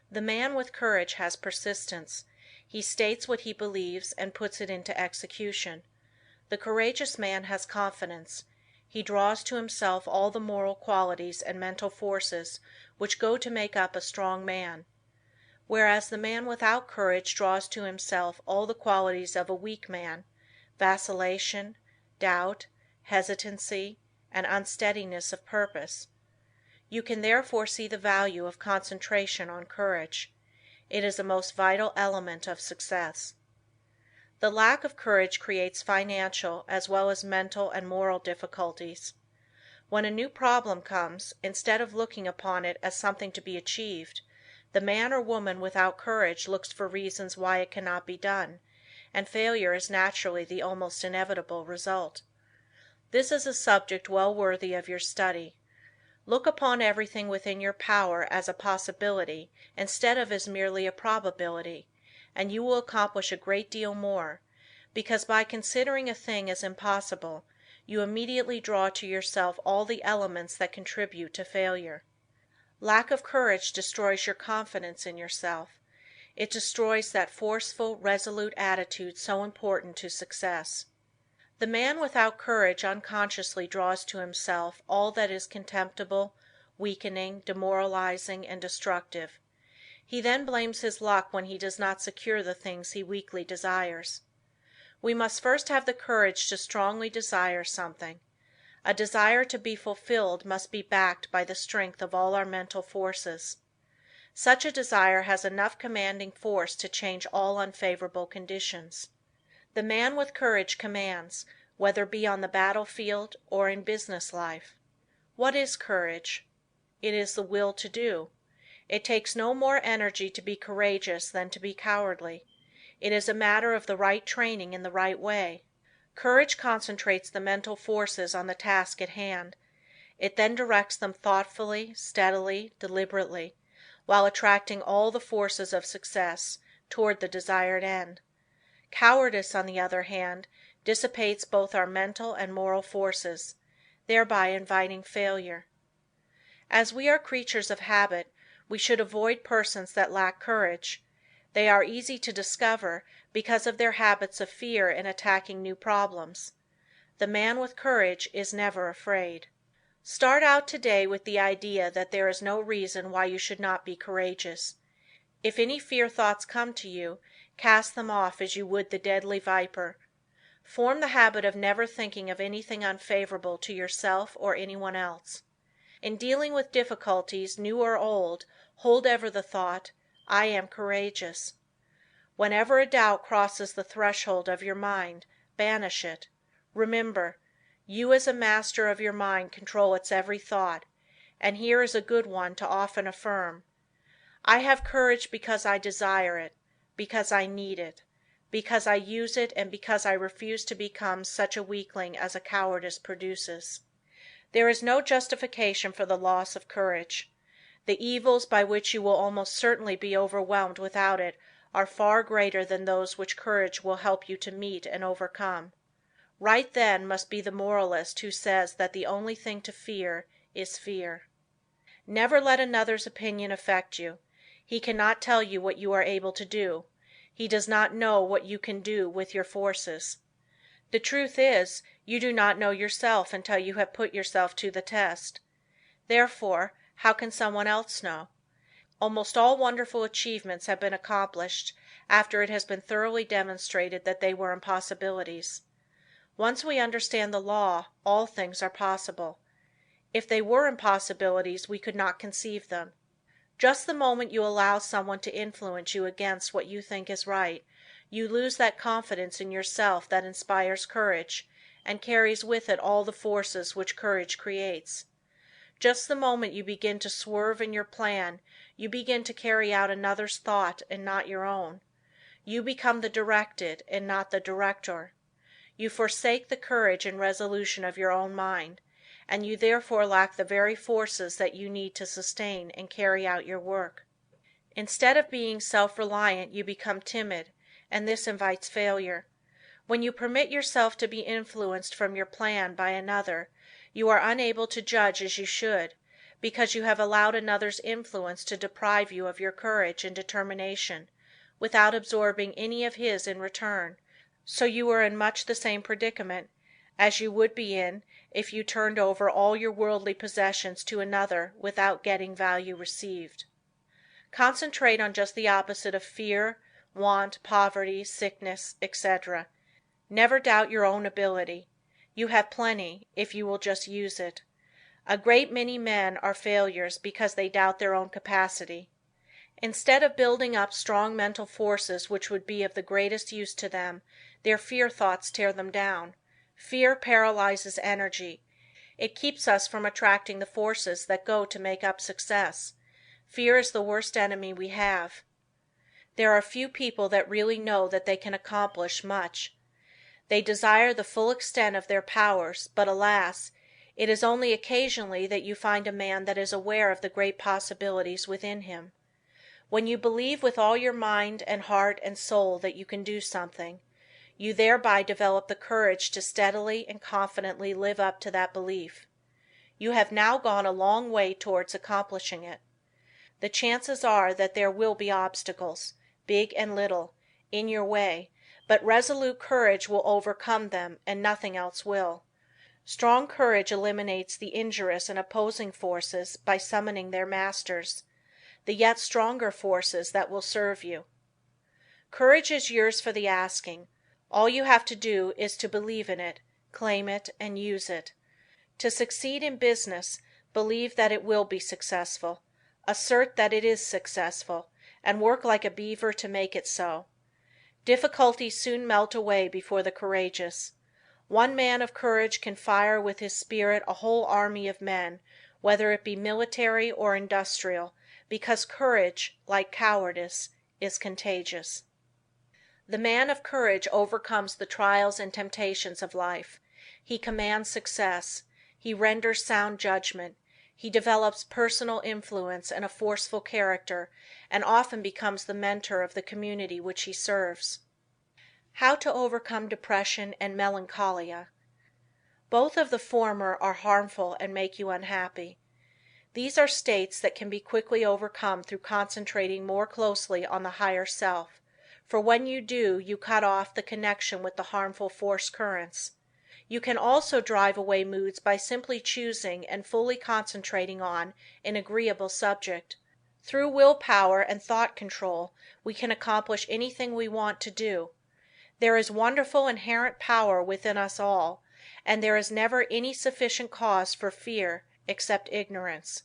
The man with courage has persistence. He states what he believes and puts it into execution. The courageous man has confidence. He draws to himself all the moral qualities and mental forces which go to make up a strong man. Whereas the man without courage draws to himself all the qualities of a weak man, vacillation, doubt, hesitancy, and unsteadiness of purpose. You can therefore see the value of concentration on courage. It is a most vital element of success. The lack of courage creates financial as well as mental and moral difficulties. When a new problem comes, instead of looking upon it as something to be achieved, the man or woman without courage looks for reasons why it cannot be done, and failure is naturally the almost inevitable result. This is a subject well worthy of your study. Look upon everything within your power as a possibility instead of as merely a probability, and you will accomplish a great deal more, because by considering a thing as impossible, you immediately draw to yourself all the elements that contribute to failure. Lack of courage destroys your confidence in yourself. It destroys that forceful, resolute attitude so important to success. The man without courage unconsciously draws to himself all that is contemptible, weakening, demoralizing and destructive. He then blames his luck when he does not secure the things he weakly desires. We must first have the courage to strongly desire something. A desire to be fulfilled must be backed by the strength of all our mental forces. Such a desire has enough commanding force to change all unfavorable conditions. The man with courage commands, whether be on the battlefield or in business life. What is courage? It is the will to do. It takes no more energy to be courageous than to be cowardly. It is a matter of the right training in the right way. Courage concentrates the mental forces on the task at hand. It then directs them thoughtfully, steadily, deliberately, while attracting all the forces of success toward the desired end. Cowardice, on the other hand, dissipates both our mental and moral forces, thereby inviting failure. As we are creatures of habit, we should avoid persons that lack courage. They are easy to discover because of their habits of fear in attacking new problems. The man with courage is never afraid. Start out today with the idea that there is no reason why you should not be courageous. If any fear thoughts come to you, cast them off as you would the deadly viper. Form the habit of never thinking of anything unfavorable to yourself or anyone else. In dealing with difficulties, new or old, hold ever the thought, I am courageous. Whenever a doubt crosses the threshold of your mind, banish it. Remember, you as a master of your mind control its every thought, and here is a good one to often affirm: I have courage because I desire it, because I need it, because I use it, and because I refuse to become such a weakling as a cowardice produces. There is no justification for the loss of courage. The evils by which you will almost certainly be overwhelmed without it are far greater than those which courage will help you to meet and overcome. Right then must be the moralist who says that the only thing to fear is fear. Never let another's opinion affect you. He cannot tell you what you are able to do. He does not know what you can do with your forces. The truth is, you do not know yourself until you have put yourself to the test. Therefore, how can someone else know? Almost all wonderful achievements have been accomplished after it has been thoroughly demonstrated that they were impossibilities. Once we understand the law, all things are possible. If they were impossibilities, we could not conceive them. Just the moment you allow someone to influence you against what you think is right, you lose that confidence in yourself that inspires courage, and carries with it all the forces which courage creates. Just the moment you begin to swerve in your plan, you begin to carry out another's thought and not your own. You become the directed and not the director. You forsake the courage and resolution of your own mind, and you therefore lack the very forces that you need to sustain and carry out your work. Instead of being self-reliant, you become timid, and this invites failure. When you permit yourself to be influenced from your plan by another, you are unable to judge as you should, because you have allowed another's influence to deprive you of your courage and determination, without absorbing any of his in return, so you are in much the same predicament as you would be in if you turned over all your worldly possessions to another without getting value received. Concentrate on just the opposite of fear, want, poverty, sickness, etc. Never doubt your own ability. You have plenty, if you will just use it. A great many men are failures because they doubt their own capacity. Instead of building up strong mental forces which would be of the greatest use to them, their fear thoughts tear them down. Fear paralyzes energy. It keeps us from attracting the forces that go to make up success. Fear is the worst enemy we have. There are few people that really know that they can accomplish much. They desire the full extent of their powers, but alas, it is only occasionally that you find a man that is aware of the great possibilities within him. When you believe with all your mind and heart and soul that you can do something, you thereby develop the courage to steadily and confidently live up to that belief. You have now gone a long way towards accomplishing it. The chances are that there will be obstacles, big and little, in your way, but resolute courage will overcome them and nothing else will. Strong courage eliminates the injurious and opposing forces by summoning their masters, the yet stronger forces that will serve you. Courage is yours for the asking. All you have to do is to believe in it, claim it, and use it. To succeed in business, believe that it will be successful, assert that it is successful, and work like a beaver to make it so. Difficulties soon melt away before the courageous. One man of courage can fire with his spirit a whole army of men, whether it be military or industrial, because courage, like cowardice, is contagious. The man of courage overcomes the trials and temptations of life. He commands success. He renders sound judgment. He develops personal influence and a forceful character, and often becomes the mentor of the community which he serves. How to overcome depression and melancholia. Both of the former are harmful and make you unhappy. These are states that can be quickly overcome through concentrating more closely on the higher self, for when you do you cut off the connection with the harmful force currents. You can also drive away moods by simply choosing and fully concentrating on an agreeable subject. Through willpower and thought control we can accomplish anything we want to do. There is wonderful inherent power within us all, and there is never any sufficient cause for fear except ignorance.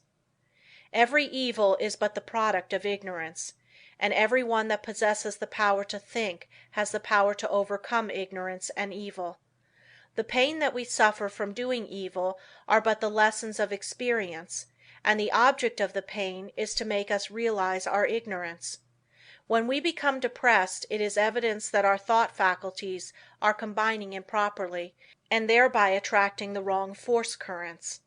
Every evil is but the product of ignorance, and every one that possesses the power to think has the power to overcome ignorance and evil. The pain that we suffer from doing evil are but the lessons of experience, and the object of the pain is to make us realize our ignorance. When we become depressed it is evidence that our thought faculties are combining improperly, and thereby attracting the wrong force currents.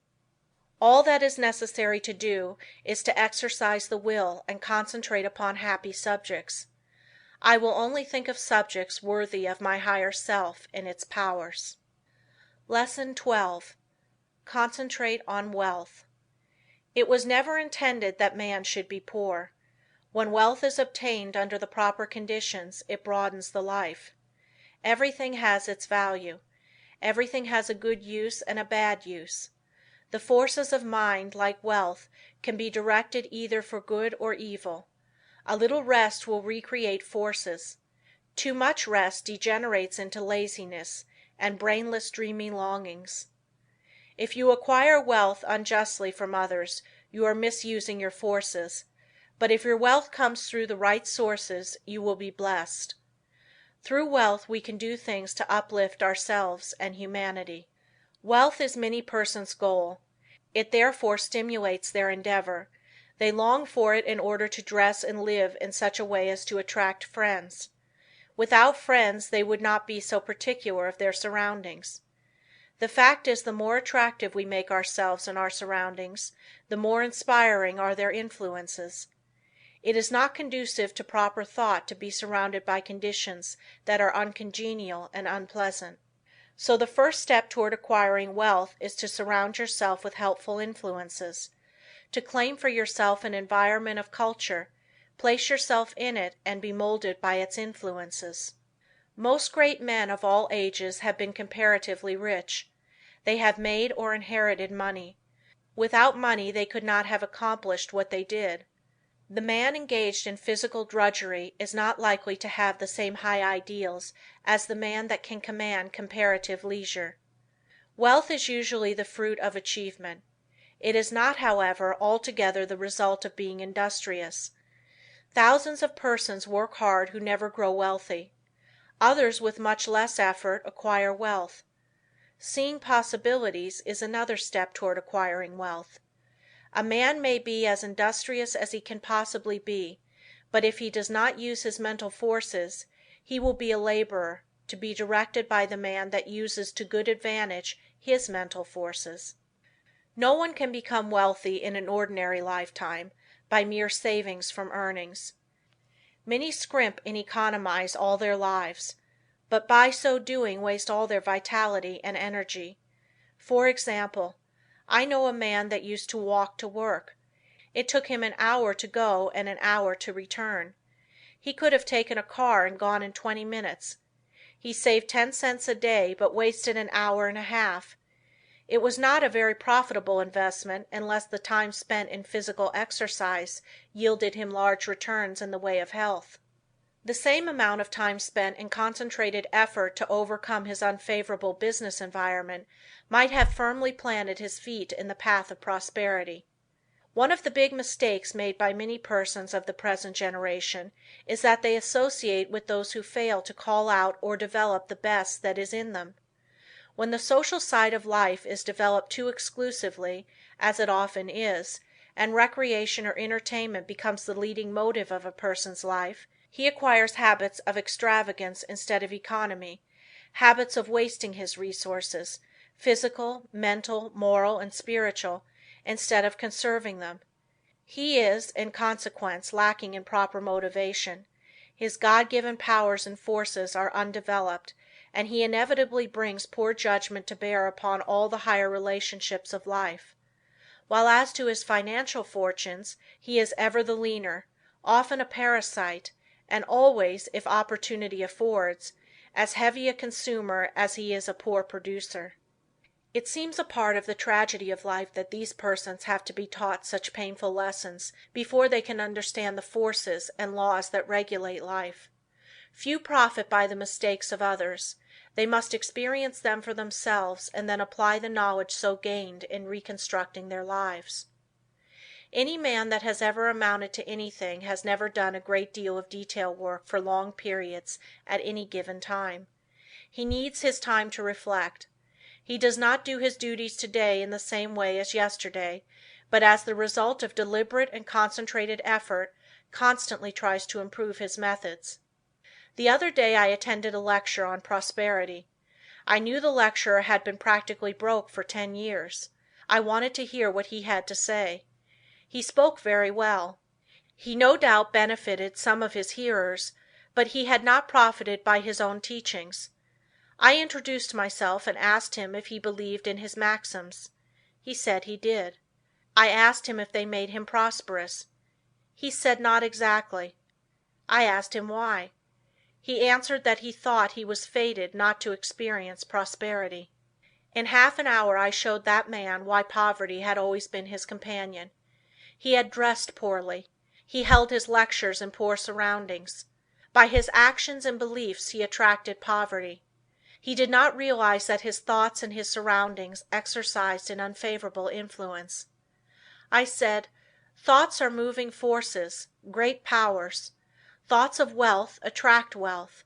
All that is necessary to do is to exercise the will and concentrate upon happy subjects. I will only think of subjects worthy of my higher self and its powers. Lesson 12. Concentrate on wealth. It was never intended that man should be poor. When wealth is obtained under the proper conditions it broadens the life. Everything has its value. Everything has a good use and a bad use. The forces of mind, like wealth, can be directed either for good or evil. A little rest will recreate forces. Too much rest degenerates into laziness and brainless dreamy longings. If you acquire wealth unjustly from others, you are misusing your forces, but if your wealth comes through the right sources, you will be blessed. Through wealth we can do things to uplift ourselves and humanity. Wealth is many persons' goal. It therefore stimulates their endeavor. They long for it in order to dress and live in such a way as to attract friends. Without friends they would not be so particular of their surroundings. The fact is the more attractive we make ourselves and our surroundings, the more inspiring are their influences. It is not conducive to proper thought to be surrounded by conditions that are uncongenial and unpleasant. So the first step toward acquiring wealth is to surround yourself with helpful influences. To claim for yourself an environment of culture, place yourself in it and be molded by its influences. Most great men of all ages have been comparatively rich. They have made or inherited money. Without money they could not have accomplished what they did. The man engaged in physical drudgery is not likely to have the same high ideals as the man that can command comparative leisure. Wealth is usually the fruit of achievement. It is not, however, altogether the result of being industrious. Thousands of persons work hard who never grow wealthy. Others with much less effort acquire wealth. Seeing possibilities is another step toward acquiring wealth. A man may be as industrious as he can possibly be, but if he does not use his mental forces, he will be a laborer, to be directed by the man that uses to good advantage his mental forces. No one can become wealthy in an ordinary lifetime by mere savings from earnings. Many scrimp and economize all their lives, but by so doing waste all their vitality and energy. For example, I know a man that used to walk to work. It took him an hour to go and an hour to return. He could have taken a car and gone in 20 minutes. He saved 10 cents a day but wasted an hour and a half. It was not a very profitable investment unless the time spent in physical exercise yielded him large returns in the way of health. The same amount of time spent in concentrated effort to overcome his unfavorable business environment might have firmly planted his feet in the path of prosperity. One of the big mistakes made by many persons of the present generation is that they associate with those who fail to call out or develop the best that is in them. When the social side of life is developed too exclusively, as it often is, and recreation or entertainment becomes the leading motive of a person's life, he acquires habits of extravagance instead of economy, habits of wasting his resources, physical, mental, moral and spiritual, instead of conserving them. He is, in consequence, lacking in proper motivation. His God-given powers and forces are undeveloped, and he inevitably brings poor judgment to bear upon all the higher relationships of life. While as to his financial fortunes, he is ever the leaner, often a parasite, and always, if opportunity affords, as heavy a consumer as he is a poor producer. It seems a part of the tragedy of life that these persons have to be taught such painful lessons before they can understand the forces and laws that regulate life. Few profit by the mistakes of others. They must experience them for themselves and then apply the knowledge so gained in reconstructing their lives. Any man that has ever amounted to anything has never done a great deal of detail work for long periods at any given time. He needs his time to reflect. He does not do his duties today in the same way as yesterday, but as the result of deliberate and concentrated effort, constantly tries to improve his methods. The other day I attended a lecture on prosperity. I knew the lecturer had been practically broke for 10 years. I wanted to hear what he had to say. He spoke very well. He no doubt benefited some of his hearers, but he had not profited by his own teachings. I introduced myself and asked him if he believed in his maxims. He said he did. I asked him if they made him prosperous. He said not exactly. I asked him why. He answered that he thought he was fated not to experience prosperity. In half an hour I showed that man why poverty had always been his companion. He had dressed poorly. He held his lectures in poor surroundings. By his actions and beliefs he attracted poverty. He did not realize that his thoughts and his surroundings exercised an unfavorable influence. I said, thoughts are moving forces, great powers. Thoughts of wealth attract wealth.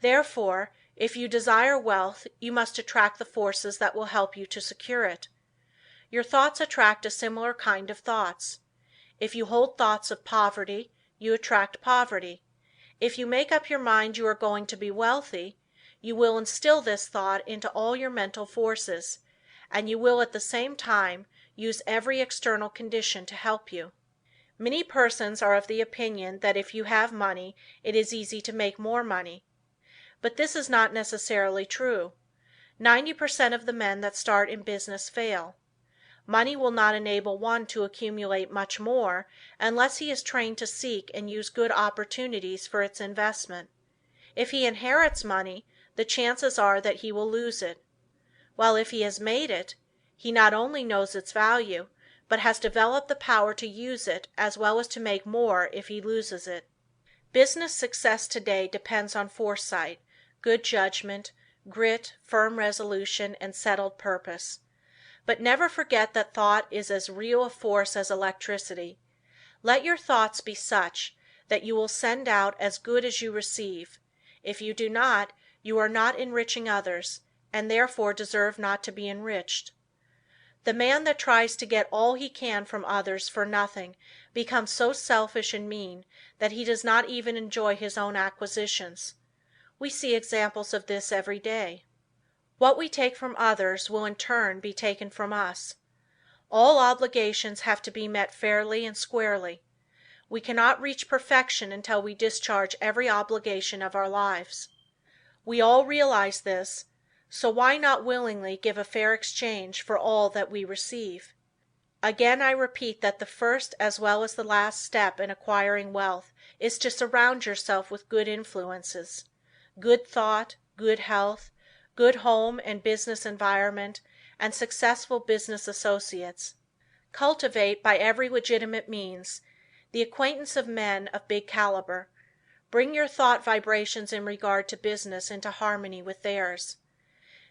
Therefore, if you desire wealth, you must attract the forces that will help you to secure it. Your thoughts attract a similar kind of thoughts. If you hold thoughts of poverty, you attract poverty. If you make up your mind you are going to be wealthy, you will instill this thought into all your mental forces, and you will at the same time use every external condition to help you. Many persons are of the opinion that if you have money it is easy to make more money. But this is not necessarily true. 90% of the men that start in business fail. Money will not enable one to accumulate much more unless he is trained to seek and use good opportunities for its investment. If he inherits money, the chances are that he will lose it. While if he has made it, he not only knows its value, but has developed the power to use it as well as to make more if he loses it. Business success today depends on foresight, good judgment, grit, firm resolution and settled purpose. But never forget that thought is as real a force as electricity. Let your thoughts be such that you will send out as good as you receive. If you do not, you are not enriching others, and therefore deserve not to be enriched. The man that tries to get all he can from others for nothing becomes so selfish and mean that he does not even enjoy his own acquisitions. We see examples of this every day. What we take from others will in turn be taken from us. All obligations have to be met fairly and squarely. We cannot reach perfection until we discharge every obligation of our lives. We all realize this, so why not willingly give a fair exchange for all that we receive? Again I repeat that the first as well as the last step in acquiring wealth is to surround yourself with good influences, good thought, good health, good home and business environment, and successful business associates. Cultivate, by every legitimate means, the acquaintance of men of big caliber. Bring your thought vibrations in regard to business into harmony with theirs.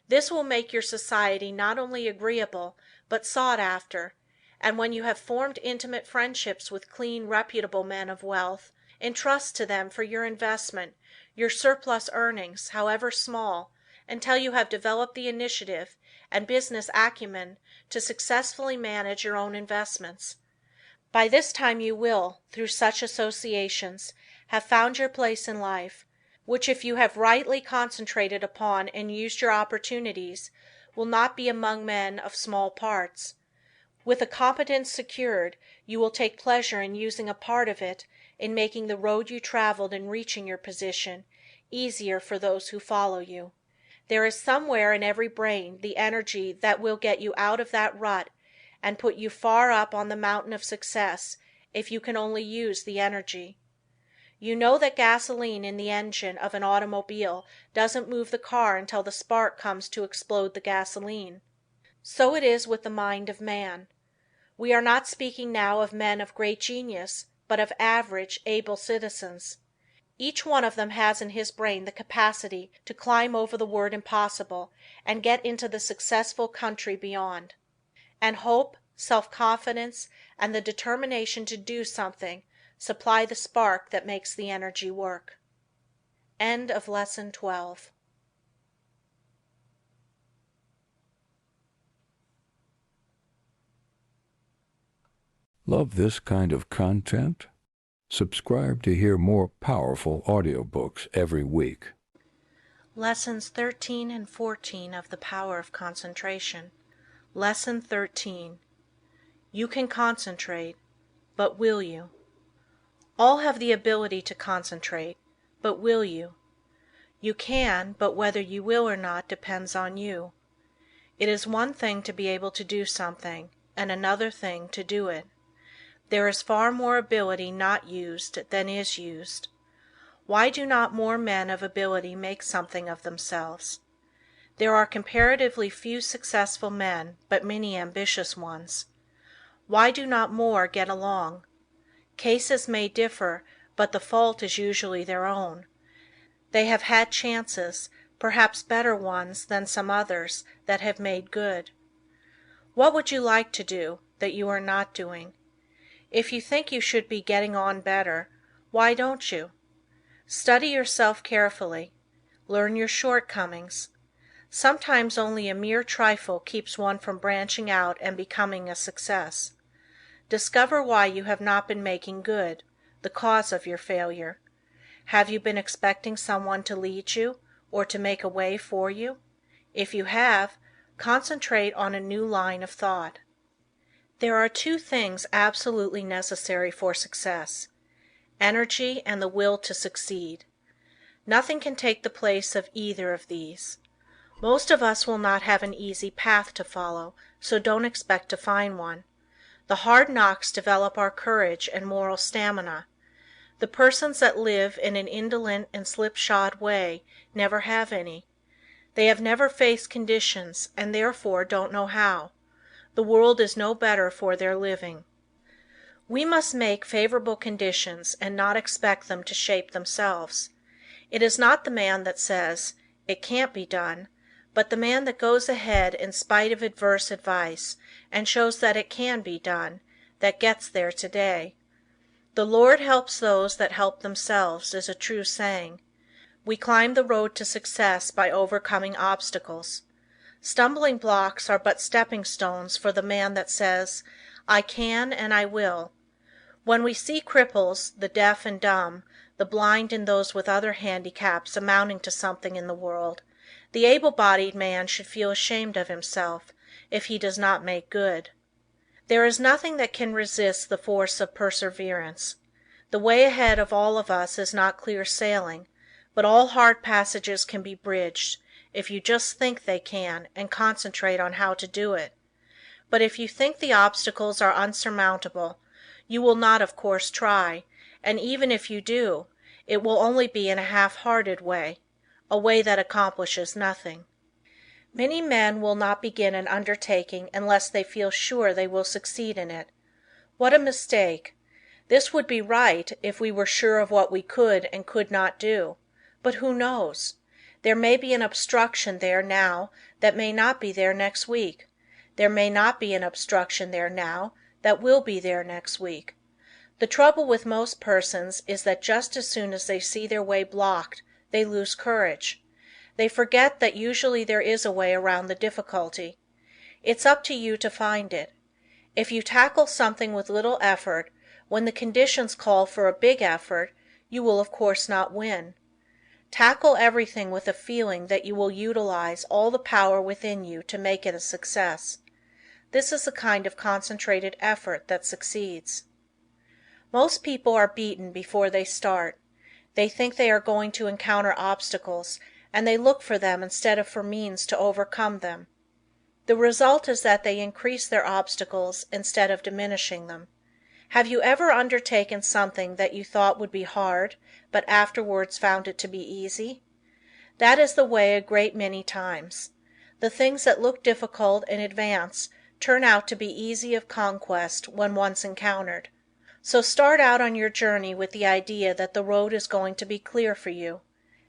This will make your society not only agreeable, but sought after, and when you have formed intimate friendships with clean, reputable men of wealth, entrust to them for your investment your surplus earnings, however small, until you have developed the initiative and business acumen to successfully manage your own investments. By this time you will, through such associations, have found your place in life, which if you have rightly concentrated upon and used your opportunities, will not be among men of small parts. With a competence secured, you will take pleasure in using a part of it in making the road you traveled in reaching your position easier for those who follow you. There is somewhere in every brain the energy that will get you out of that rut and put you far up on the mountain of success if you can only use the energy. You know that gasoline in the engine of an automobile doesn't move the car until the spark comes to explode the gasoline. So it is with the mind of man. We are not speaking now of men of great genius, but of average, able citizens. Each one of them has in his brain the capacity to climb over the word impossible and get into the successful country beyond. And hope, self-confidence, and the determination to do something supply the spark that makes the energy work. End of Lesson 12. Love this kind of content? Subscribe to hear more powerful audiobooks every week. Lessons 13 and 14 of The Power of Concentration. Lesson 13. You can concentrate, but will you? All have the ability to concentrate, but will you? You can, but whether you will or not depends on you. It is one thing to be able to do something, and another thing to do it. There is far more ability not used than is used. Why do not more men of ability make something of themselves? There are comparatively few successful men, but many ambitious ones. Why do not more get along? Cases may differ, but the fault is usually their own. They have had chances, perhaps better ones than some others, that have made good. What would you like to do that you are not doing? If you think you should be getting on better, why don't you? Study yourself carefully. Learn your shortcomings. Sometimes only a mere trifle keeps one from branching out and becoming a success. Discover why you have not been making good, the cause of your failure. Have you been expecting someone to lead you, or to make a way for you? If you have, concentrate on a new line of thought. There are two things absolutely necessary for success: energy and the will to succeed. Nothing can take the place of either of these. Most of us will not have an easy path to follow, so don't expect to find one. The hard knocks develop our courage and moral stamina. The persons that live in an indolent and slipshod way never have any. They have never faced conditions and therefore don't know how. The world is no better for their living. We must make favorable conditions and not expect them to shape themselves. It is not the man that says, "It can't be done," but the man that goes ahead in spite of adverse advice and shows that it can be done, that gets there today. The Lord helps those that help themselves is a true saying. We climb the road to success by overcoming obstacles. Stumbling blocks are but stepping stones for the man that says, "I can and I will." When we see cripples, the deaf and dumb, the blind and those with other handicaps amounting to something in the world, the able-bodied man should feel ashamed of himself if he does not make good. There is nothing that can resist the force of perseverance. The way ahead of all of us is not clear sailing, but all hard passages can be bridged if you just think they can and concentrate on how to do it. But if you think the obstacles are unsurmountable, you will not of course try, and even if you do, it will only be in a half-hearted way, a way that accomplishes nothing. Many men will not begin an undertaking unless they feel sure they will succeed in it. What a mistake! This would be right if we were sure of what we could and could not do, but who knows? There may be an obstruction there now that may not be there next week. There may not be an obstruction there now that will be there next week. The trouble with most persons is that just as soon as they see their way blocked, they lose courage. They forget that usually there is a way around the difficulty. It's up to you to find it. If you tackle something with little effort, when the conditions call for a big effort, you will of course not win. Tackle everything with a feeling that you will utilize all the power within you to make it a success. This is the kind of concentrated effort that succeeds. Most people are beaten before they start. They think they are going to encounter obstacles, and they look for them instead of for means to overcome them. The result is that they increase their obstacles instead of diminishing them. Have you ever undertaken something that you thought would be hard, but afterwards found it to be easy? That is the way a great many times. The things that look difficult in advance turn out to be easy of conquest when once encountered. So start out on your journey with the idea that the road is going to be clear for you,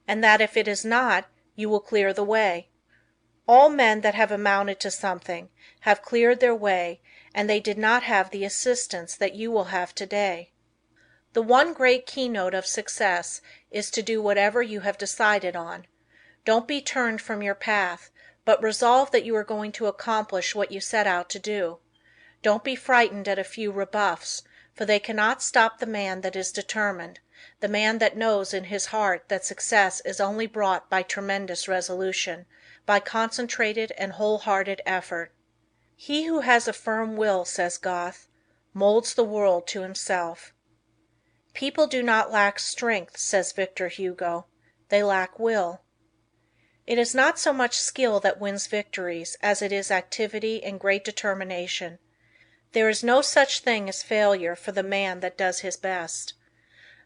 and that if it is not, you will clear the way. All men that have amounted to something have cleared their way, and they did not have the assistance that you will have today. The one great keynote of success is to do whatever you have decided on. Don't be turned from your path, but resolve that you are going to accomplish what you set out to do. Don't be frightened at a few rebuffs, for they cannot stop the man that is determined, the man that knows in his heart that success is only brought by tremendous resolution, by concentrated and wholehearted effort. He who has a firm will, says Goethe, molds the world to himself. People do not lack strength, says Victor Hugo, they lack will. It is not so much skill that wins victories as it is activity and great determination. There is no such thing as failure for the man that does his best.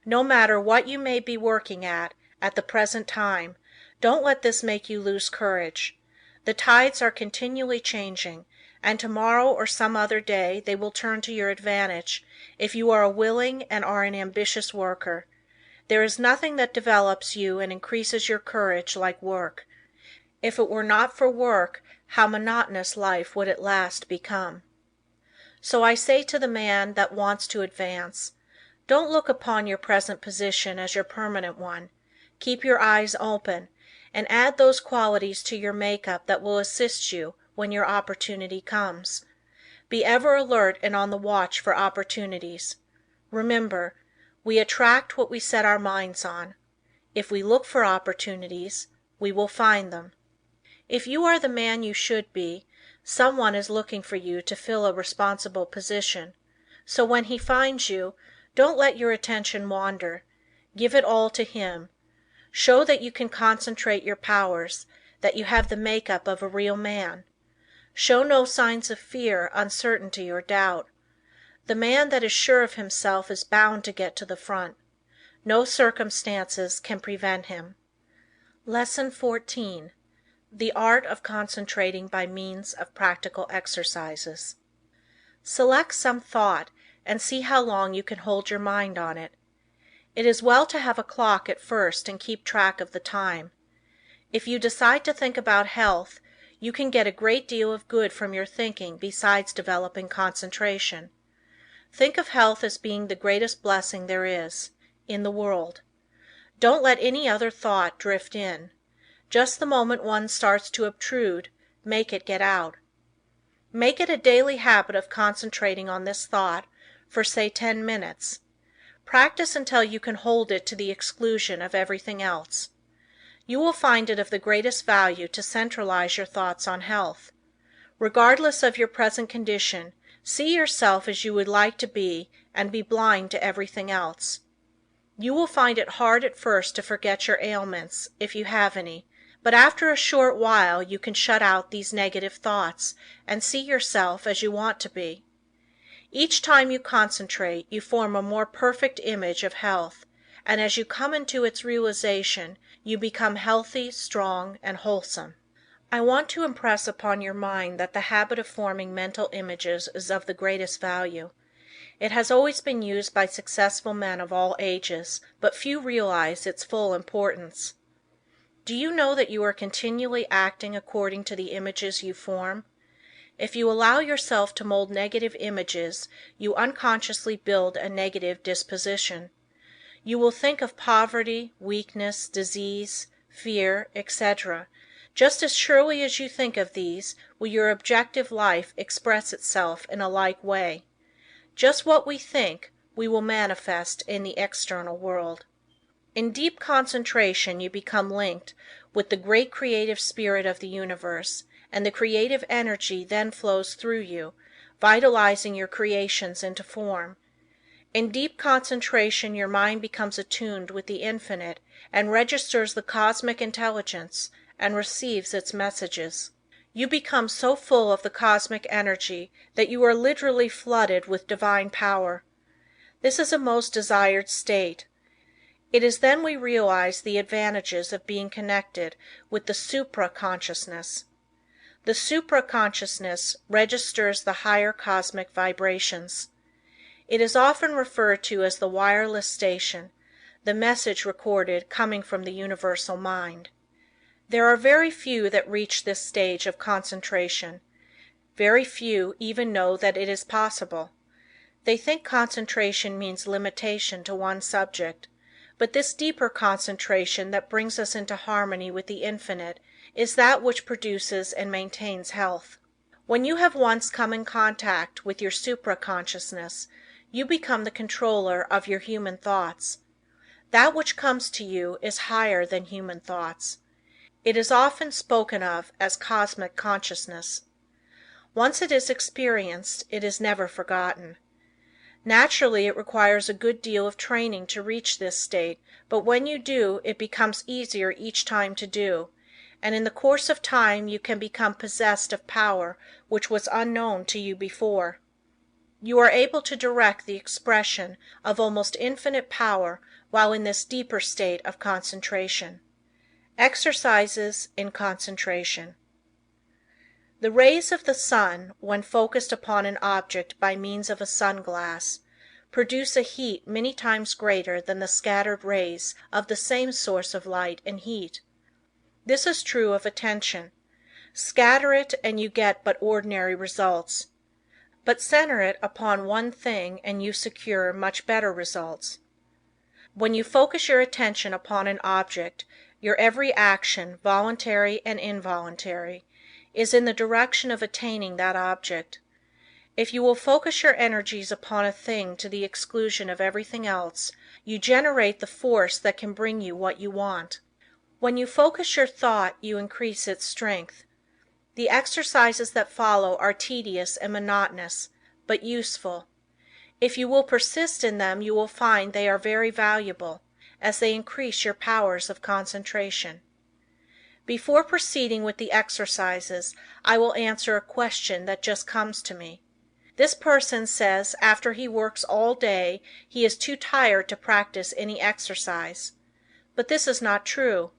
No matter what you may be working at the present time, don't let this make you lose courage. The tides are continually changing, and tomorrow or some other day they will turn to your advantage if you are a willing and are an ambitious worker. There is nothing that develops you and increases your courage like work. If it were not for work, how monotonous life would at last become. So I say to the man that wants to advance, don't look upon your present position as your permanent one. Keep your eyes open, and add those qualities to your makeup that will assist you when your opportunity comes. Be ever alert and on the watch for opportunities. Remember, we attract what we set our minds on. If we look for opportunities, we will find them. If you are the man you should be, someone is looking for you to fill a responsible position. So when he finds you, don't let your attention wander. Give it all to him. Show that you can concentrate your powers, that you have the makeup of a real man. Show no signs of fear, uncertainty, or doubt. The man that is sure of himself is bound to get to the front. No circumstances can prevent him. Lesson 14. The Art of Concentrating by Means of Practical Exercises. Select some thought and see how long you can hold your mind on it. It is well to have a clock at first and keep track of the time. If you decide to think about health, you can get a great deal of good from your thinking besides developing concentration. Think of health as being the greatest blessing there is in the world. Don't let any other thought drift in. Just the moment one starts to obtrude, make it get out. Make it a daily habit of concentrating on this thought for say 10 minutes. Practice until you can hold it to the exclusion of everything else. You will find it of the greatest value to centralize your thoughts on health. Regardless of your present condition, see yourself as you would like to be and be blind to everything else. You will find it hard at first to forget your ailments, if you have any, but after a short while you can shut out these negative thoughts and see yourself as you want to be. Each time you concentrate, you form a more perfect image of health, and as you come into its realization, you become healthy, strong, and wholesome. I want to impress upon your mind that the habit of forming mental images is of the greatest value. It has always been used by successful men of all ages, but few realize its full importance. Do you know that you are continually acting according to the images you form? If you allow yourself to mold negative images, you unconsciously build a negative disposition. You will think of poverty, weakness, disease, fear, etc. Just as surely as you think of these, will your objective life express itself in a like way. Just what we think, we will manifest in the external world. In deep concentration you become linked with the great creative spirit of the universe, and the creative energy then flows through you, vitalizing your creations into form. In deep concentration your mind becomes attuned with the infinite and registers the cosmic intelligence and receives its messages. You become so full of the cosmic energy that you are literally flooded with divine power. This is a most desired state. It is then we realize the advantages of being connected with the supra-consciousness. The supra-consciousness registers the higher cosmic vibrations. It is often referred to as the wireless station, the message recorded coming from the universal mind. There are very few that reach this stage of concentration. Very few even know that it is possible. They think concentration means limitation to one subject, but this deeper concentration that brings us into harmony with the infinite is that which produces and maintains health. When you have once come in contact with your supra-consciousness, you become the controller of your human thoughts. That which comes to you is higher than human thoughts. It is often spoken of as cosmic consciousness. Once it is experienced, it is never forgotten. Naturally, it requires a good deal of training to reach this state, but when you do, it becomes easier each time to do, and in the course of time you can become possessed of power which was unknown to you before. You are able to direct the expression of almost infinite power while in this deeper state of concentration. Exercises in concentration. The rays of the sun, when focused upon an object by means of a sun glass, produce a heat many times greater than the scattered rays of the same source of light and heat. This is true of attention. Scatter it and you get but ordinary results. But center it upon one thing and you secure much better results. When you focus your attention upon an object, your every action, voluntary and involuntary, is in the direction of attaining that object. If you will focus your energies upon a thing to the exclusion of everything else, you generate the force that can bring you what you want. When you focus your thought, you increase its strength. The exercises that follow are tedious and monotonous, but useful. If you will persist in them, you will find they are very valuable, as they increase your powers of concentration. Before proceeding with the exercises, I will answer a question that just comes to me. This person says after he works all day he is too tired to practice any exercise. But this is not true.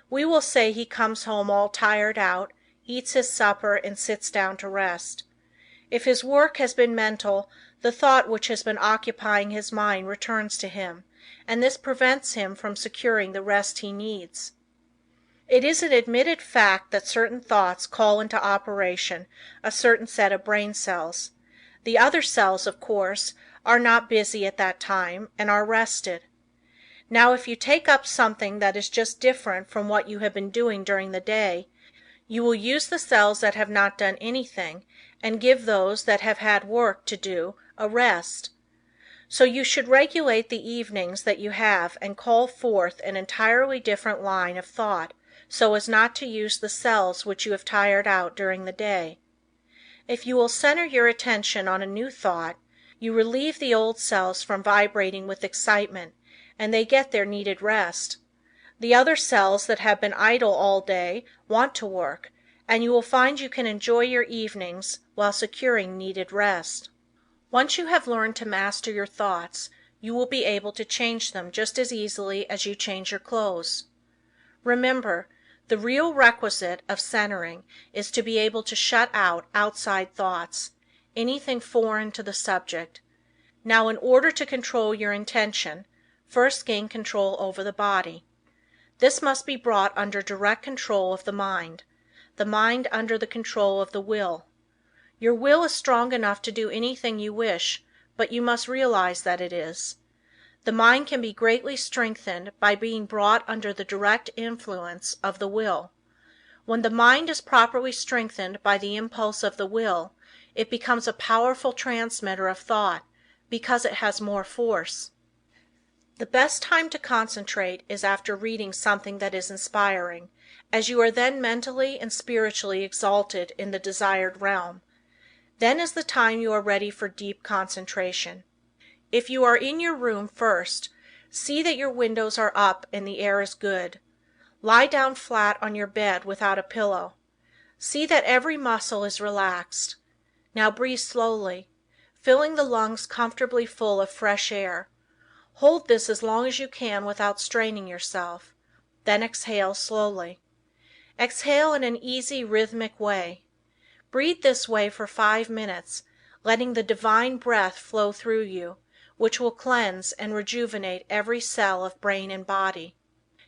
We will say he comes home all tired out, eats his supper, and sits down to rest. If his work has been mental, the thought which has been occupying his mind returns to him, and this prevents him from securing the rest he needs. It is an admitted fact that certain thoughts call into operation a certain set of brain cells. The other cells, of course, are not busy at that time and are rested. Now, if you take up something that is just different from what you have been doing during the day, you will use the cells that have not done anything and give those that have had work to do a rest. So you should regulate the evenings that you have and call forth an entirely different line of thought so as not to use the cells which you have tired out during the day. If you will center your attention on a new thought, you relieve the old cells from vibrating with excitement and they get their needed rest. The other cells that have been idle all day want to work, and you will find you can enjoy your evenings while securing needed rest. Once you have learned to master your thoughts, you will be able to change them just as easily as you change your clothes. Remember, the real requisite of centering is to be able to shut out outside thoughts, anything foreign to the subject. Now, in order to control your intention, first gain control over the body. This must be brought under direct control of the mind under the control of the will. Your will is strong enough to do anything you wish, but you must realize that it is. The mind can be greatly strengthened by being brought under the direct influence of the will. When the mind is properly strengthened by the impulse of the will, it becomes a powerful transmitter of thought, because it has more force. The best time to concentrate is after reading something that is inspiring, as you are then mentally and spiritually exalted in the desired realm. Then is the time you are ready for deep concentration. If you are in your room first, see that your windows are up and the air is good. Lie down flat on your bed without a pillow. See that every muscle is relaxed. Now breathe slowly, filling the lungs comfortably full of fresh air. Hold this as long as you can without straining yourself. Then exhale slowly. Exhale in an easy, rhythmic way. Breathe this way for 5 minutes, letting the divine breath flow through you, which will cleanse and rejuvenate every cell of brain and body.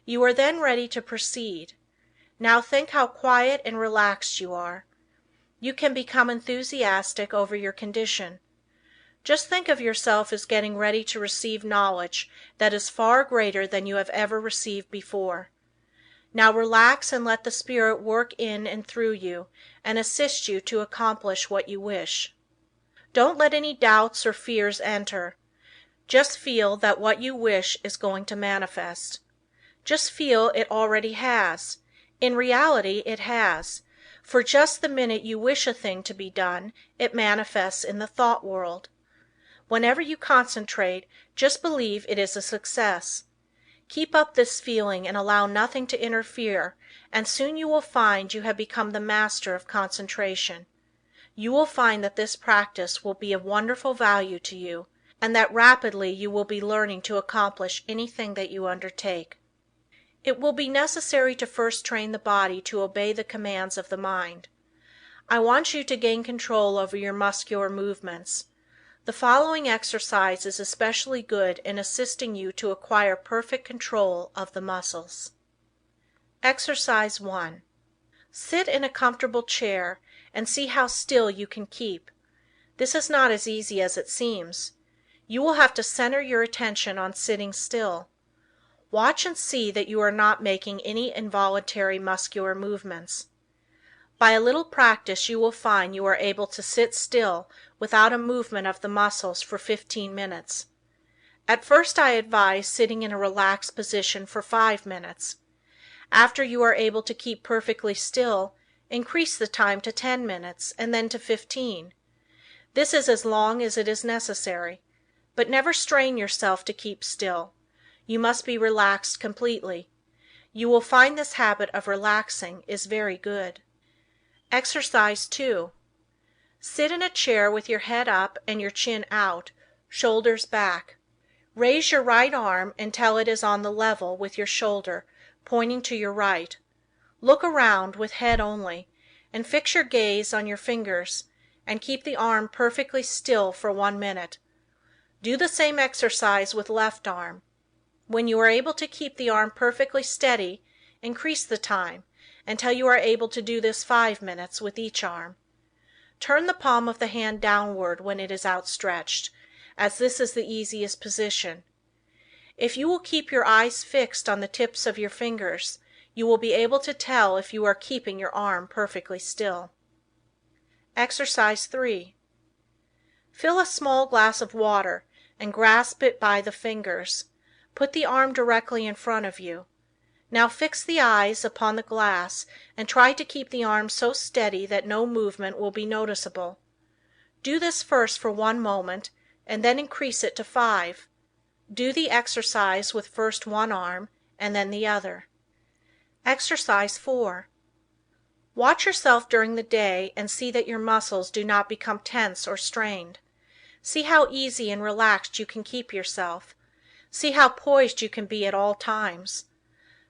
You are then ready to proceed. Now think how quiet and relaxed you are. You can become enthusiastic over your condition. Just think of yourself as getting ready to receive knowledge that is far greater than you have ever received before. Now relax and let the Spirit work in and through you and assist you to accomplish what you wish. Don't let any doubts or fears enter. Just feel that what you wish is going to manifest. Just feel it already has. In reality, it has. For just the minute you wish a thing to be done, it manifests in the thought world. Whenever you concentrate, just believe it is a success. Keep up this feeling and allow nothing to interfere, and soon you will find you have become the master of concentration. You will find that this practice will be of wonderful value to you, and that rapidly you will be learning to accomplish anything that you undertake. It will be necessary to first train the body to obey the commands of the mind. I want you to gain control over your muscular movements. The following exercise is especially good in assisting you to acquire perfect control of the muscles. Exercise 1. Sit in a comfortable chair and see how still you can keep. This is not as easy as it seems. You will have to center your attention on sitting still. Watch and see that you are not making any involuntary muscular movements. By a little practice you will find you are able to sit still without a movement of the muscles for 15 minutes. At first I advise sitting in a relaxed position for 5 minutes. After you are able to keep perfectly still, increase the time to 10 minutes and then to 15. This is as long as it is necessary, but never strain yourself to keep still. You must be relaxed completely. You will find this habit of relaxing is very good. Exercise 2. Sit in a chair with your head up and your chin out, shoulders back. Raise your right arm until it is on the level with your shoulder, pointing to your right. Look around with head only, and fix your gaze on your fingers, and keep the arm perfectly still for 1 minute. Do the same exercise with left arm. When you are able to keep the arm perfectly steady, Increase the time until you are able to do this 5 minutes with each arm. Turn the palm of the hand downward when it is outstretched, as this is the easiest position. If you will keep your eyes fixed on the tips of your fingers, you will be able to tell if you are keeping your arm perfectly still. Exercise 3. Fill a small glass of water and grasp it by the fingers. Put the arm directly in front of you. Now fix the eyes upon the glass and try to keep the arm so steady that no movement will be noticeable. Do this first for 1 moment and then increase it to 5. Do the exercise with first one arm and then the other. Exercise 4. Watch yourself during the day and see that your muscles do not become tense or strained. See how easy and relaxed you can keep yourself. See how poised you can be at all times.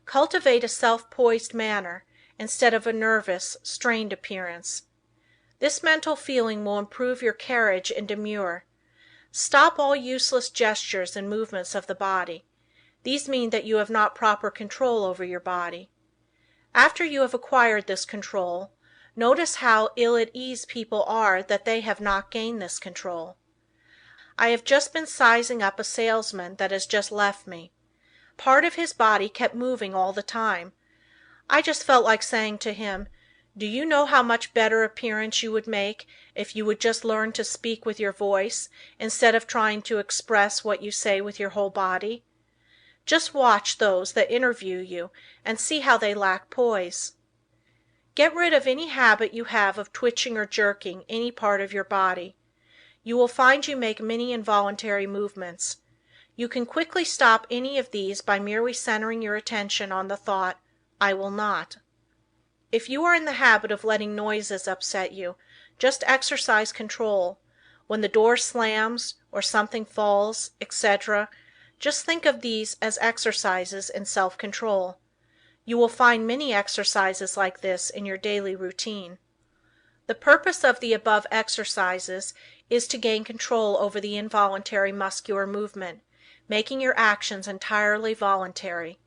Cultivate a self-poised manner instead of a nervous, strained appearance. This mental feeling will improve your carriage and demeanor. Stop all useless gestures and movements of the body. These mean that you have not proper control over your body. After you have acquired this control, notice how ill at ease people are that they have not gained this control. I have just been sizing up a salesman that has just left me. Part of his body kept moving all the time. I just felt like saying to him, "Do you know how much better appearance you would make if you would just learn to speak with your voice instead of trying to express what you say with your whole body?" Just watch those that interview you and see how they lack poise. Get rid of any habit you have of twitching or jerking any part of your body. You will find you make many involuntary movements. You can quickly stop any of these by merely centering your attention on the thought, "I will not." If you are in the habit of letting noises upset you, just exercise control. When the door slams, or something falls, etc., just think of these as exercises in self-control. You will find many exercises like this in your daily routine. The purpose of the above exercises is to gain control over the involuntary muscular movement, making your actions entirely voluntary.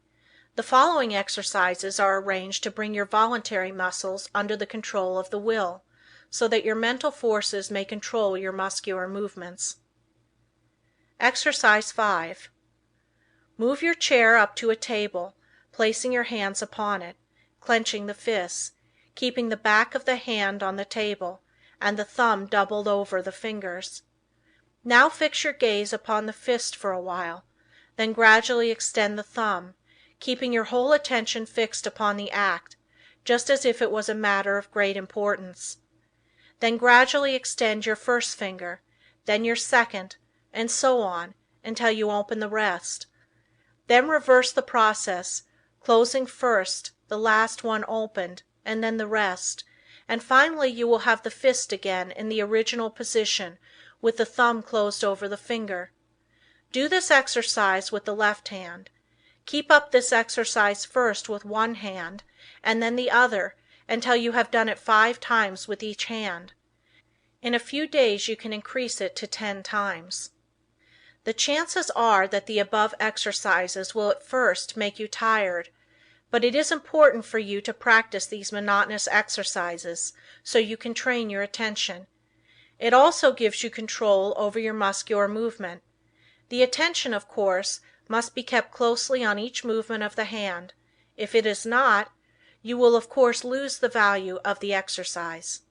The following exercises are arranged to bring your voluntary muscles under the control of the will, so that your mental forces may control your muscular movements. Exercise 5. Move your chair up to a table, placing your hands upon it, clenching the fists, keeping the back of the hand on the table, and the thumb doubled over the fingers. Now fix your gaze upon the fist for a while, then gradually extend the thumb, keeping your whole attention fixed upon the act, just as if it was a matter of great importance. Then gradually extend your first finger, then your second, and so on, until you open the rest. Then reverse the process, closing first, the last one opened, and then the rest, and finally you will have the fist again in the original position with the thumb closed over the finger. Do this exercise with the left hand. Keep up this exercise first with one hand and then the other until you have done it 5 times with each hand. In a few days you can increase it to 10 times. The chances are that the above exercises will at first make you tired, but it is important for you to practice these monotonous exercises so you can train your attention. It also gives you control over your muscular movement. The attention, of course, must be kept closely on each movement of the hand. If it is not, you will of course lose the value of the exercise.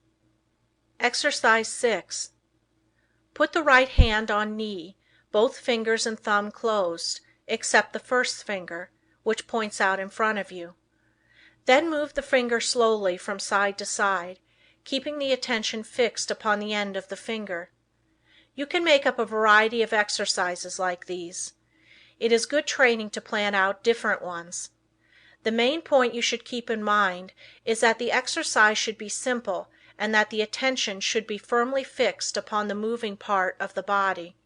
Exercise 6. Put the right hand on knee, both fingers and thumb closed, except the first finger, which points out in front of you. Then move the finger slowly from side to side, keeping the attention fixed upon the end of the finger. You can make up a variety of exercises like these. It is good training to plan out different ones. The main point you should keep in mind is that the exercise should be simple and that the attention should be firmly fixed upon the moving part of the body.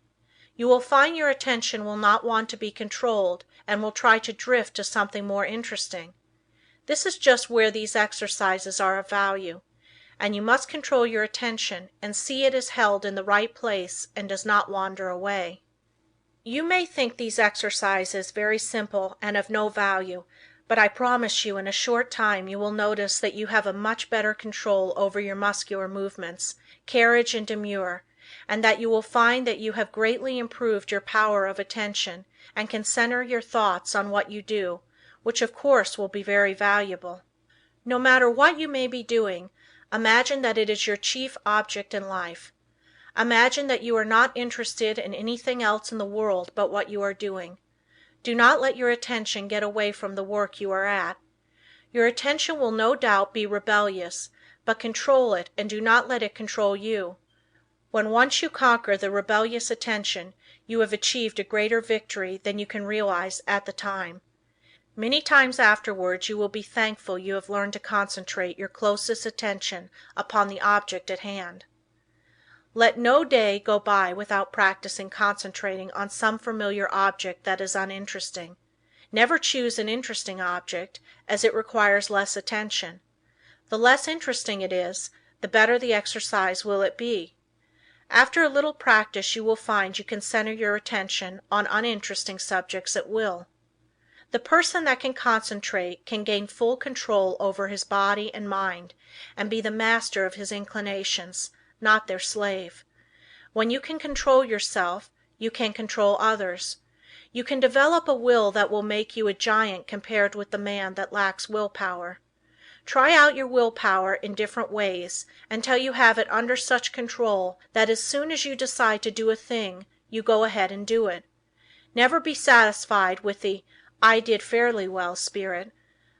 You will find your attention will not want to be controlled and will try to drift to something more interesting. This is just where these exercises are of value, and you must control your attention and see it is held in the right place and does not wander away. You may think these exercises very simple and of no value, But I promise you in a short time you will notice that you have a much better control over your muscular movements, carriage and demeanor, and that you will find that you have greatly improved your power of attention and can center your thoughts on what you do, which of course will be very valuable. No matter what you may be doing, imagine that it is your chief object in life. Imagine that you are not interested in anything else in the world but what you are doing. Do not let your attention get away from the work you are at. Your attention will no doubt be rebellious, but control it and do not let it control you. When once you conquer the rebellious attention, you have achieved a greater victory than you can realize at the time. Many times afterwards you will be thankful you have learned to concentrate your closest attention upon the object at hand. Let no day go by without practicing concentrating on some familiar object that is uninteresting. Never choose an interesting object, as it requires less attention. The less interesting it is, the better the exercise will it be. After a little practice you will find you can center your attention on uninteresting subjects at will. The person that can concentrate can gain full control over his body and mind and be the master of his inclinations, not their slave. When you can control yourself, you can control others. You can develop a will that will make you a giant compared with the man that lacks willpower. Try out your willpower in different ways until you have it under such control that as soon as you decide to do a thing, you go ahead and do it. Never be satisfied with the "I did fairly well" spirit,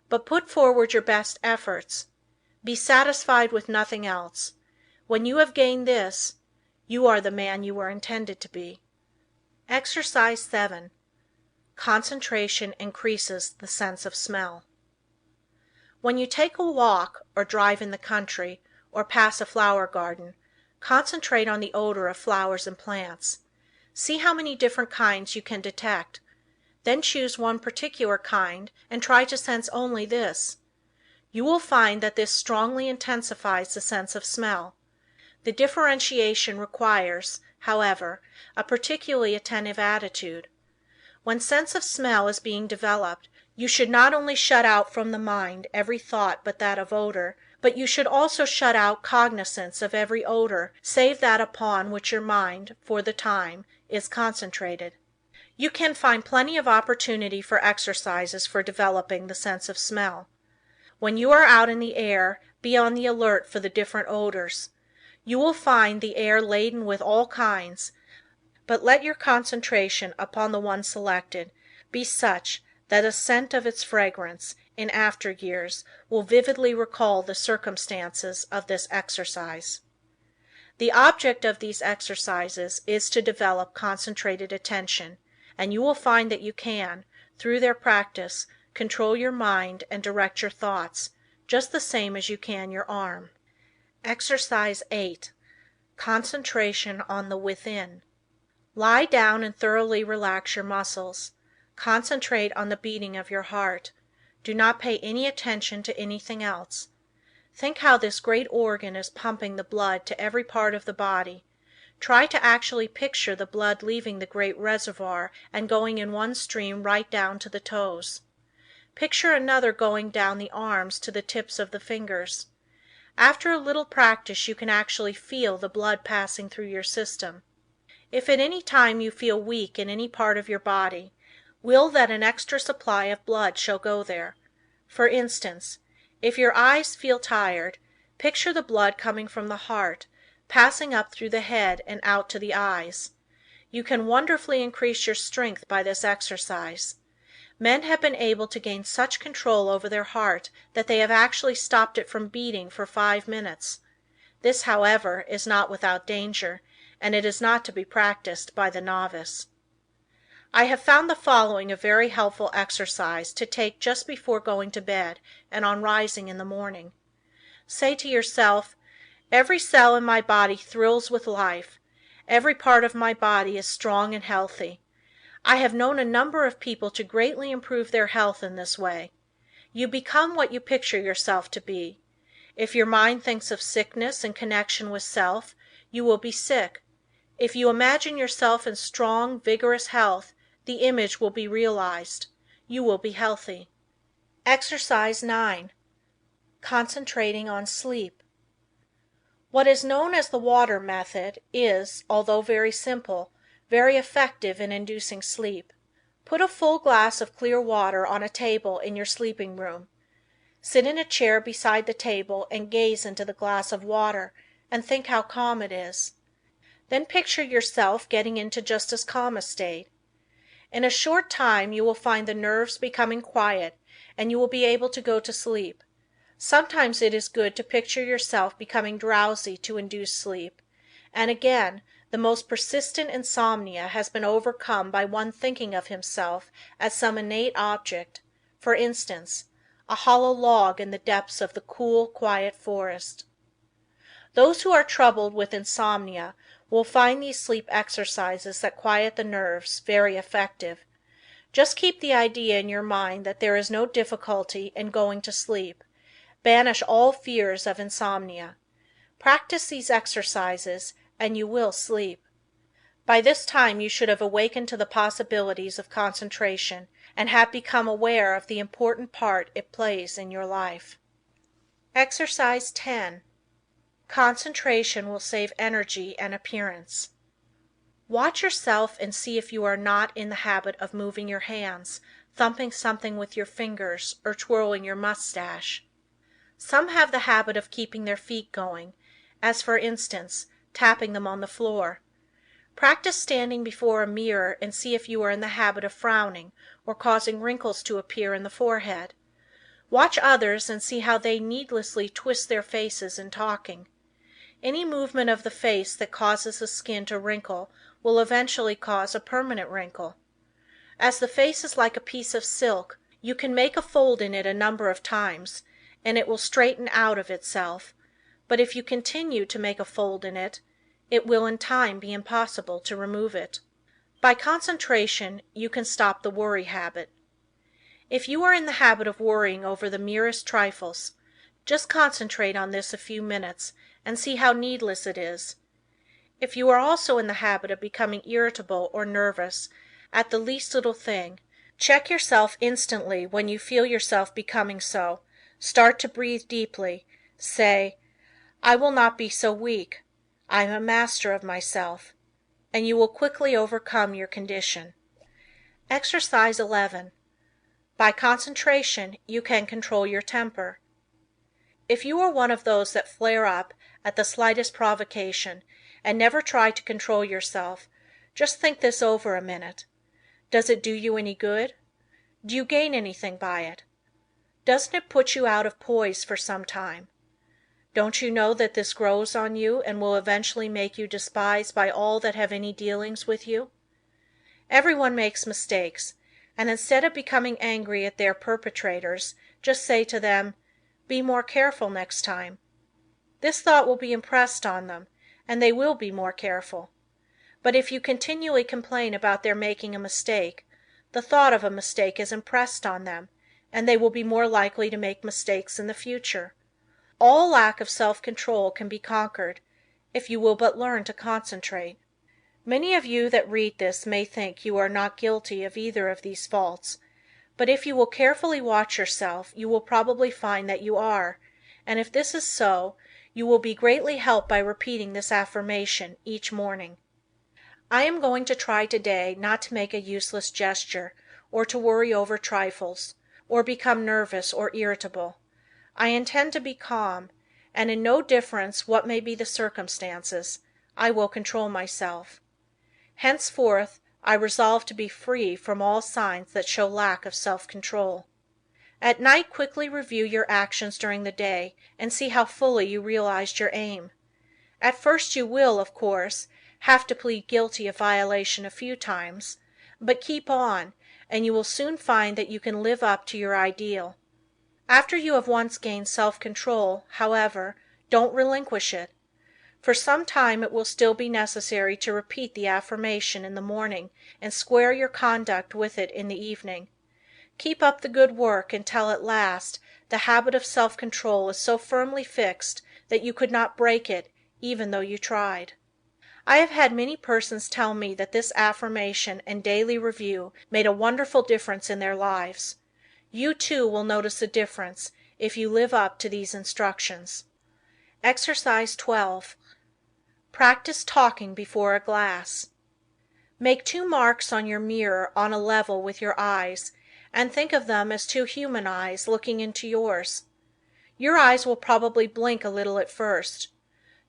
but put forward your best efforts. Be satisfied with nothing else. When you have gained this, you are the man you were intended to be. Exercise 7. Concentration increases the sense of smell. When you take a walk, or drive in the country, or pass a flower garden, concentrate on the odor of flowers and plants. See how many different kinds you can detect. Then choose one particular kind and try to sense only this. You will find that this strongly intensifies the sense of smell. The differentiation requires, however, a particularly attentive attitude. When sense of smell is being developed, you should not only shut out from the mind every thought but that of odor, but you should also shut out cognizance of every odor save that upon which your mind, for the time, is concentrated. You can find plenty of opportunity for exercises for developing the sense of smell. When you are out in the air, be on the alert for the different odors. You will find the air laden with all kinds, but let your concentration upon the one selected be such that a scent of its fragrance, in after years, will vividly recall the circumstances of this exercise. The object of these exercises is to develop concentrated attention, and you will find that you can, through their practice, control your mind and direct your thoughts, just the same as you can your arm. Exercise 8. Concentration on the within. Lie down and thoroughly relax your muscles. Concentrate on the beating of your heart. Do not pay any attention to anything else. Think how this great organ is pumping the blood to every part of the body. Try to actually picture the blood leaving the great reservoir and going in one stream right down to the toes. Picture another going down the arms to the tips of the fingers. After a little practice you can actually feel the blood passing through your system. If at any time you feel weak in any part of your body, will that an extra supply of blood shall go there. For instance, if your eyes feel tired, picture the blood coming from the heart, passing up through the head and out to the eyes. You can wonderfully increase your strength by this exercise. Men have been able to gain such control over their heart that they have actually stopped it from beating for 5 minutes. This, however, is not without danger, and it is not to be practiced by the novice. I have found the following a very helpful exercise to take just before going to bed and on rising in the morning. Say to yourself, "Every cell in my body thrills with life. Every part of my body is strong and healthy. I have known a number of people to greatly improve their health in this way." You become what you picture yourself to be. If your mind thinks of sickness in connection with self, you will be sick. If you imagine yourself in strong, vigorous health, the image will be realized. You will be healthy. Exercise 9. Concentrating on sleep. What is known as the water method is, although very simple, very effective in inducing sleep. Put a full glass of clear water on a table in your sleeping room. Sit in a chair beside the table and gaze into the glass of water and think how calm it is. Then picture yourself getting into just as calm a state. In a short time you will find the nerves becoming quiet and you will be able to go to sleep. Sometimes it is good to picture yourself becoming drowsy to induce sleep, and again, the most persistent insomnia has been overcome by one thinking of himself as some innate object, for instance, a hollow log in the depths of the cool, quiet forest. Those who are troubled with insomnia will find these sleep exercises that quiet the nerves very effective. Just keep the idea in your mind that there is no difficulty in going to sleep. Banish all fears of insomnia. Practice these exercises and you will sleep. By this time you should have awakened to the possibilities of concentration and have become aware of the important part it plays in your life. Exercise 10. Concentration will save energy and appearance. Watch yourself and see if you are not in the habit of moving your hands, thumping something with your fingers, or twirling your mustache. Some have the habit of keeping their feet going, as for instance, tapping them on the floor. Practice standing before a mirror and see if you are in the habit of frowning or causing wrinkles to appear in the forehead. Watch others and see how they needlessly twist their faces in talking. Any movement of the face that causes the skin to wrinkle will eventually cause a permanent wrinkle. As the face is like a piece of silk, you can make a fold in it a number of times, and it will straighten out of itself, but if you continue to make a fold in it, it will in time be impossible to remove it. By concentration you can stop the worry habit. If you are in the habit of worrying over the merest trifles, just concentrate on this a few minutes and see how needless it is. If you are also in the habit of becoming irritable or nervous at the least little thing, check yourself instantly when you feel yourself becoming so. Start to breathe deeply. Say, "I will not be so weak. I am a master of myself," and you will quickly overcome your condition. Exercise 11. By concentration you can control your temper. If you are one of those that flare up at the slightest provocation and never try to control yourself, just think this over a minute. Does it do you any good? Do you gain anything by it? Doesn't it put you out of poise for some time? Don't you know that this grows on you and will eventually make you despised by all that have any dealings with you? Everyone makes mistakes, and instead of becoming angry at their perpetrators, just say to them, "Be more careful next time." This thought will be impressed on them, and they will be more careful. But if you continually complain about their making a mistake, the thought of a mistake is impressed on them, and they will be more likely to make mistakes in the future. All lack of self-control can be conquered, if you will but learn to concentrate. Many of you that read this may think you are not guilty of either of these faults, but if you will carefully watch yourself you will probably find that you are, and if this is so, you will be greatly helped by repeating this affirmation each morning. I am going to try today not to make a useless gesture, or to worry over trifles, or become nervous or irritable. I intend to be calm, and in no difference what may be the circumstances, I will control myself. Henceforth, I resolve to be free from all signs that show lack of self-control. At night quickly review your actions during the day and see how fully you realized your aim. At first you will, of course, have to plead guilty of violation a few times, but keep on, and you will soon find that you can live up to your ideal. After you have once gained self-control, however, don't relinquish it. For some time it will still be necessary to repeat the affirmation in the morning and square your conduct with it in the evening. Keep up the good work until at last the habit of self-control is so firmly fixed that you could not break it even though you tried. I have had many persons tell me that this affirmation and daily review made a wonderful difference in their lives. You too will notice a difference if you live up to these instructions. Exercise 12. Practice talking before a glass. Make 2 marks on your mirror on a level with your eyes, and think of them as 2 human eyes looking into yours. Your eyes will probably blink a little at first.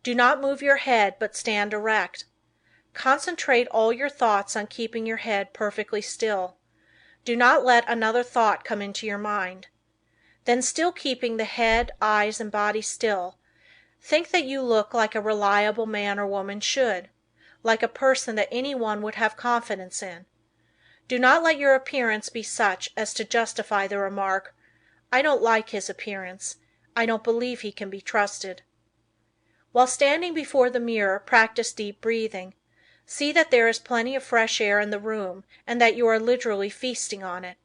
Do not move your head, but stand erect. Concentrate all your thoughts on keeping your head perfectly still. Do not let another thought come into your mind. Then, still keeping the head, eyes and body still, think that you look like a reliable man or woman should, like a person that anyone would have confidence in. Do not let your appearance be such as to justify the remark, "I don't like his appearance. I don't believe he can be trusted." While standing before the mirror, practice deep breathing. See that there is plenty of fresh air in the room and that you are literally feasting on it.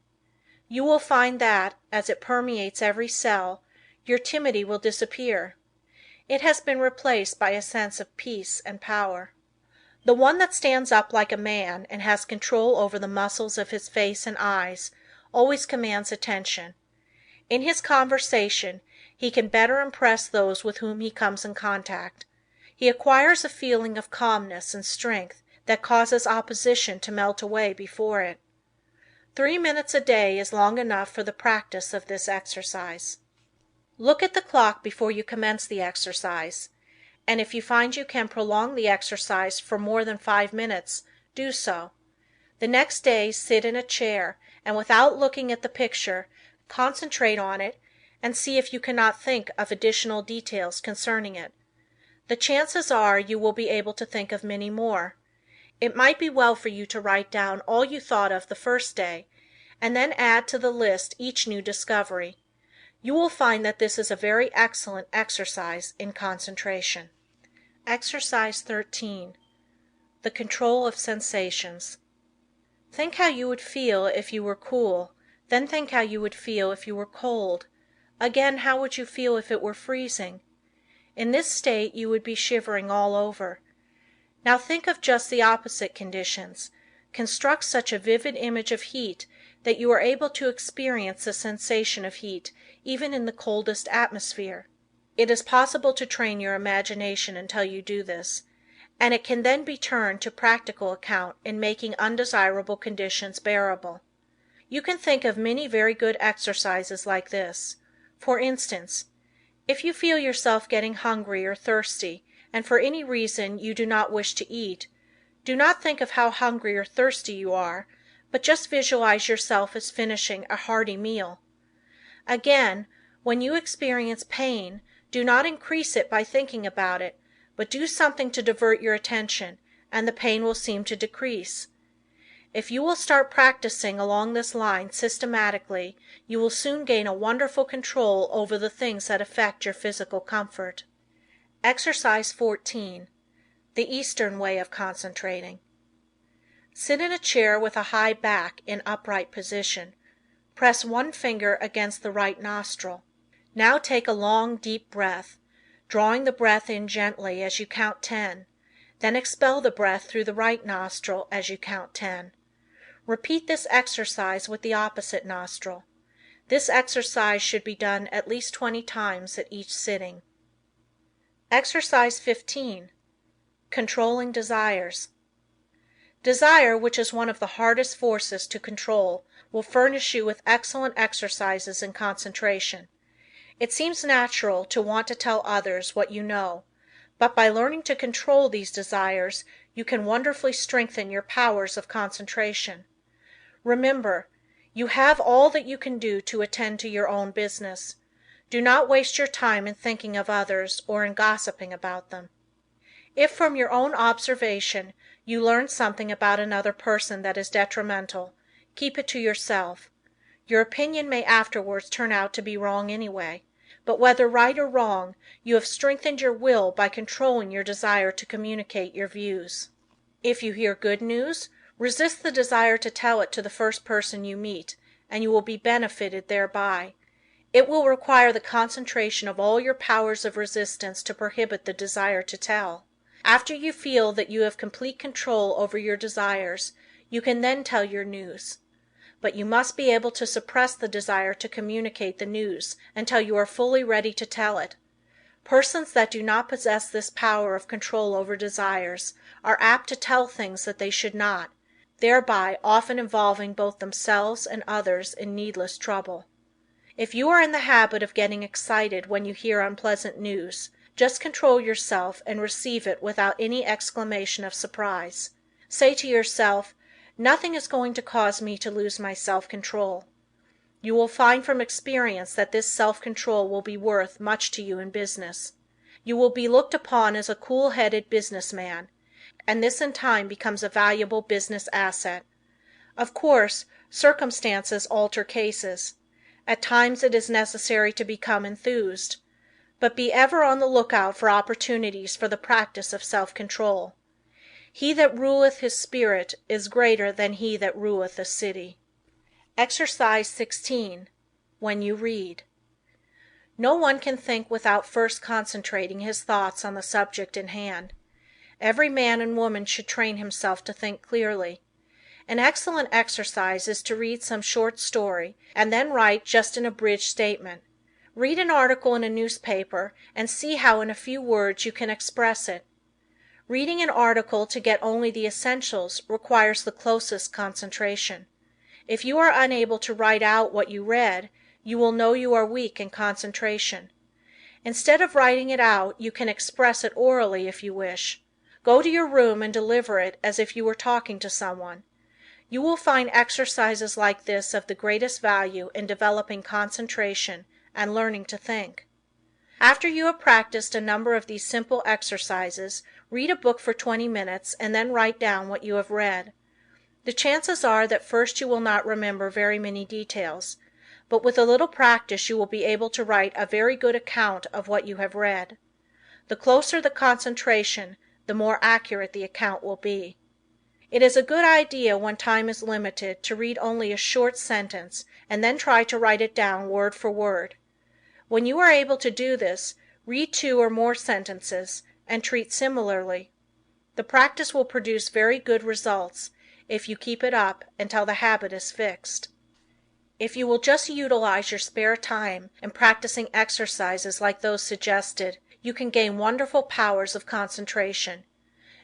You will find that, as it permeates every cell, your timidity will disappear. It has been replaced by a sense of peace and power. The one that stands up like a man and has control over the muscles of his face and eyes always commands attention. In his conversation he can better impress those with whom he comes in contact. He acquires a feeling of calmness and strength that causes opposition to melt away before it. 3 minutes a day is long enough for the practice of this exercise. Look at the clock before you commence the exercise, and if you find you can prolong the exercise for more than 5 minutes, do so. The next day sit in a chair and, without looking at the picture, concentrate on it and see if you cannot think of additional details concerning it. The chances are you will be able to think of many more. It might be well for you to write down all you thought of the first day, and then add to the list each new discovery. You will find that this is a very excellent exercise in concentration. Exercise 13. The control of sensations. Think how you would feel if you were cool, then think how you would feel if you were cold. Again, how would you feel if it were freezing? In this state you would be shivering all over. Now think of just the opposite conditions. Construct such a vivid image of heat that you are able to experience the sensation of heat even in the coldest atmosphere. It is possible to train your imagination until you do this, and it can then be turned to practical account in making undesirable conditions bearable. You can think of many very good exercises like this. For instance, if you feel yourself getting hungry or thirsty, and for any reason you do not wish to eat, do not think of how hungry or thirsty you are, but just visualize yourself as finishing a hearty meal. Again, when you experience pain, do not increase it by thinking about it, but do something to divert your attention, and the pain will seem to decrease. If you will start practicing along this line systematically, you will soon gain a wonderful control over the things that affect your physical comfort. Exercise 14. The Eastern way of concentrating. Sit in a chair with a high back in upright position. Press one finger against the right nostril. Now take a long, deep breath, drawing the breath in gently as you count 10. Then expel the breath through the right nostril as you count 10. Repeat this exercise with the opposite nostril. This exercise should be done at least 20 times at each sitting. Exercise 15. Controlling desires. Desire, which is one of the hardest forces to control, will furnish you with excellent exercises in concentration. It seems natural to want to tell others what you know, but by learning to control these desires, you can wonderfully strengthen your powers of concentration. Remember, you have all that you can do to attend to your own business. Do not waste your time in thinking of others or in gossiping about them. If from your own observation you learn something about another person that is detrimental, keep it to yourself. Your opinion may afterwards turn out to be wrong anyway, but whether right or wrong, you have strengthened your will by controlling your desire to communicate your views. If you hear good news, resist the desire to tell it to the first person you meet, and you will be benefited thereby. It will require the concentration of all your powers of resistance to prohibit the desire to tell. After you feel that you have complete control over your desires, you can then tell your news. but you must be able to suppress the desire to communicate the news until you are fully ready to tell it. Persons that do not possess this power of control over desires are apt to tell things that they should not, thereby often involving both themselves and others in needless trouble. If you are in the habit of getting excited when you hear unpleasant news, just control yourself and receive it without any exclamation of surprise. Say to yourself, "Nothing is going to cause me to lose my self-control." You will find from experience that this self-control will be worth much to you in business. You will be looked upon as a cool-headed businessman, and this in time becomes a valuable business asset. Of course, circumstances alter cases. At times it is necessary to become enthused. But be ever on the lookout for opportunities for the practice of self-control. He that ruleth his spirit is greater than he that ruleth a city. Exercise 16. When you read. No one can think without first concentrating his thoughts on the subject in hand. Every man and woman should train himself to think clearly. An excellent exercise is to read some short story and then write just an abridged statement. Read an article in a newspaper and see how in a few words you can express it. Reading an article to get only the essentials requires the closest concentration. If you are unable to write out what you read, you will know you are weak in concentration. Instead of writing it out, you can express it orally if you wish. Go to your room and deliver it as if you were talking to someone. You will find exercises like this of the greatest value in developing concentration and learning to think. After you have practiced a number of these simple exercises, read a book for 20 minutes and then write down what you have read. The chances are that first you will not remember very many details, but with a little practice you will be able to write a very good account of what you have read. The closer the concentration, the more accurate the account will be. It is a good idea when time is limited to read only a short sentence and then try to write it down word for word. When you are able to do this, read 2 or more sentences and treat similarly. The practice will produce very good results if you keep it up until the habit is fixed. If you will just utilize your spare time in practicing exercises like those suggested, you can gain wonderful powers of concentration.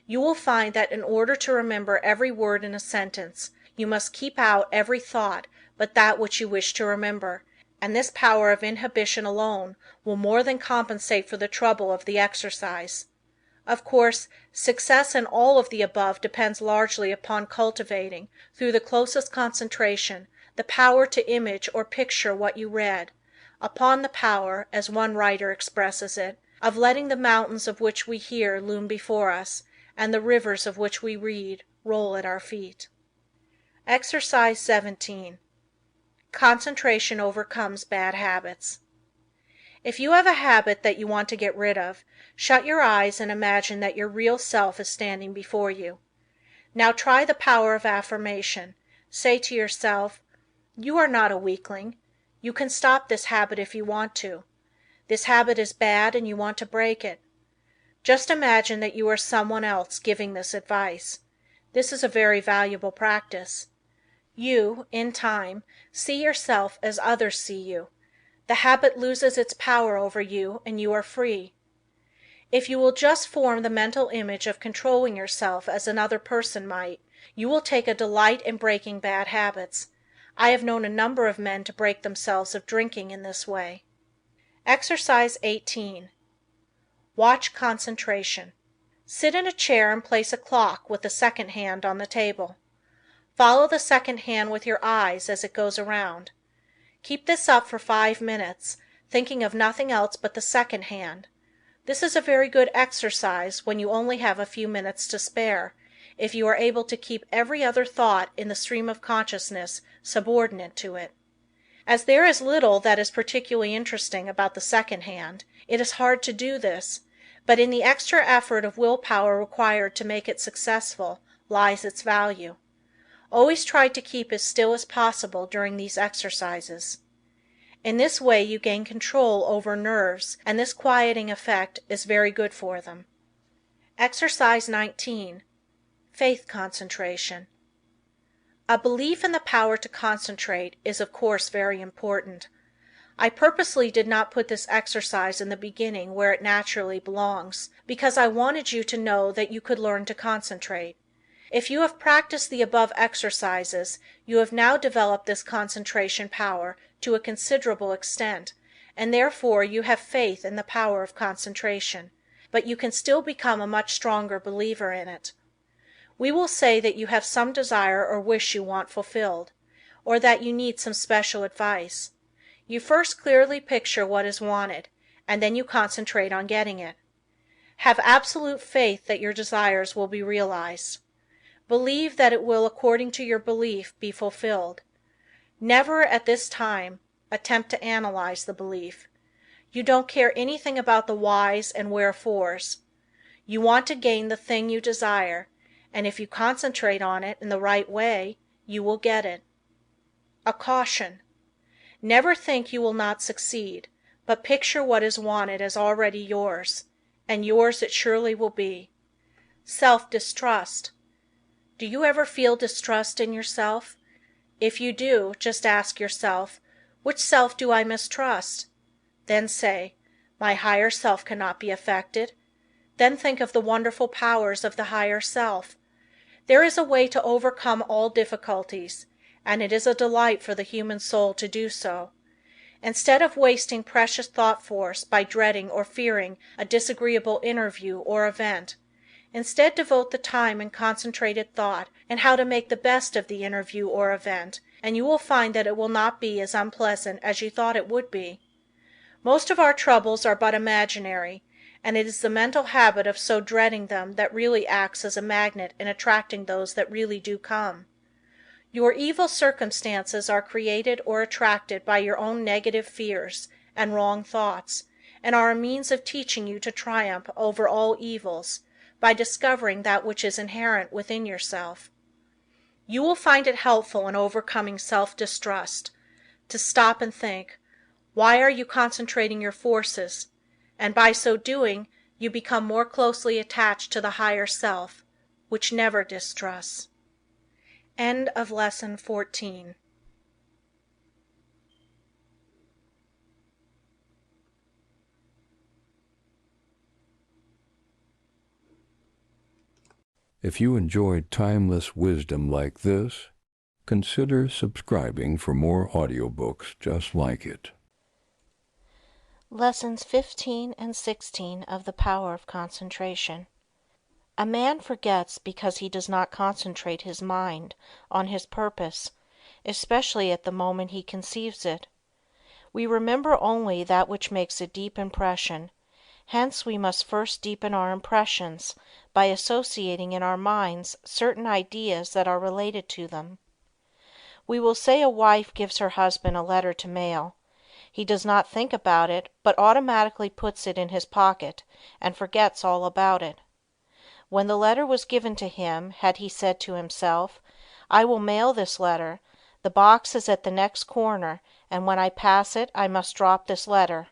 You will find that in order to remember every word in a sentence, you must keep out every thought but that which you wish to remember, and this power of inhibition alone will more than compensate for the trouble of the exercise. Of course, success in all of the above depends largely upon cultivating, through the closest concentration, the power to image or picture what you read, upon the power, as one writer expresses it, of letting the mountains of which we hear loom before us, and the rivers of which we read roll at our feet. Exercise 17. Concentration overcomes bad habits. If you have a habit that you want to get rid of, shut your eyes and imagine that your real self is standing before you. Now try the power of affirmation. Say to yourself, "You are not a weakling. You can stop this habit if you want to. This habit is bad and you want to break it." Just imagine that you are someone else giving this advice. This is a very valuable practice. You, in time, see yourself as others see you. The habit loses its power over you and you are free. If you will just form the mental image of controlling yourself as another person might, you will take a delight in breaking bad habits. I have known a number of men to break themselves of drinking in this way. Exercise 18. Watch concentration. Sit in a chair and place a clock with the second hand on the table. Follow the second hand with your eyes as it goes around. Keep this up for 5 minutes, thinking of nothing else but the second hand. This is a very good exercise when you only have a few minutes to spare, if you are able to keep every other thought in the stream of consciousness subordinate to it. As there is little that is particularly interesting about the second hand, it is hard to do this, but in the extra effort of willpower required to make it successful lies its value. Always try to keep as still as possible during these exercises. In this way you gain control over nerves, and this quieting effect is very good for them. Exercise 19. Faith concentration. A belief in the power to concentrate is of course very important. I purposely did not put this exercise in the beginning where it naturally belongs, because I wanted you to know that you could learn to concentrate. If you have practiced the above exercises, you have now developed this concentration power to a considerable extent, and therefore you have faith in the power of concentration, but you can still become a much stronger believer in it. We will say that you have some desire or wish you want fulfilled, or that you need some special advice. You first clearly picture what is wanted, and then you concentrate on getting it. Have absolute faith that your desires will be realized. Believe that it will, according to your belief, be fulfilled. Never, at this time, attempt to analyze the belief. You don't care anything about the whys and wherefores. You want to gain the thing you desire, and if you concentrate on it in the right way, you will get it. A caution. Never think you will not succeed, but picture what is wanted as already yours, and yours it surely will be. Self-distrust. Do you ever feel distrust in yourself? If you do, just ask yourself, which self do I mistrust? Then say, my higher self cannot be affected. Then think of the wonderful powers of the higher self. There is a way to overcome all difficulties, and it is a delight for the human soul to do so. Instead of wasting precious thought force by dreading or fearing a disagreeable interview or event, instead devote the time in concentrated thought and how to make the best of the interview or event, and you will find that it will not be as unpleasant as you thought it would be. Most of our troubles are but imaginary, and it is the mental habit of so dreading them that really acts as a magnet in attracting those that really do come. Your evil circumstances are created or attracted by your own negative fears and wrong thoughts, and are a means of teaching you to triumph over all evils by discovering that which is inherent within yourself. You will find it helpful in overcoming self-distrust to stop and think, why are you concentrating your forces? And by so doing, you become more closely attached to the higher self, which never distrusts. End of Lesson 14. If you enjoyed timeless wisdom like this, consider subscribing for more audiobooks just like it. Lessons 15 and 16 of the Power of Concentration. A man forgets because he does not concentrate his mind on his purpose, especially at the moment he conceives it. We remember only that which makes a deep impression, hence we must first deepen our impressions by associating in our minds certain ideas that are related to them. We will say a wife gives her husband a letter to mail. He does not think about it, but automatically puts it in his pocket and forgets all about it. When the letter was given to him, had he said to himself, I will mail this letter, the box is at the next corner, and when I pass it I must drop this letter,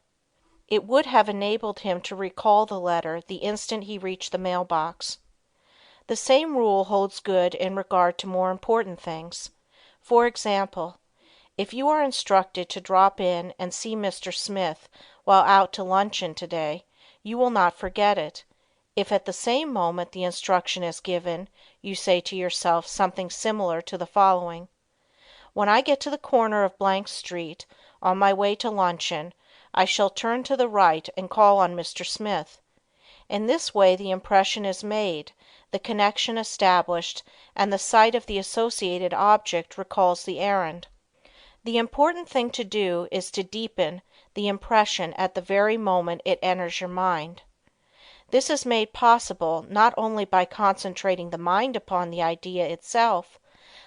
it would have enabled him to recall the letter the instant he reached the mailbox. The same rule holds good in regard to more important things. For example, if you are instructed to drop in and see Mr. Smith while out to luncheon today, you will not forget it. If at the same moment the instruction is given, you say to yourself something similar to the following: When I get to the corner of blank street, on my way to luncheon, I shall turn to the right and call on Mr. Smith. In this way the impression is made, the connection established, and the sight of the associated object recalls the errand. The important thing to do is to deepen the impression at the very moment it enters your mind. This is made possible not only by concentrating the mind upon the idea itself,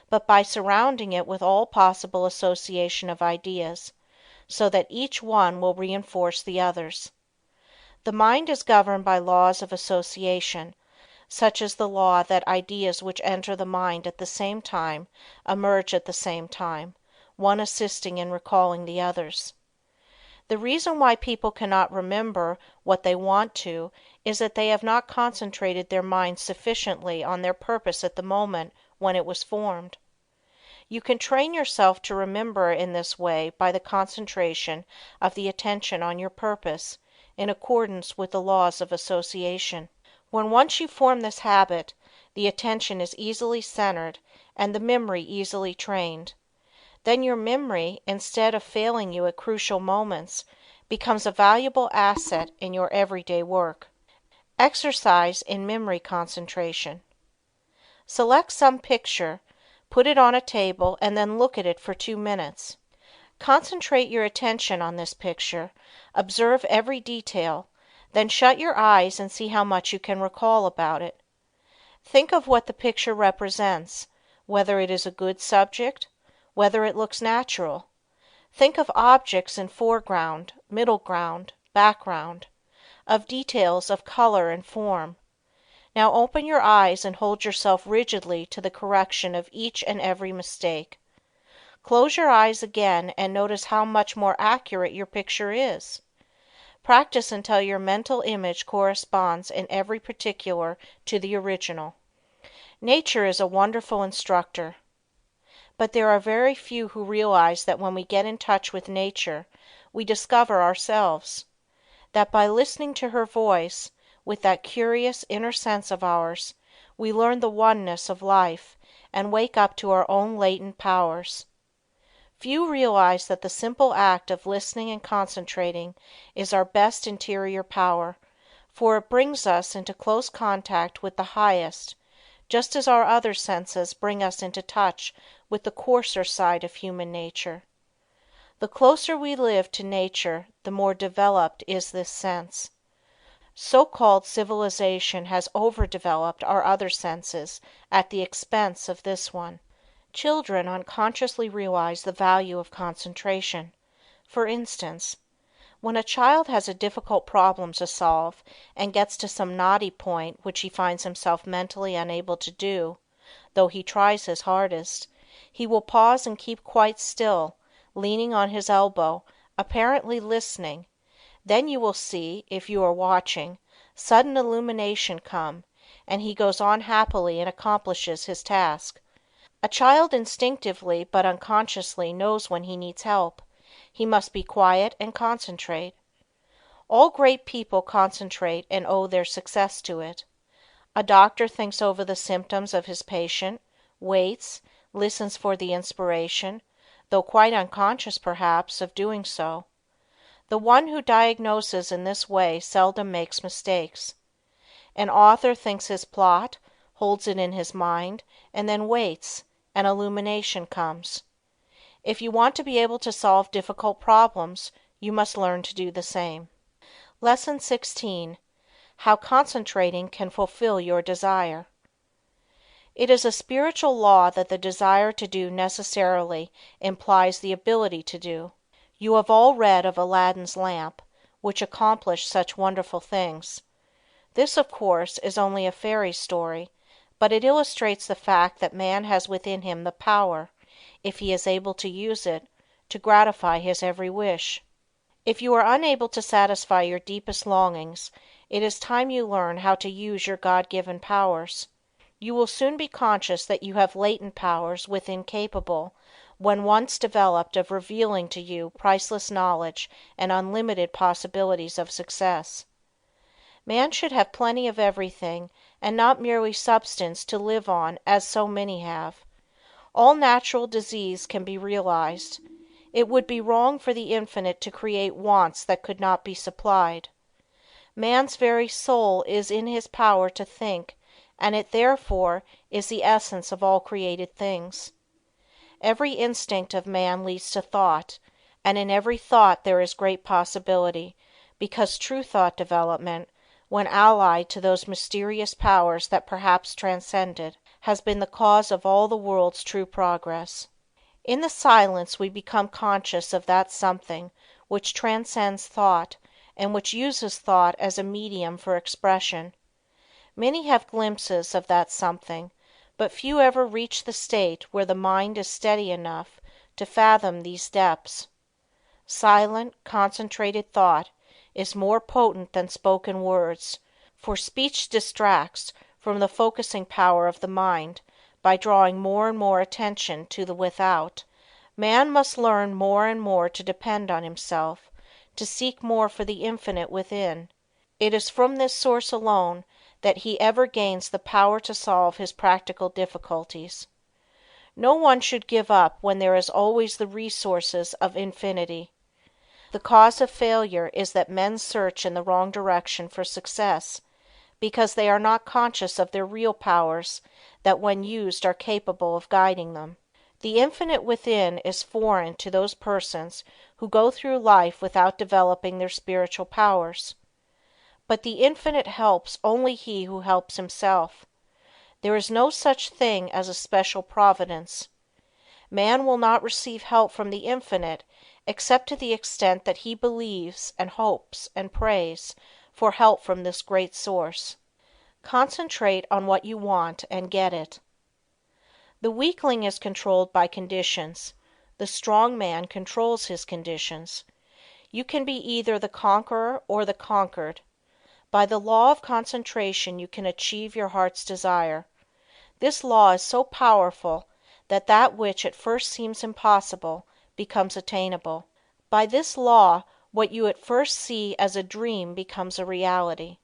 but by surrounding it with all possible association of ideas, so that each one will reinforce the others. The mind is governed by laws of association, such as the law that ideas which enter the mind at the same time emerge at the same time, one assisting in recalling the others. The reason why people cannot remember what they want to is that they have not concentrated their minds sufficiently on their purpose at the moment when it was formed. You can train yourself to remember in this way by the concentration of the attention on your purpose, in accordance with the laws of association. When once you form this habit, the attention is easily centered and the memory easily trained. Then your memory, instead of failing you at crucial moments, becomes a valuable asset in your everyday work. Exercise in memory concentration. Select some picture, put it on a table, and then look at it for 2 minutes. Concentrate your attention on this picture, observe every detail, then shut your eyes and see how much you can recall about it. Think of what the picture represents, whether it is a good subject, whether it looks natural. Think of objects in foreground, middle ground, background, of details of color and form. Now open your eyes and hold yourself rigidly to the correction of each and every mistake. Close your eyes again and notice how much more accurate your picture is. Practice until your mental image corresponds in every particular to the original. Nature is a wonderful instructor. But there are very few who realize that when we get in touch with nature, we discover ourselves. That by listening to her voice, with that curious inner sense of ours, we learn the oneness of life and wake up to our own latent powers. Few realize that the simple act of listening and concentrating is our best interior power, for it brings us into close contact with the highest, just as our other senses bring us into touch with the coarser side of human nature. The closer we live to nature, the more developed is this sense. So-called civilization has overdeveloped our other senses at the expense of this one. Children unconsciously realize the value of concentration. For instance, when a child has a difficult problem to solve and gets to some knotty point which he finds himself mentally unable to do, though he tries his hardest, he will pause and keep quite still, leaning on his elbow, apparently listening. Then you will see, if you are watching, sudden illumination come, and he goes on happily and accomplishes his task. A child instinctively but unconsciously knows when he needs help. He must be quiet and concentrate. All great people concentrate and owe their success to it. A doctor thinks over the symptoms of his patient, waits, listens for the inspiration, though quite unconscious perhaps of doing so. The one who diagnoses in this way seldom makes mistakes. An author thinks his plot, holds it in his mind, and then waits, and illumination comes. If you want to be able to solve difficult problems, you must learn to do the same. Lesson 16. How concentrating can fulfill your desire. It is a spiritual law that the desire to do necessarily implies the ability to do. You have all read of Aladdin's lamp, which accomplished such wonderful things. This, of course, is only a fairy story, but it illustrates the fact that man has within him the power, if he is able to use it, to gratify his every wish. If you are unable to satisfy your deepest longings, it is time you learn how to use your God-given powers. You will soon be conscious that you have latent powers within capable, when once developed, of revealing to you priceless knowledge and unlimited possibilities of success. Man should have plenty of everything, and not merely substance to live on as so many have. All natural disease can be realized. It would be wrong for the Infinite to create wants that could not be supplied. Man's very soul is in his power to think, and it therefore is the essence of all created things. Every instinct of man leads to thought, and in every thought there is great possibility, because true thought development, when allied to those mysterious powers that perhaps transcend it, has been the cause of all the world's true progress. In the silence we become conscious of that something which transcends thought, and which uses thought as a medium for expression. Many have glimpses of that something, but few ever reach the state where the mind is steady enough to fathom these depths. Silent, concentrated thought is more potent than spoken words, for speech distracts from the focusing power of the mind, by drawing more and more attention to the without. Man must learn more and more to depend on himself, to seek more for the infinite within. It is from this source alone that he ever gains the power to solve his practical difficulties. No one should give up when there is always the resources of infinity. The cause of failure is that men search in the wrong direction for success, because they are not conscious of their real powers that when used are capable of guiding them. The infinite within is foreign to those persons who go through life without developing their spiritual powers. But the infinite helps only he who helps himself. There is no such thing as a special providence. Man will not receive help from the infinite except to the extent that he believes and hopes and prays for help from this great source. Concentrate on what you want and get it. The weakling is controlled by conditions. The strong man controls his conditions. You can be either the conqueror or the conquered. By the law of concentration you can achieve your heart's desire. This law is so powerful that that which at first seems impossible becomes attainable. By this law, what you at first see as a dream becomes a reality.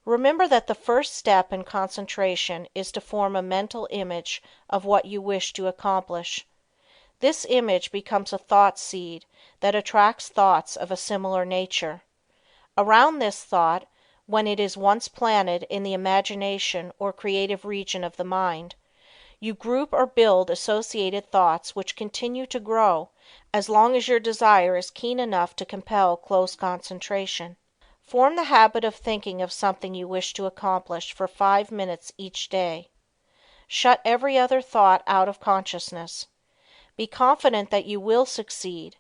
Remember that the first step in concentration is to form a mental image of what you wish to accomplish. This image becomes a thought seed that attracts thoughts of a similar nature. Around this thought, when it is once planted in the imagination or creative region of the mind, you group or build associated thoughts which continue to grow as long as your desire is keen enough to compel close concentration. Form the habit of thinking of something you wish to accomplish for 5 minutes each day. Shut every other thought out of consciousness. Be confident that you will succeed.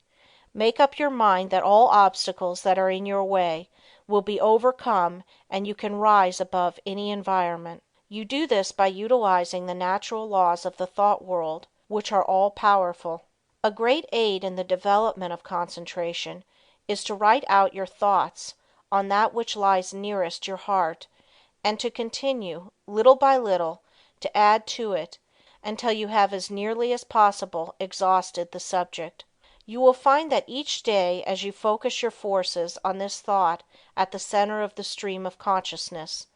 Make up your mind that all obstacles that are in your way will be overcome and you can rise above any environment. You do this by utilizing the natural laws of the thought world, which are all powerful. A great aid in the development of concentration is to write out your thoughts on that which lies nearest your heart, and to continue, little by little, to add to it until you have as nearly as possible exhausted the subject. You will find that each day as you focus your forces on this thought at the center of the stream of consciousness,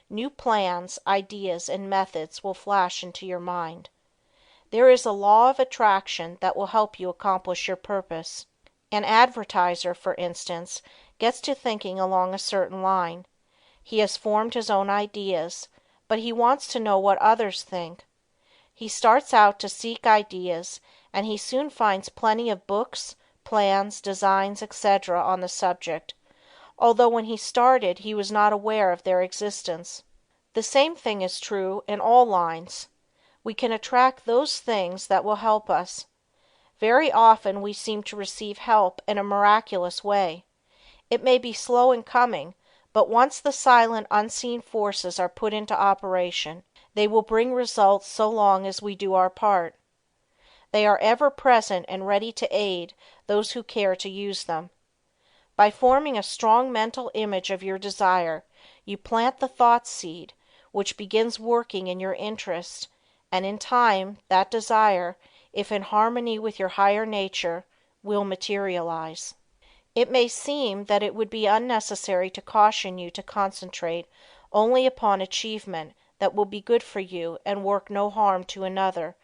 new plans, ideas, and methods will flash into your mind. There is a law of attraction that will help you accomplish your purpose. An advertiser, for instance, gets to thinking along a certain line. He has formed his own ideas, but he wants to know what others think. He starts out to seek ideas, and he soon finds plenty of books, plans, designs, etc. on the subject, although when he started he was not aware of their existence. The same thing is true in all lines. We can attract those things that will help us. Very often we seem to receive help in a miraculous way. It may be slow in coming, but once the silent, unseen forces are put into operation, they will bring results so long as we do our part. They are ever present and ready to aid those who care to use them. By forming a strong mental image of your desire, you plant the thought seed, which begins working in your interest, and in time, that desire, if in harmony with your higher nature, will materialize. It may seem that it would be unnecessary to caution you to concentrate only upon achievement that will be good for you and work no harm to another,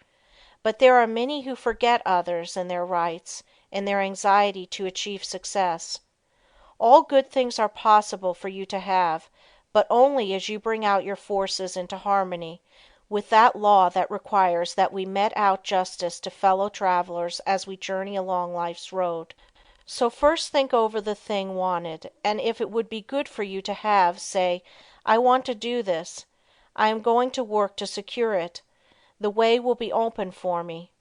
but there are many who forget others and their rights in their anxiety to achieve success. All good things are possible for you to have, but only as you bring out your forces into harmony with that law that requires that we mete out justice to fellow travelers as we journey along life's road. So first think over the thing wanted, and if it would be good for you to have, say, I want to do this. I am going to work to secure it. The way will be open for me.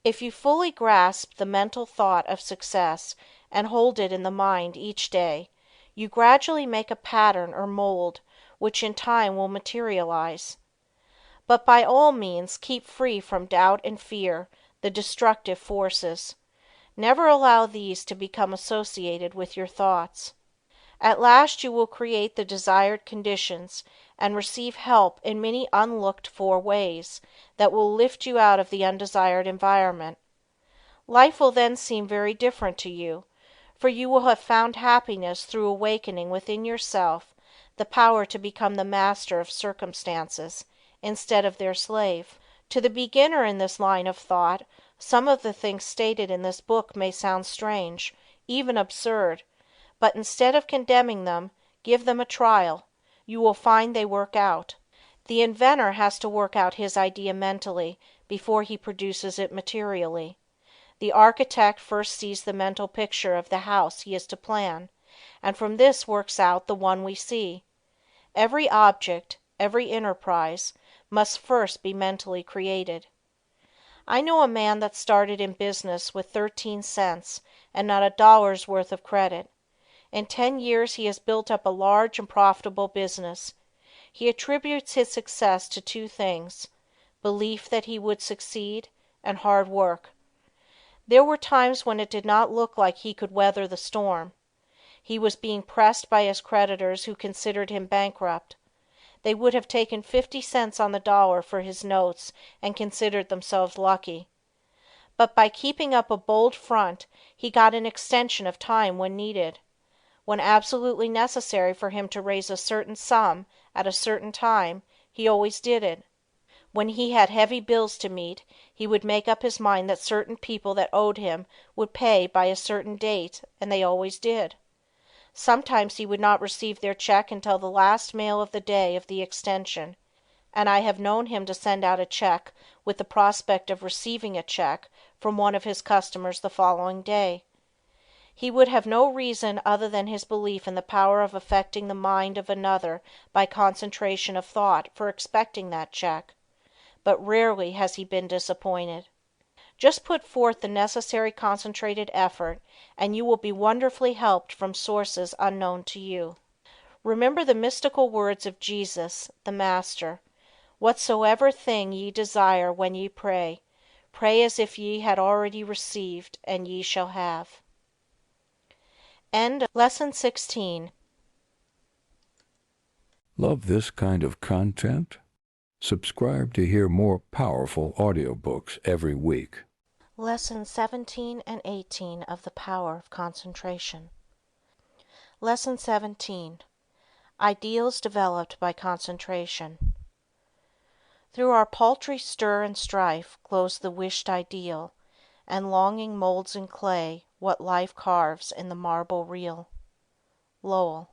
If you fully grasp the mental thought of success and hold it in the mind each day, you gradually make a pattern or mold which in time will materialize. But by all means keep free from doubt and fear, the destructive forces. Never allow these to become associated with your thoughts. At last you will create the desired conditions and receive help in many unlooked-for ways that will lift you out of the undesired environment. Life will then seem very different to you, for you will have found happiness through awakening within yourself the power to become the master of circumstances instead of their slave. To the beginner in this line of thought, some of the things stated in this book may sound strange, even absurd, but instead of condemning them, give them a trial. You will find they work out. The inventor has to work out his idea mentally before he produces it materially. The architect first sees the mental picture of the house he is to plan, and from this works out the one we see. Every object, every enterprise, must first be mentally created. I know a man that started in business with 13 cents and not a dollar's worth of credit. In 10 years he has built up a large and profitable business. He attributes his success to two things: belief that he would succeed, and hard work. There were times when it did not look like he could weather the storm. He was being pressed by his creditors who considered him bankrupt. They would have taken 50 cents on the dollar for his notes and considered themselves lucky. But by keeping up a bold front he got an extension of time when needed. When absolutely necessary for him to raise a certain sum at a certain time, he always did it. When he had heavy bills to meet, he would make up his mind that certain people that owed him would pay by a certain date, and they always did. Sometimes he would not receive their check until the last mail of the day of the extension, and I have known him to send out a check with the prospect of receiving a check from one of his customers the following day. He would have no reason other than his belief in the power of affecting the mind of another by concentration of thought for expecting that check, but rarely has he been disappointed. Just put forth the necessary concentrated effort and you will be wonderfully helped from sources unknown to you. Remember the mystical words of Jesus, the Master: "Whatsoever thing ye desire when ye pray, pray as if ye had already received, and ye shall have." End Lesson 16. Love this kind of content? Subscribe to hear more powerful audiobooks every week. Lessons 17 and 18 of the Power of Concentration. Lesson 17. Ideals Developed by Concentration. Through our paltry stir and strife glows the wished ideal, and longing molds in clay what life carves in the marble real. Lowell.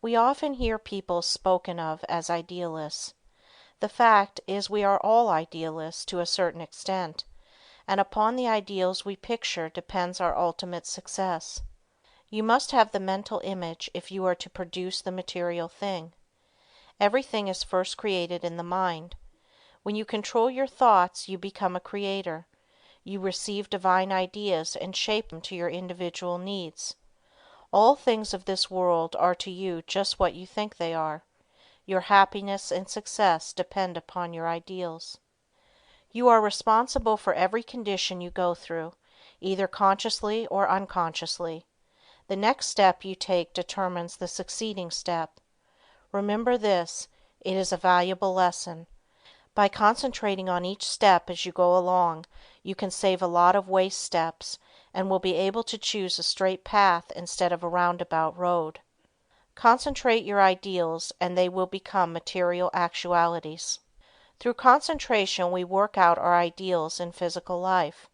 We often hear people spoken of as idealists. The fact is we are all idealists to a certain extent, and upon the ideals we picture depends our ultimate success. You must have the mental image if you are to produce the material thing. Everything is first created in the mind. When you control your thoughts, you become a creator. You receive divine ideas and shape them to your individual needs. All things of this world are to you just what you think they are. Your happiness and success depend upon your ideals. You are responsible for every condition you go through, either consciously or unconsciously. The next step you take determines the succeeding step. Remember this, it is a valuable lesson. By concentrating on each step as you go along, you can save a lot of waste steps and will be able to choose a straight path instead of a roundabout road. Concentrate your ideals and they will become material actualities. Through concentration we work out our ideals in physical life.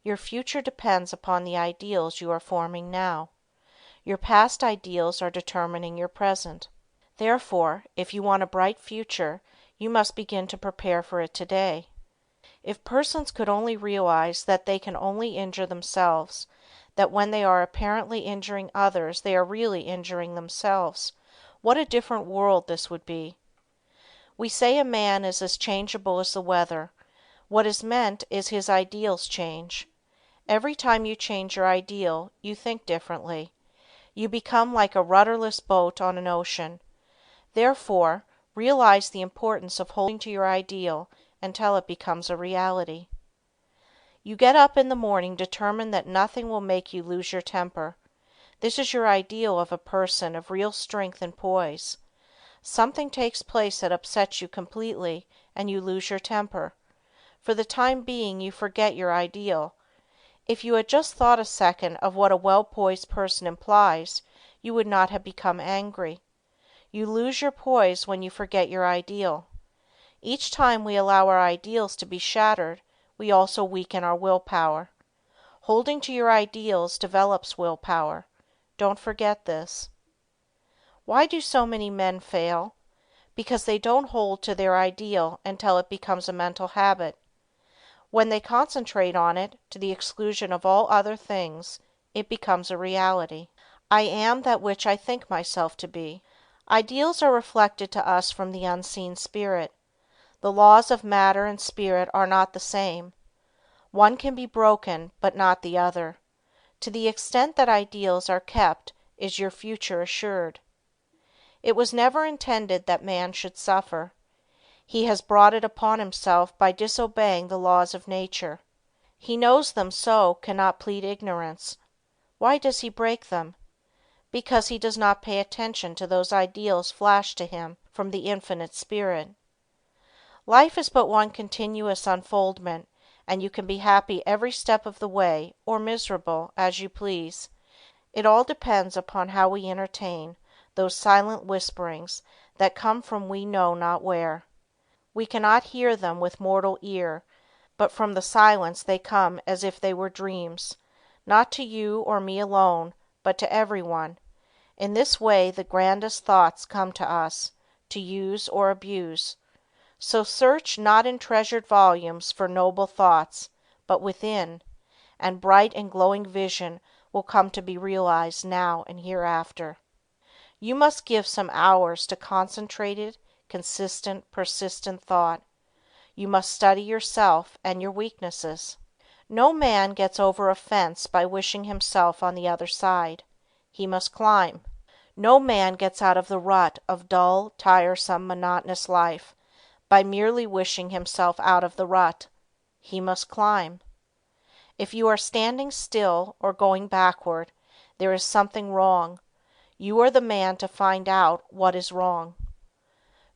Your future depends upon the ideals you are forming now. Your past ideals are determining your present. Therefore, if you want a bright future, you must begin to prepare for it today. If persons could only realize that they can only injure themselves, that when they are apparently injuring others they are really injuring themselves, what a different world this would be. We say a man is as changeable as the weather. What is meant is his ideals change. Every time you change your ideal, you think differently. You become like a rudderless boat on an ocean. Therefore, realize the importance of holding to your ideal until it becomes a reality. You get up in the morning determined that nothing will make you lose your temper. This is your ideal of a person of real strength and poise. Something takes place that upsets you completely, and you lose your temper. For the time being, you forget your ideal. If you had just thought a second of what a well-poised person implies, you would not have become angry. You lose your poise when you forget your ideal. Each time we allow our ideals to be shattered, we also weaken our willpower. Holding to your ideals develops willpower. Don't forget this. Why do so many men fail? Because they don't hold to their ideal until it becomes a mental habit. When they concentrate on it, to the exclusion of all other things, it becomes a reality. I am that which I think myself to be. Ideals are reflected to us from the unseen spirit. The laws of matter and spirit are not the same. One can be broken, but not the other. To the extent that ideals are kept is your future assured. It was never intended that man should suffer. He has brought it upon himself by disobeying the laws of nature. He knows them, so cannot plead ignorance. Why does he break them? Because he does not pay attention to those ideals flashed to him from the Infinite Spirit. Life is but one continuous unfoldment, and you can be happy every step of the way, or miserable, as you please. It all depends upon how we entertain those silent whisperings that come from we know not where. We cannot hear them with mortal ear, but from the silence they come as if they were dreams, not to you or me alone, but to everyone. In this way the grandest thoughts come to us, to use or abuse. So search not in treasured volumes for noble thoughts, but within, and bright and glowing vision will come to be realized now and hereafter. You must give some hours to concentrated, consistent, persistent thought. You must study yourself and your weaknesses. No man gets over a fence by wishing himself on the other side. He must climb. No man gets out of the rut of dull, tiresome, monotonous life by merely wishing himself out of the rut. He must climb. If you are standing still or going backward, there is something wrong. You are the man to find out what is wrong.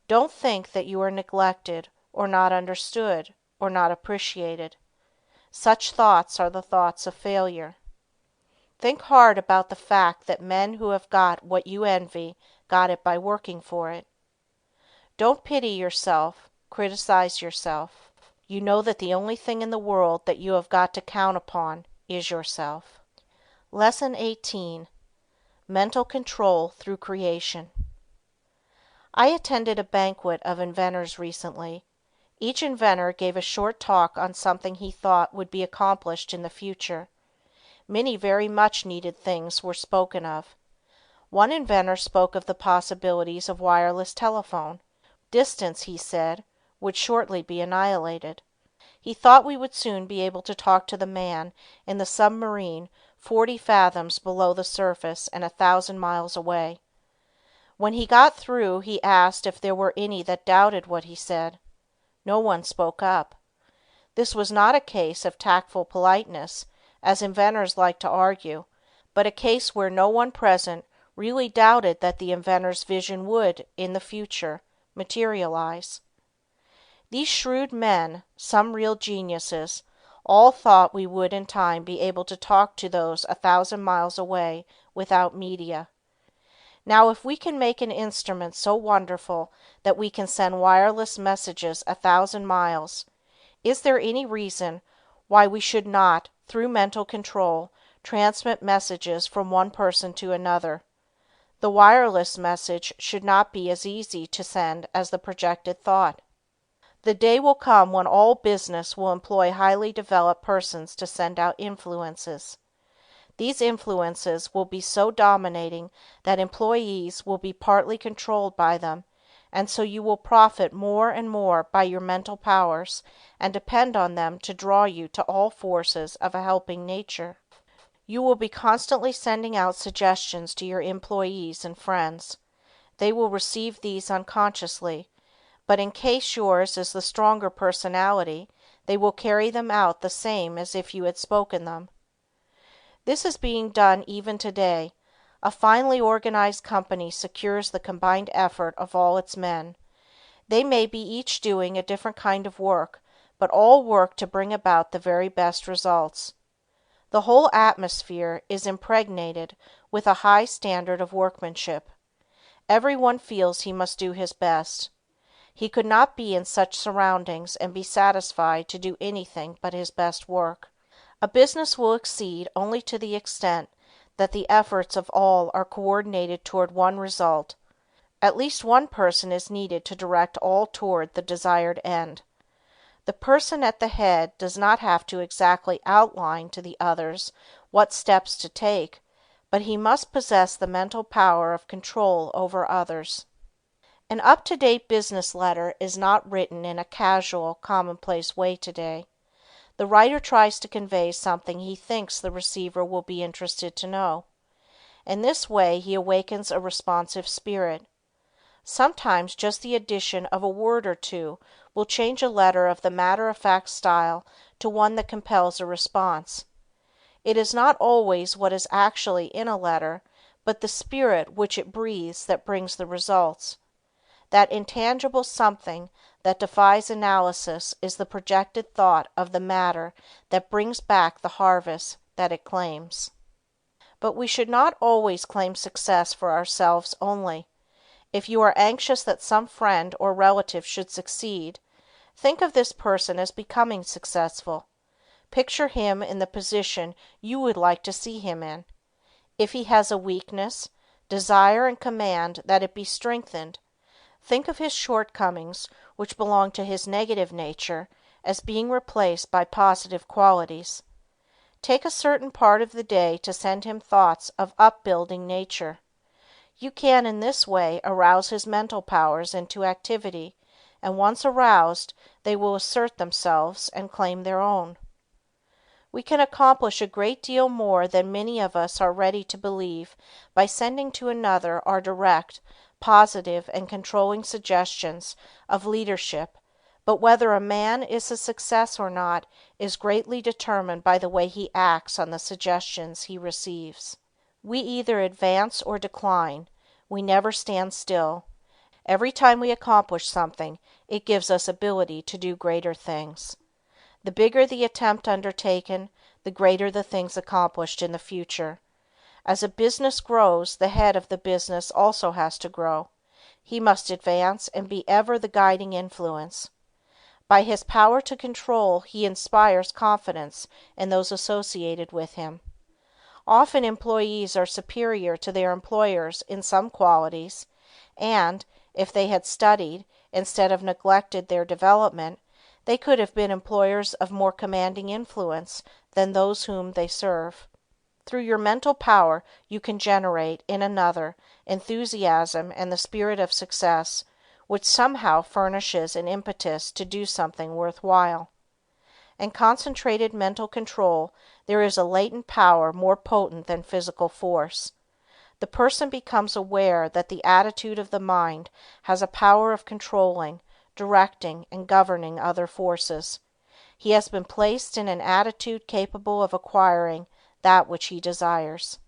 Don't think that you are neglected, or not understood, or not appreciated. Such thoughts are the thoughts of failure. Think hard about the fact that men who have got what you envy got it by working for it. Don't pity yourself, criticize yourself. You know that the only thing in the world that you have got to count upon is yourself. Lesson 18. Mental Control Through Creation. I attended a banquet of inventors recently. Each inventor gave a short talk on something he thought would be accomplished in the future. Many very much needed things were spoken of. One inventor spoke of the possibilities of wireless telephone. Distance, he said, would shortly be annihilated. He thought we would soon be able to talk to the man in the submarine 40 fathoms below the surface and 1,000 miles away. When he got through, he asked if there were any that doubted what he said. No one spoke up. This was not a case of tactful politeness, as inventors like to argue, but a case where no one present really doubted that the inventor's vision would, in the future, materialize. These shrewd men, some real geniuses, all thought we would in time be able to talk to those 1,000 miles away without media. Now if we can make an instrument so wonderful that we can send wireless messages 1,000 miles, is there any reason why we should not, through mental control, transmit messages from one person to another? The wireless message should not be as easy to send as the projected thought. The day will come when all business will employ highly developed persons to send out influences. These influences will be so dominating that employees will be partly controlled by them, and so you will profit more and more by your mental powers and depend on them to draw you to all forces of a helping nature. You will be constantly sending out suggestions to your employees and friends. They will receive these unconsciously, but in case yours is the stronger personality, they will carry them out the same as if you had spoken them. This is being done even today. A finely organized company secures the combined effort of all its men. They may be each doing a different kind of work, but all work to bring about the very best results. The whole atmosphere is impregnated with a high standard of workmanship. Everyone feels he must do his best. He could not be in such surroundings and be satisfied to do anything but his best work. A business will succeed only to the extent that the efforts of all are coordinated toward one result. At least one person is needed to direct all toward the desired end. The person at the head does not have to exactly outline to the others what steps to take, but he must possess the mental power of control over others. An up-to-date business letter is not written in a casual, commonplace way today. The writer tries to convey something he thinks the receiver will be interested to know. In this way he awakens a responsive spirit. Sometimes just the addition of a word or two will change a letter of the matter-of-fact style to one that compels a response. It is not always what is actually in a letter, but the spirit which it breathes that brings the results. That intangible something that defies analysis is the projected thought of the matter that brings back the harvest that it claims. But we should not always claim success for ourselves only. If you are anxious that some friend or relative should succeed, think of this person as becoming successful. Picture him in the position you would like to see him in. If he has a weakness, desire and command that it be strengthened. Think of his shortcomings, which belong to his negative nature, as being replaced by positive qualities. Take a certain part of the day to send him thoughts of upbuilding nature. You can in this way arouse his mental powers into activity, and once aroused, they will assert themselves and claim their own. We can accomplish a great deal more than many of us are ready to believe by sending to another our direct, positive and controlling suggestions of leadership, but whether a man is a success or not is greatly determined by the way he acts on the suggestions he receives. We either advance or decline. We never stand still. Every time we accomplish something, it gives us ability to do greater things. The bigger the attempt undertaken, the greater the things accomplished in the future. As a business grows, the head of the business also has to grow. He must advance and be ever the guiding influence. By his power to control, he inspires confidence in those associated with him. Often employees are superior to their employers in some qualities, and, if they had studied, instead of neglected their development, they could have been employers of more commanding influence than those whom they serve. Through your mental power you can generate, in another, enthusiasm and the spirit of success, which somehow furnishes an impetus to do something worth while. In concentrated mental control there is a latent power more potent than physical force. The person becomes aware that the attitude of the mind has a power of controlling, directing and governing other forces. He has been placed in an attitude capable of acquiring that which he desires.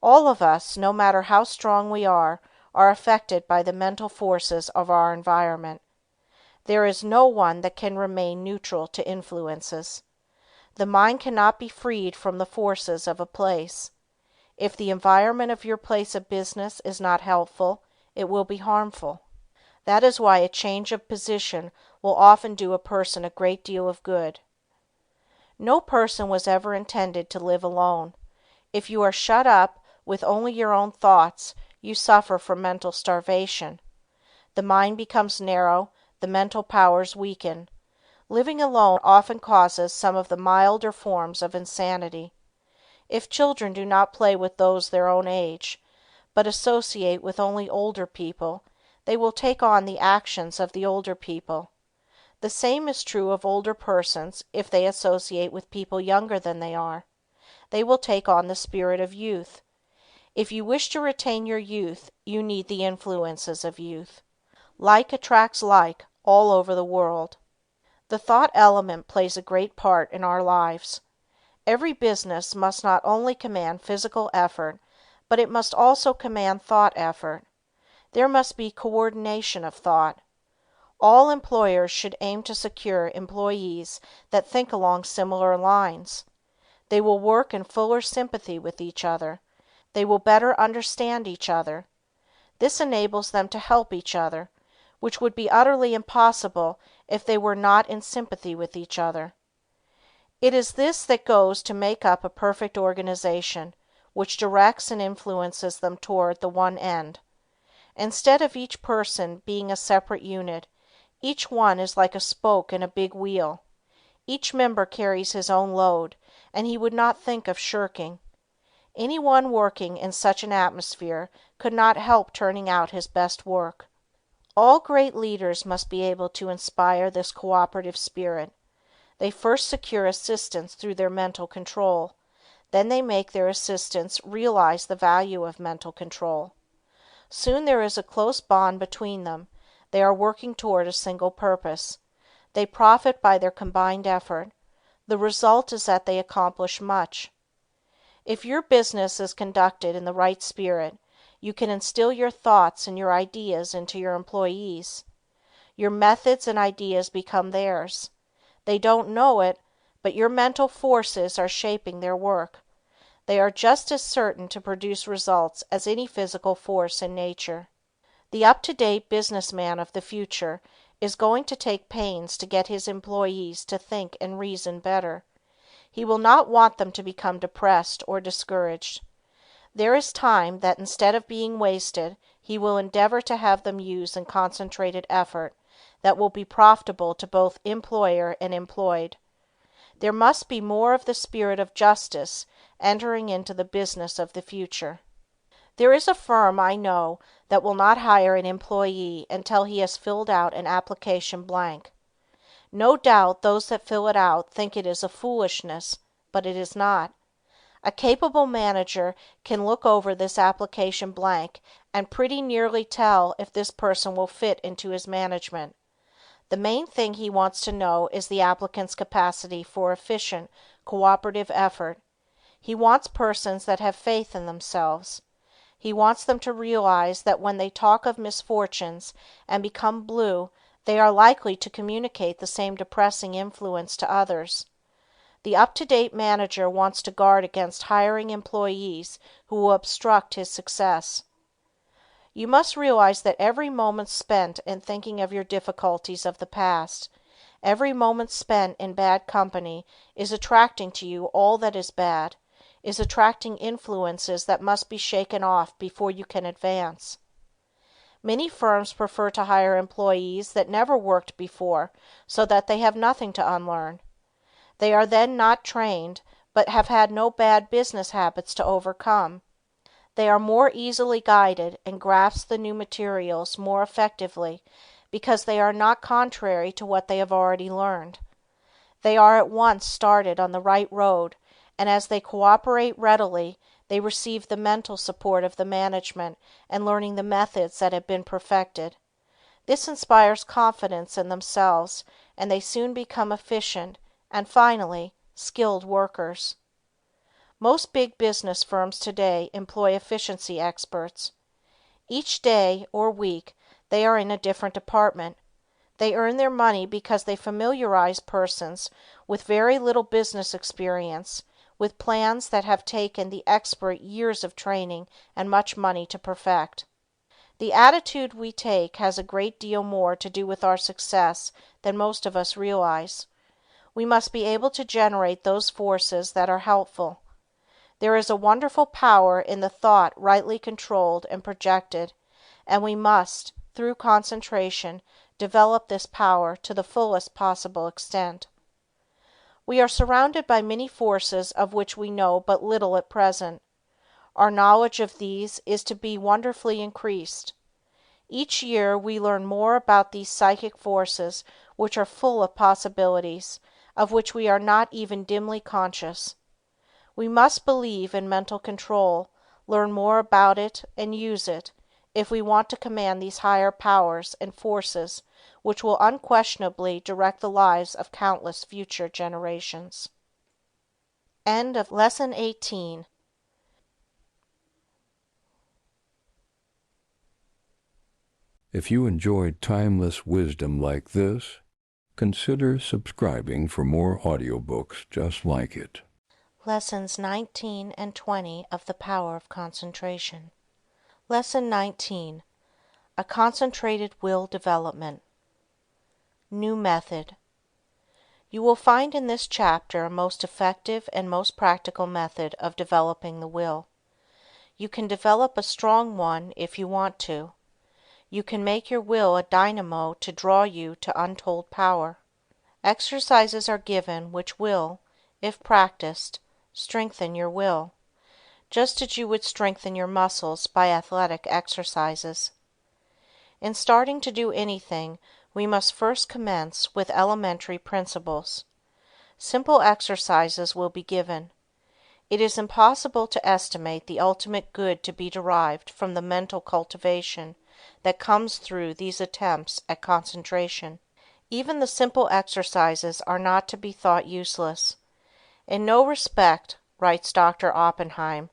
All of us, no matter how strong we are affected by the mental forces of our environment. There is no one that can remain neutral to influences. The mind cannot be freed from the forces of a place. If the environment of your place of business is not helpful, it will be harmful. That is why a change of position will often do a person a great deal of good. No person was ever intended to live alone. If you are shut up with only your own thoughts, you suffer from mental starvation. The mind becomes narrow, the mental powers weaken. Living alone often causes some of the milder forms of insanity. If children do not play with those their own age, but associate with only older people, they will take on the actions of the older people. The same is true of older persons if they associate with people younger than they are. They will take on the spirit of youth. If you wish to retain your youth, you need the influences of youth. Like attracts like all over the world. The thought element plays a great part in our lives. Every business must not only command physical effort, but it must also command thought effort. There must be coordination of thought. All employers should aim to secure employees that think along similar lines. They will work in fuller sympathy with each other. They will better understand each other. This enables them to help each other, which would be utterly impossible if they were not in sympathy with each other. It is this that goes to make up a perfect organization, which directs and influences them toward the one end. Instead of each person being a separate unit, each one is like a spoke in a big wheel. Each member carries his own load, and he would not think of shirking. Anyone working in such an atmosphere could not help turning out his best work. All great leaders must be able to inspire this cooperative spirit. They first secure assistants through their mental control. Then they make their assistants realize the value of mental control. Soon there is a close bond between them. They are working toward a single purpose. They profit by their combined effort. The result is that they accomplish much. If your business is conducted in the right spirit, you can instill your thoughts and your ideas into your employees. Your methods and ideas become theirs. They don't know it, but your mental forces are shaping their work. They are just as certain to produce results as any physical force in nature. The up-to-date businessman of the future is going to take pains to get his employees to think and reason better. He will not want them to become depressed or discouraged. There is time that instead of being wasted, he will endeavor to have them use in concentrated effort that will be profitable to both employer and employed. There must be more of the spirit of justice entering into the business of the future. There is a firm I know that will not hire an employee until he has filled out an application blank. No doubt those that fill it out think it is a foolishness, but it is not. A capable manager can look over this application blank and pretty nearly tell if this person will fit into his management. The main thing he wants to know is the applicant's capacity for efficient, cooperative effort. He wants persons that have faith in themselves. He wants them to realize that when they talk of misfortunes and become blue, they are likely to communicate the same depressing influence to others. The up-to-date manager wants to guard against hiring employees who will obstruct his success. You must realize that every moment spent in thinking of your difficulties of the past, every moment spent in bad company is attracting to you all that is bad, is attracting influences that must be shaken off before you can advance. Many firms prefer to hire employees that never worked before so that they have nothing to unlearn. They are then not trained, but have had no bad business habits to overcome. They are more easily guided and grasp the new materials more effectively because they are not contrary to what they have already learned. They are at once started on the right road, and as they cooperate readily, they receive the mental support of the management and learning the methods that have been perfected. This inspires confidence in themselves, and they soon become efficient and, finally, skilled workers. Most big business firms today employ efficiency experts. Each day or week they are in a different department. They earn their money because they familiarize persons with very little business experience with plans that have taken the expert years of training and much money to perfect. The attitude we take has a great deal more to do with our success than most of us realize. We must be able to generate those forces that are helpful. There is a wonderful power in the thought rightly controlled and projected, and we must, through concentration, develop this power to the fullest possible extent. We are surrounded by many forces of which we know but little at present. Our knowledge of these is to be wonderfully increased. Each year we learn more about these psychic forces which are full of possibilities, of which we are not even dimly conscious. We must believe in mental control, learn more about it, and use it, if we want to command these higher powers and forces which will unquestionably direct the lives of countless future generations. End of Lesson 18. If you enjoyed timeless wisdom like this, consider subscribing for more audiobooks just like it. Lessons 19 and 20 of the Power of Concentration. Lesson 19. A Concentrated Will Development. New Method. You will find in this chapter a most effective and most practical method of developing the will. You can develop a strong one if you want to. You can make your will a dynamo to draw you to untold power. Exercises are given which will, if practiced, strengthen your will, just as you would strengthen your muscles by athletic exercises. In starting to do anything, we must first commence with elementary principles. Simple exercises will be given. It is impossible to estimate the ultimate good to be derived from the mental cultivation that comes through these attempts at concentration. Even the simple exercises are not to be thought useless. In no respect, writes Dr. Oppenheim,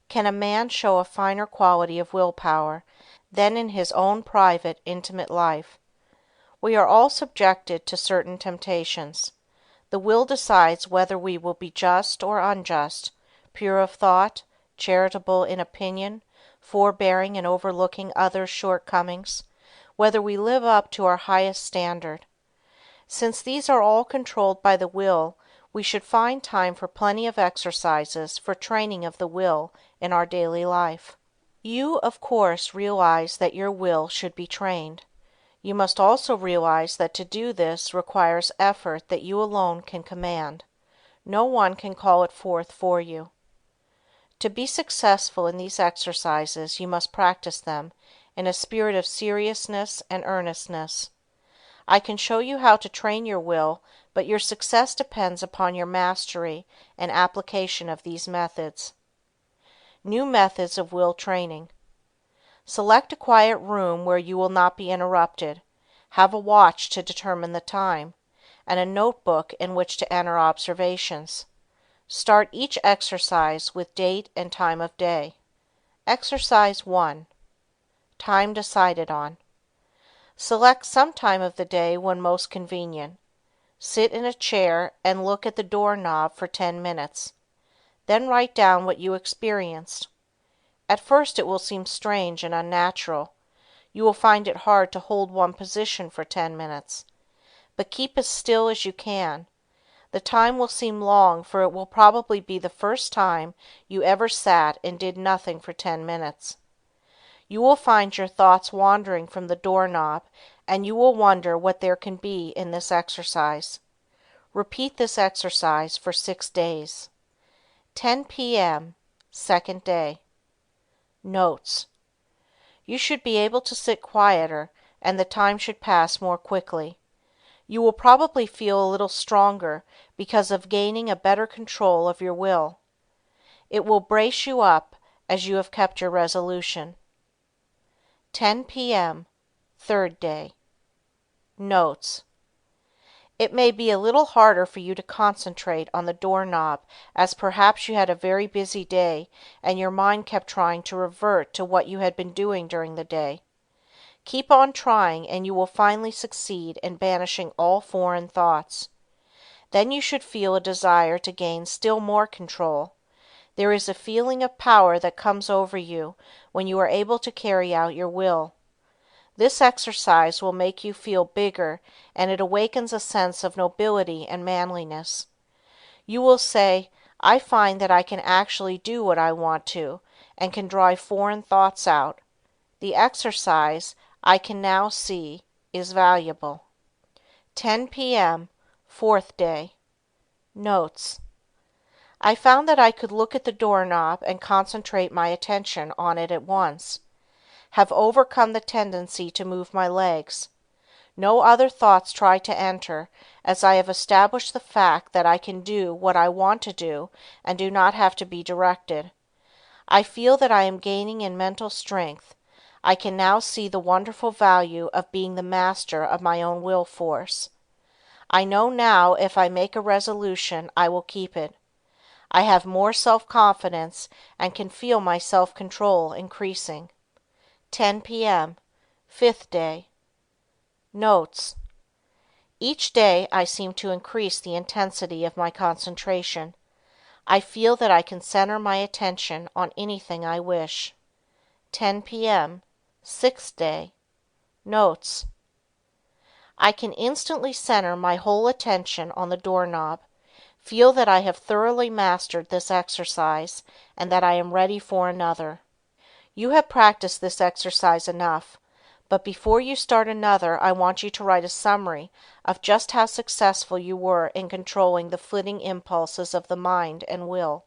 can a man show a finer quality of willpower than in his own private, intimate life. We are all subjected to certain temptations. The will decides whether we will be just or unjust, pure of thought, charitable in opinion, forbearing in overlooking others' shortcomings, whether we live up to our highest standard. Since these are all controlled by the will, we should find time for plenty of exercises for training of the will in our daily life. You, of course, realize that your will should be trained. You must also realize that to do this requires effort that you alone can command. No one can call it forth for you. To be successful in these exercises, you must practice them in a spirit of seriousness and earnestness. I can show you how to train your will, but your success depends upon your mastery and application of these methods. New methods of will training. Select a quiet room where you will not be interrupted. Have a watch to determine the time, and a notebook in which to enter observations. Start each exercise with date and time of day. Exercise 1. Time decided on. Select some time of the day when most convenient. Sit in a chair and look at the doorknob for 10 minutes. Then write down what you experienced. At first it will seem strange and unnatural. You will find it hard to hold one position for 10 minutes. But keep as still as you can. The time will seem long, for it will probably be the first time you ever sat and did nothing for 10 minutes. You will find your thoughts wandering from the doorknob, and you will wonder what there can be in this exercise. Repeat this exercise for 6 days. 10 p.m., second day. Notes. You should be able to sit quieter, and the time should pass more quickly. You will probably feel a little stronger because of gaining a better control of your will. It will brace you up as you have kept your resolution. 10 p.m., third day. Notes. It may be a little harder for you to concentrate on the doorknob, as perhaps you had a very busy day and your mind kept trying to revert to what you had been doing during the day. Keep on trying and you will finally succeed in banishing all foreign thoughts. Then you should feel a desire to gain still more control. There is a feeling of power that comes over you when you are able to carry out your will. This exercise will make you feel bigger, and it awakens a sense of nobility and manliness. You will say, I find that I can actually do what I want to, and can drive foreign thoughts out. The exercise, I can now see, is valuable. 10 p.m., fourth day. Notes. I found that I could look at the doorknob and concentrate my attention on it at once. Have overcome the tendency to move my legs. No other thoughts try to enter, as I have established the fact that I can do what I want to do and do not have to be directed. I feel that I am gaining in mental strength. I can now see the wonderful value of being the master of my own will force. I know now if I make a resolution, I will keep it. I have more self-confidence and can feel my self-control increasing. 10 p.m., 5th day. Notes. Each day I seem to increase the intensity of my concentration. I feel that I can center my attention on anything I wish. 10 p.m., 6th day. Notes. I can instantly center my whole attention on the doorknob. Feel that I have thoroughly mastered this exercise and that I am ready for another. You have practiced this exercise enough, but before you start another, I want you to write a summary of just how successful you were in controlling the flitting impulses of the mind and will.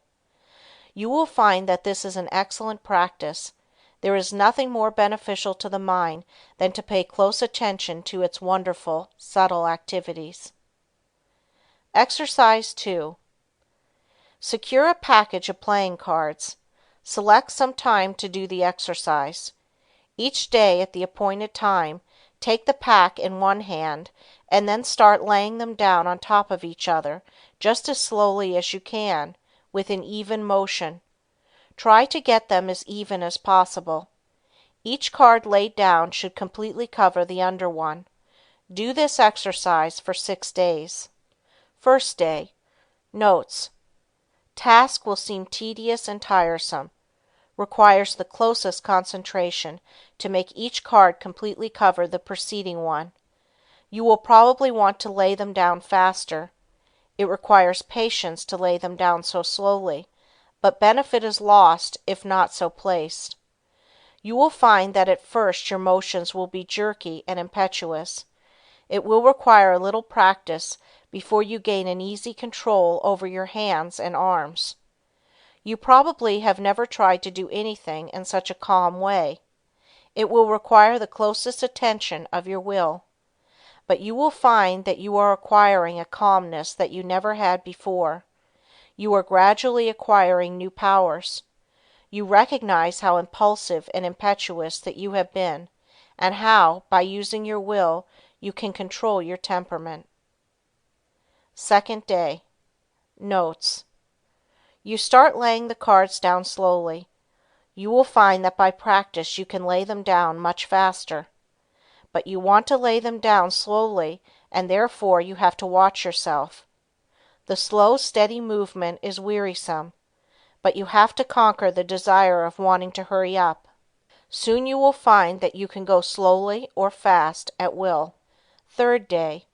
You will find that this is an excellent practice. There is nothing more beneficial to the mind than to pay close attention to its wonderful, subtle activities. Exercise 2. Secure a package of playing cards. Select some time to do the exercise. Each day at the appointed time, take the pack in one hand and then start laying them down on top of each other just as slowly as you can, with an even motion. Try to get them as even as possible. Each card laid down should completely cover the under one. Do this exercise for 6 days. First day. Notes. Task will seem tedious and tiresome. Requires the closest concentration to make each card completely cover the preceding one. You will probably want to lay them down faster. It requires patience to lay them down so slowly, but benefit is lost if not so placed. You will find that at first your motions will be jerky and impetuous. It will require a little practice before you gain an easy control over your hands and arms. You probably have never tried to do anything in such a calm way. It will require the closest attention of your will. But you will find that you are acquiring a calmness that you never had before. You are gradually acquiring new powers. You recognize how impulsive and impetuous that you have been, and how, by using your will, you can control your temperament. Second day. Notes. You start laying the cards down slowly. You will find that by practice you can lay them down much faster. But you want to lay them down slowly, and therefore you have to watch yourself. The slow, steady movement is wearisome, but you have to conquer the desire of wanting to hurry up. Soon you will find that you can go slowly or fast at will. Third day.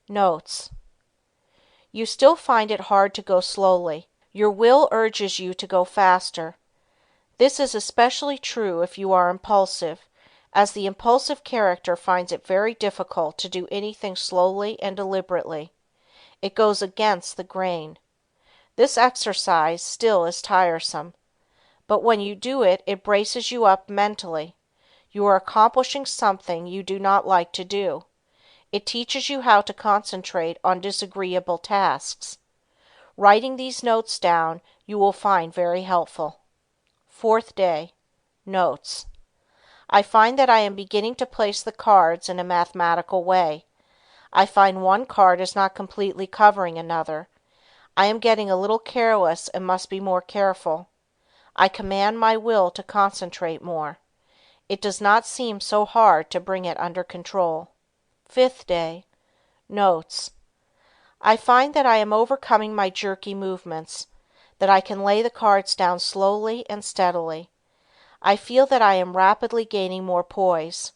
Notes. You still find it hard to go slowly. Your will urges you to go faster. This is especially true if you are impulsive, as the impulsive character finds it very difficult to do anything slowly and deliberately. It goes against the grain. This exercise still is tiresome, but when you do it, it braces you up mentally. You are accomplishing something you do not like to do. It teaches you how to concentrate on disagreeable tasks. Writing these notes down you will find very helpful. Fourth day. Notes. I find that I am beginning to place the cards in a mathematical way. I find one card is not completely covering another. I am getting a little careless and must be more careful. I command my will to concentrate more. It does not seem so hard to bring it under control. Fifth day. Notes. I find that I am overcoming my jerky movements, that I can lay the cards down slowly and steadily. I feel that I am rapidly gaining more poise.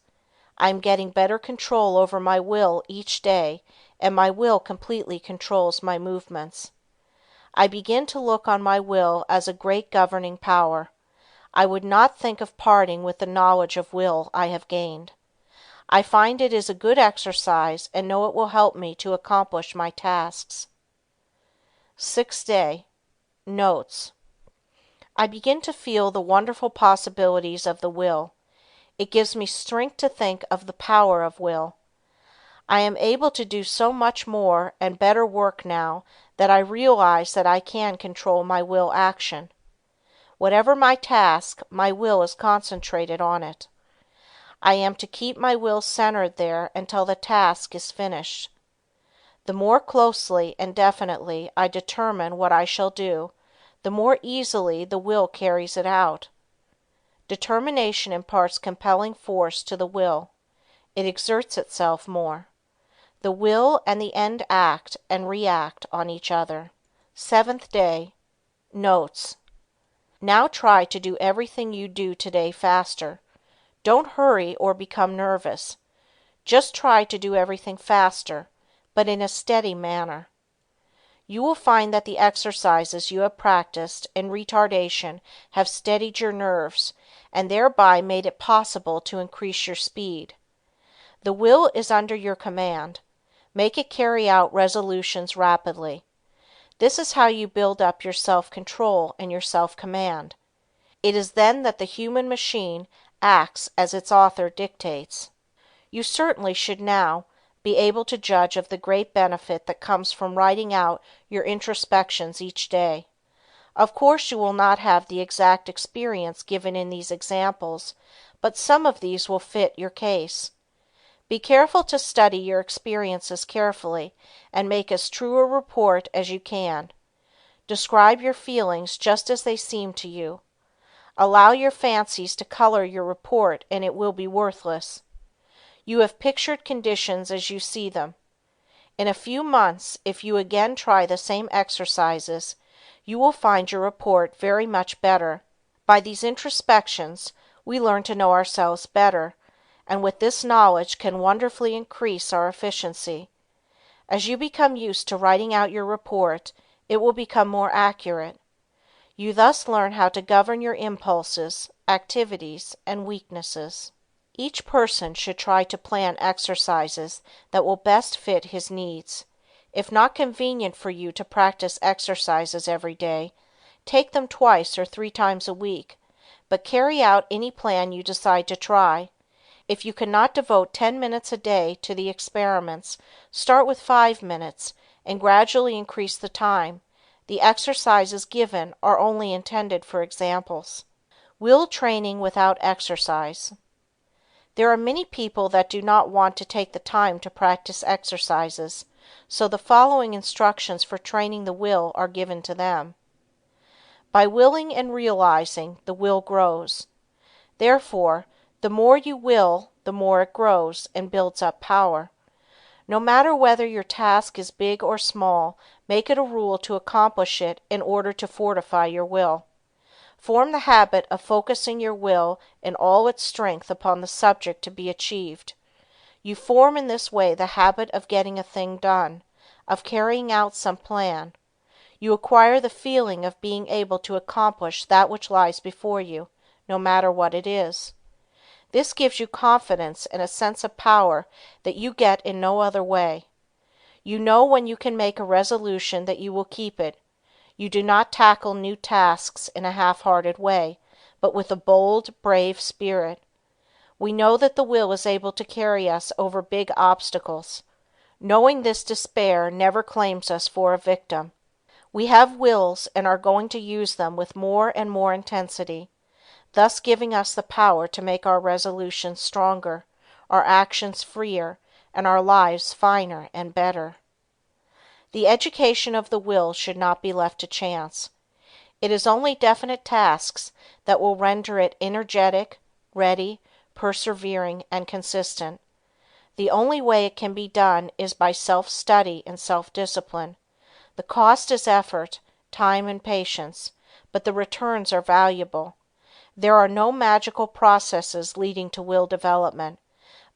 I am getting better control over my will each day, and my will completely controls my movements. I begin to look on my will as a great governing power. I would not think of parting with the knowledge of will I have gained. I find it is a good exercise and know it will help me to accomplish my tasks. Sixth day. Notes. I begin to feel the wonderful possibilities of the will. It gives me strength to think of the power of will. I am able to do so much more and better work now that I realize that I can control my will action. Whatever my task, my will is concentrated on it. I am to keep my will centered there until the task is finished. The more closely and definitely I determine what I shall do, the more easily the will carries it out. Determination imparts compelling force to the will. It exerts itself more. The will and the end act and react on each other. Seventh day. Notes. Now try to do everything you do today faster. Don't hurry or become nervous. Just try to do everything faster, but in a steady manner. You will find that the exercises you have practiced in retardation have steadied your nerves and thereby made it possible to increase your speed. The will is under your command. Make it carry out resolutions rapidly. This is how you build up your self-control and your self-command. It is then that the human machine acts as its author dictates. You certainly should now be able to judge of the great benefit that comes from writing out your introspections each day. Of course you will not have the exact experience given in these examples, but some of these will fit your case. Be careful to study your experiences carefully and make as true a report as you can. Describe your feelings just as they seem to you. Allow your fancies to color your report and it will be worthless. You have pictured conditions as you see them. In a few months, if you again try the same exercises, you will find your report very much better. By these introspections, we learn to know ourselves better, and with this knowledge can wonderfully increase our efficiency. As you become used to writing out your report, it will become more accurate. You thus learn how to govern your impulses, activities, and weaknesses. Each person should try to plan exercises that will best fit his needs. If not convenient for you to practice exercises every day, take them twice or 3 times a week, but carry out any plan you decide to try. If you cannot devote 10 minutes a day to the experiments, start with 5 minutes and gradually increase the time. The exercises given are only intended for examples. Will training without exercise. There are many people that do not want to take the time to practice exercises, so the following instructions for training the will are given to them. By willing and realizing, the will grows. Therefore, the more you will, the more it grows and builds up power. No matter whether your task is big or small, make it a rule to accomplish it in order to fortify your will. Form the habit of focusing your will in all its strength upon the subject to be achieved. You form in this way the habit of getting a thing done, of carrying out some plan. You acquire the feeling of being able to accomplish that which lies before you, no matter what it is. This gives you confidence and a sense of power that you get in no other way. You know when you can make a resolution that you will keep it. You do not tackle new tasks in a half-hearted way, but with a bold, brave spirit. We know that the will is able to carry us over big obstacles. Knowing this, despair never claims us for a victim. We have wills and are going to use them with more and more intensity, thus giving us the power to make our resolutions stronger, our actions freer, and our lives finer and better. The education of the will should not be left to chance. It is only definite tasks that will render it energetic, ready, persevering, and consistent. The only way it can be done is by self-study and self-discipline. The cost is effort, time, and patience, but the returns are valuable. There are no magical processes leading to will development,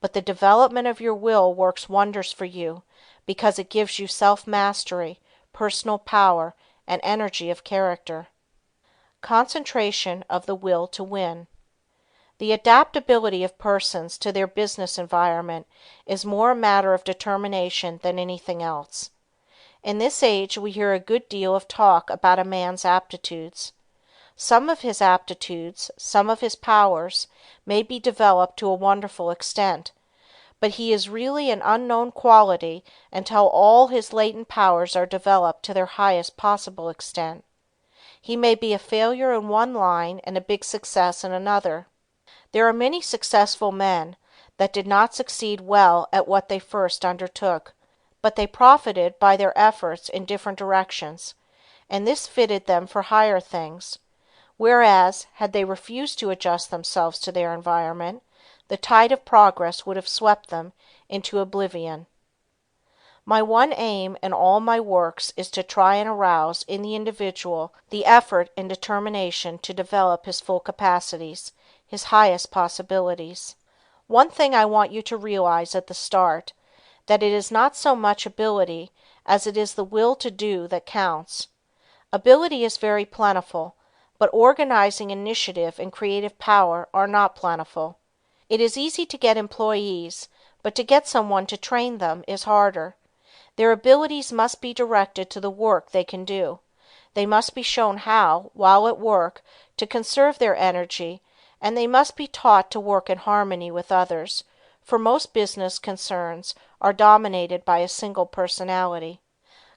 but the development of your will works wonders for you because it gives you self-mastery, personal power, and energy of character. Concentration of the will to win. The adaptability of persons to their business environment is more a matter of determination than anything else. In this age we hear a good deal of talk about a man's aptitudes. Some of his aptitudes, some of his powers, may be developed to a wonderful extent, but he is really an unknown quality until all his latent powers are developed to their highest possible extent. He may be a failure in one line and a big success in another. There are many successful men that did not succeed well at what they first undertook, but they profited by their efforts in different directions, and this fitted them for higher things. Whereas, had they refused to adjust themselves to their environment, the tide of progress would have swept them into oblivion. My one aim in all my works is to try and arouse in the individual the effort and determination to develop his full capacities, his highest possibilities. One thing I want you to realize at the start, that it is not so much ability as it is the will to do that counts. Ability is very plentiful, but organizing initiative and creative power are not plentiful. It is easy to get employees, but to get someone to train them is harder. Their abilities must be directed to the work they can do. They must be shown how, while at work, to conserve their energy, and they must be taught to work in harmony with others, for most business concerns are dominated by a single personality.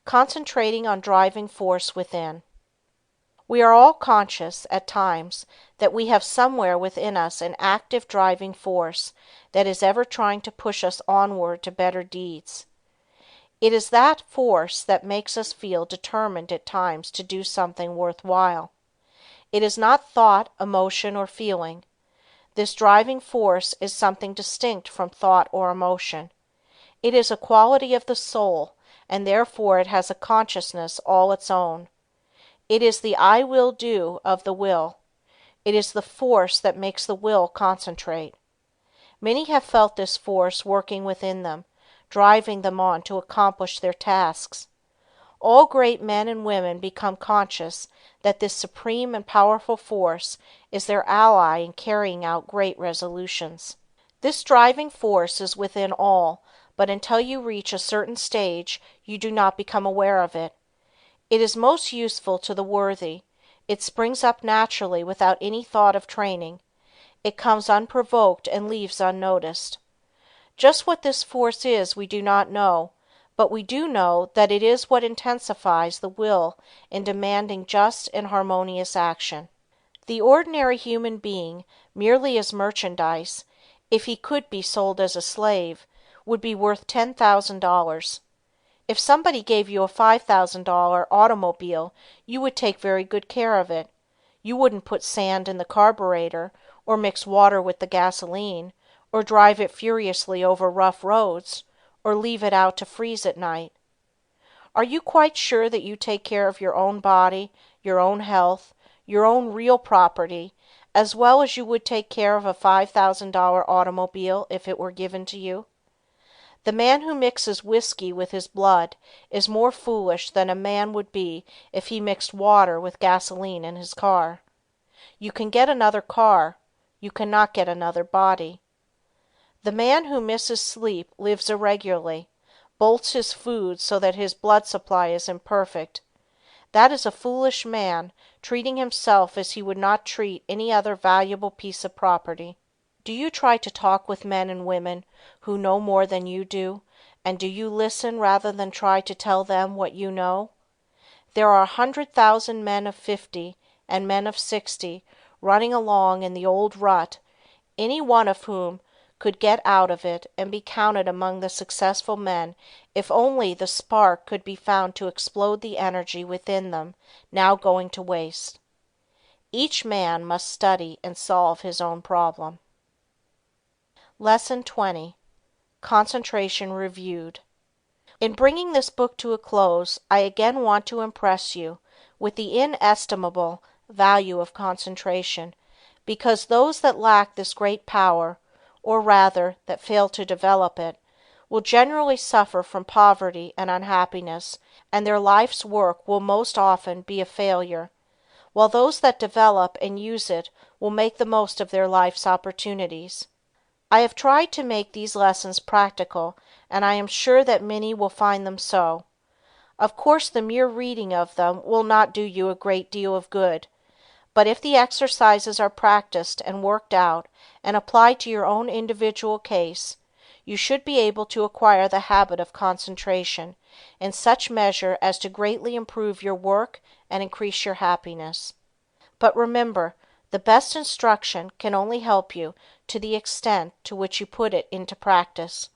Concentrating on driving force within. We are all conscious, at times, that we have somewhere within us an active driving force that is ever trying to push us onward to better deeds. It is that force that makes us feel determined at times to do something worthwhile. It is not thought, emotion, or feeling. This driving force is something distinct from thought or emotion. It is a quality of the soul, and therefore it has a consciousness all its own. It is the I will do of the will. It is the force that makes the will concentrate. Many have felt this force working within them, driving them on to accomplish their tasks. All great men and women become conscious that this supreme and powerful force is their ally in carrying out great resolutions. This driving force is within all, but until you reach a certain stage you do not become aware of it. It is most useful to the worthy. It springs up naturally without any thought of training. It comes unprovoked and leaves unnoticed. Just what this force is we do not know, but we do know that it is what intensifies the will in demanding just and harmonious action. The ordinary human being, merely as merchandise, if he could be sold as a slave, would be worth $10,000. If somebody gave you a $5,000 automobile, you would take very good care of it. You wouldn't put sand in the carburetor, or mix water with the gasoline, or drive it furiously over rough roads, or leave it out to freeze at night. Are you quite sure that you take care of your own body, your own health, your own real property, as well as you would take care of a $5,000 automobile if it were given to you? The man who mixes whiskey with his blood is more foolish than a man would be if he mixed water with gasoline in his car. You can get another car, you cannot get another body. The man who misses sleep lives irregularly, bolts his food so that his blood supply is imperfect. That is a foolish man, treating himself as he would not treat any other valuable piece of property. Do you try to talk with men and women who know more than you do, and do you listen rather than try to tell them what you know? There are 100,000 men of 50 and men of 60 running along in the old rut, any one of whom could get out of it and be counted among the successful men if only the spark could be found to explode the energy within them now going to waste. Each man must study and solve his own problem. Lesson 20. Concentration Reviewed. In bringing this book to a close, I again want to impress you with the inestimable value of concentration, because those that lack this great power, or rather, that fail to develop it, will generally suffer from poverty and unhappiness, and their life's work will most often be a failure, while those that develop and use it will make the most of their life's opportunities. I have tried to make these lessons practical, and I am sure that many will find them so. Of course, the mere reading of them will not do you a great deal of good, but if the exercises are practiced and worked out and applied to your own individual case, you should be able to acquire the habit of concentration in such measure as to greatly improve your work and increase your happiness. But remember, the best instruction can only help you to the extent to which you put it into practice.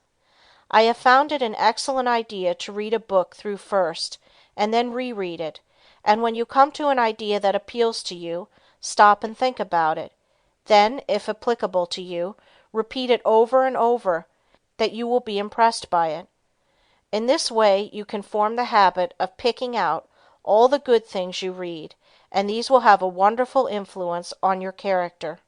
I have found it an excellent idea to read a book through first, and then reread it, and when you come to an idea that appeals to you, stop and think about it. Then, if applicable to you, Repeat it over and over, that you will be impressed by it. In this way, you can form the habit of picking out all the good things you read, and these will have a wonderful influence on your character.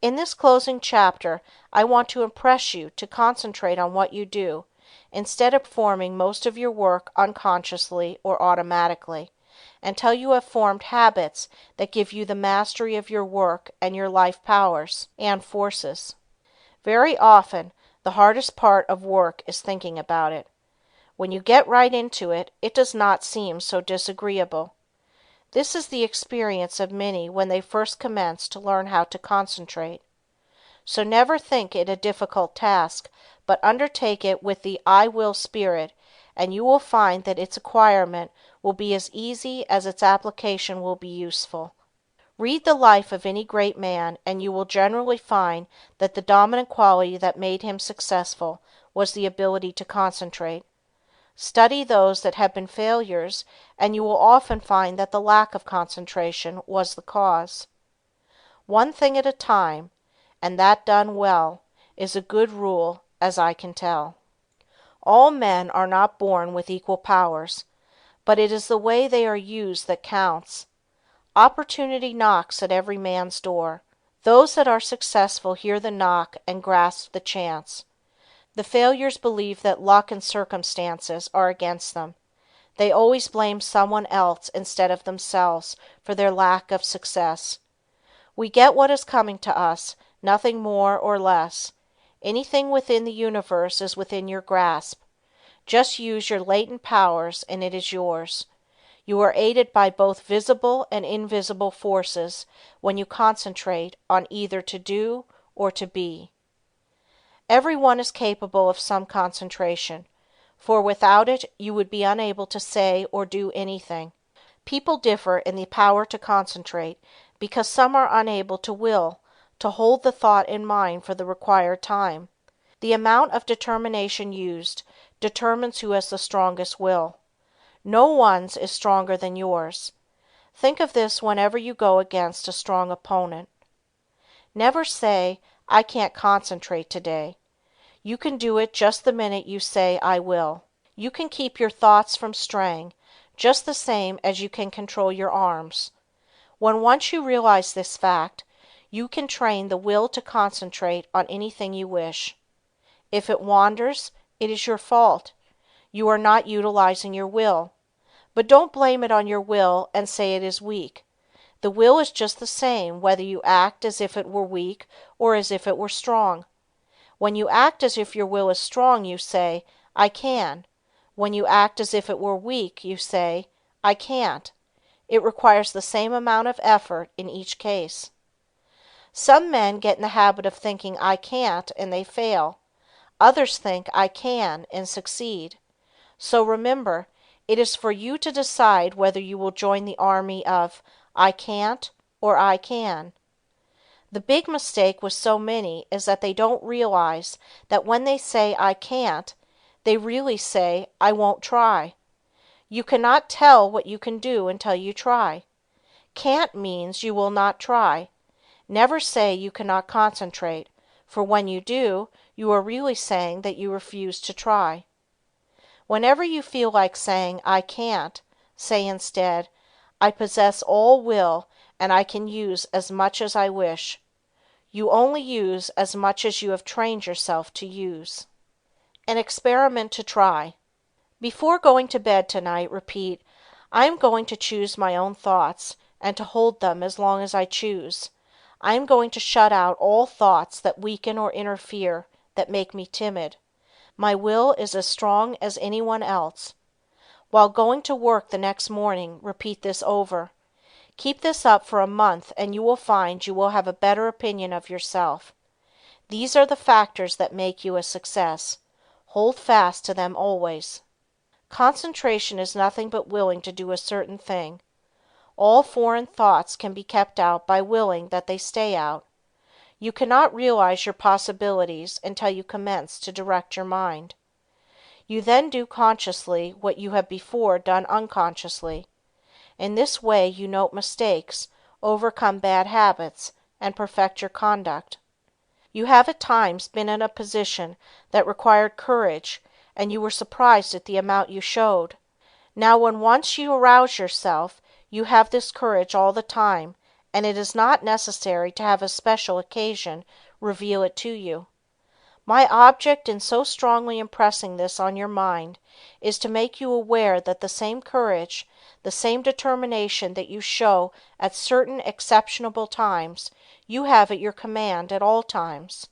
In this closing chapter, I want to impress you to concentrate on what you do, instead of performing most of your work unconsciously or automatically, until you have formed habits that give you the mastery of your work and your life powers and forces. Very often, the hardest part of work is thinking about it. When you get right into it, it does not seem so disagreeable. This is the experience of many when they first commence to learn how to concentrate. So never think it a difficult task, but undertake it with the I will spirit, and you will find that its acquirement will be as easy as its application will be useful. Read the life of any great man, and you will generally find that the dominant quality that made him successful was the ability to concentrate. Study those that have been failures, and you will often find that the lack of concentration was the cause. One thing at a time, and that done well, is a good rule, as I can tell. All men are not born with equal powers, but it is the way they are used that counts. Opportunity knocks at every man's door. Those that are successful hear the knock and grasp the chance. The failures believe that luck and circumstances are against them. They always blame someone else instead of themselves for their lack of success. We get what is coming to us, nothing more or less. Anything within the universe is within your grasp. Just use your latent powers and it is yours. You are aided by both visible and invisible forces when you concentrate on either to do or to be. Everyone is capable of some concentration, for without it you would be unable to say or do anything. People differ in the power to concentrate because some are unable to will, to hold the thought in mind for the required time. The amount of determination used determines who has the strongest will. No one's is stronger than yours. Think of this whenever you go against a strong opponent. Never say, I can't concentrate today. You can do it just the minute you say, I will. You can keep your thoughts from straying, just the same as you can control your arms. When once you realize this fact, you can train the will to concentrate on anything you wish. If it wanders, it is your fault. You are not utilizing your will. But don't blame it on your will and say it is weak. The will is just the same whether you act as if it were weak or as if it were strong. When you act as if your will is strong, you say, I can. When you act as if it were weak, you say, I can't. It requires the same amount of effort in each case. Some men get in the habit of thinking I can't and they fail. Others think I can and succeed. So remember, it is for you to decide whether you will join the army of I can't or I can. The big mistake with so many is that they don't realize that when they say I can't, they really say I won't try. You cannot tell what you can do until you try. Can't means you will not try. Never say you cannot concentrate, for when you do, you are really saying that you refuse to try. Whenever you feel like saying I can't, say instead, I possess all will and I can use as much as I wish. You only use as much as you have trained yourself to use. An experiment to try. Before going to bed tonight, repeat, I am going to choose my own thoughts and to hold them as long as I choose. I am going to shut out all thoughts that weaken or interfere, that make me timid. My will is as strong as anyone else. While going to work the next morning, repeat this over. Keep this up for a month and you will find you will have a better opinion of yourself. These are the factors that make you a success. Hold fast to them always. Concentration is nothing but willing to do a certain thing. All foreign thoughts can be kept out by willing that they stay out. You cannot realize your possibilities until you commence to direct your mind. You then do consciously what you have before done unconsciously. In this way you note mistakes, overcome bad habits, and perfect your conduct. You have at times been in a position that required courage, and you were surprised at the amount you showed. Now, when once you arouse yourself, you have this courage all the time, and it is not necessary to have a special occasion reveal it to you. My object in so strongly impressing this on your mind is to make you aware that the same courage, the same determination that you show at certain exceptional times, you have at your command at all times.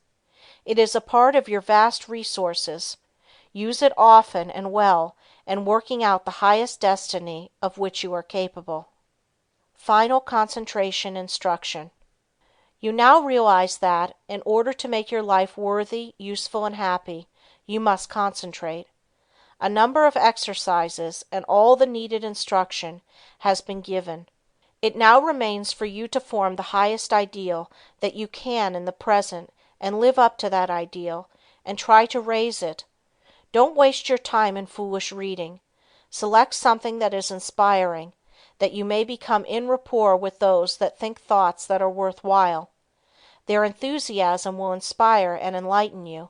It is a part of your vast resources. Use it often and well in working out the highest destiny of which you are capable. Final concentration instruction. You now realize that, in order to make your life worthy, useful, and happy, you must concentrate. A number of exercises and all the needed instruction has been given. It now remains for you to form the highest ideal that you can in the present and live up to that ideal and try to raise it. Don't waste your time in foolish reading. Select something that is inspiring, that you may become in rapport with those that think thoughts that are worthwhile. Their enthusiasm will inspire and enlighten you.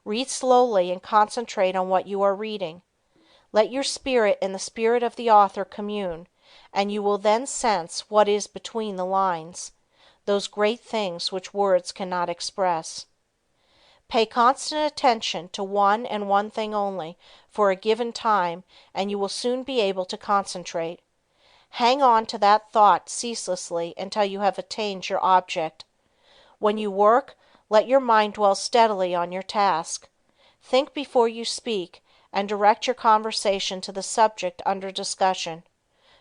Read slowly and concentrate on what you are reading. Let your spirit and the spirit of the author commune, and you will then sense what is between the lines, those great things which words cannot express. Pay constant attention to one and one thing only for a given time, and you will soon be able to concentrate. Hang on to that thought ceaselessly until you have attained your object. When you work, let your mind dwell steadily on your task. Think before you speak, and direct your conversation to the subject under discussion.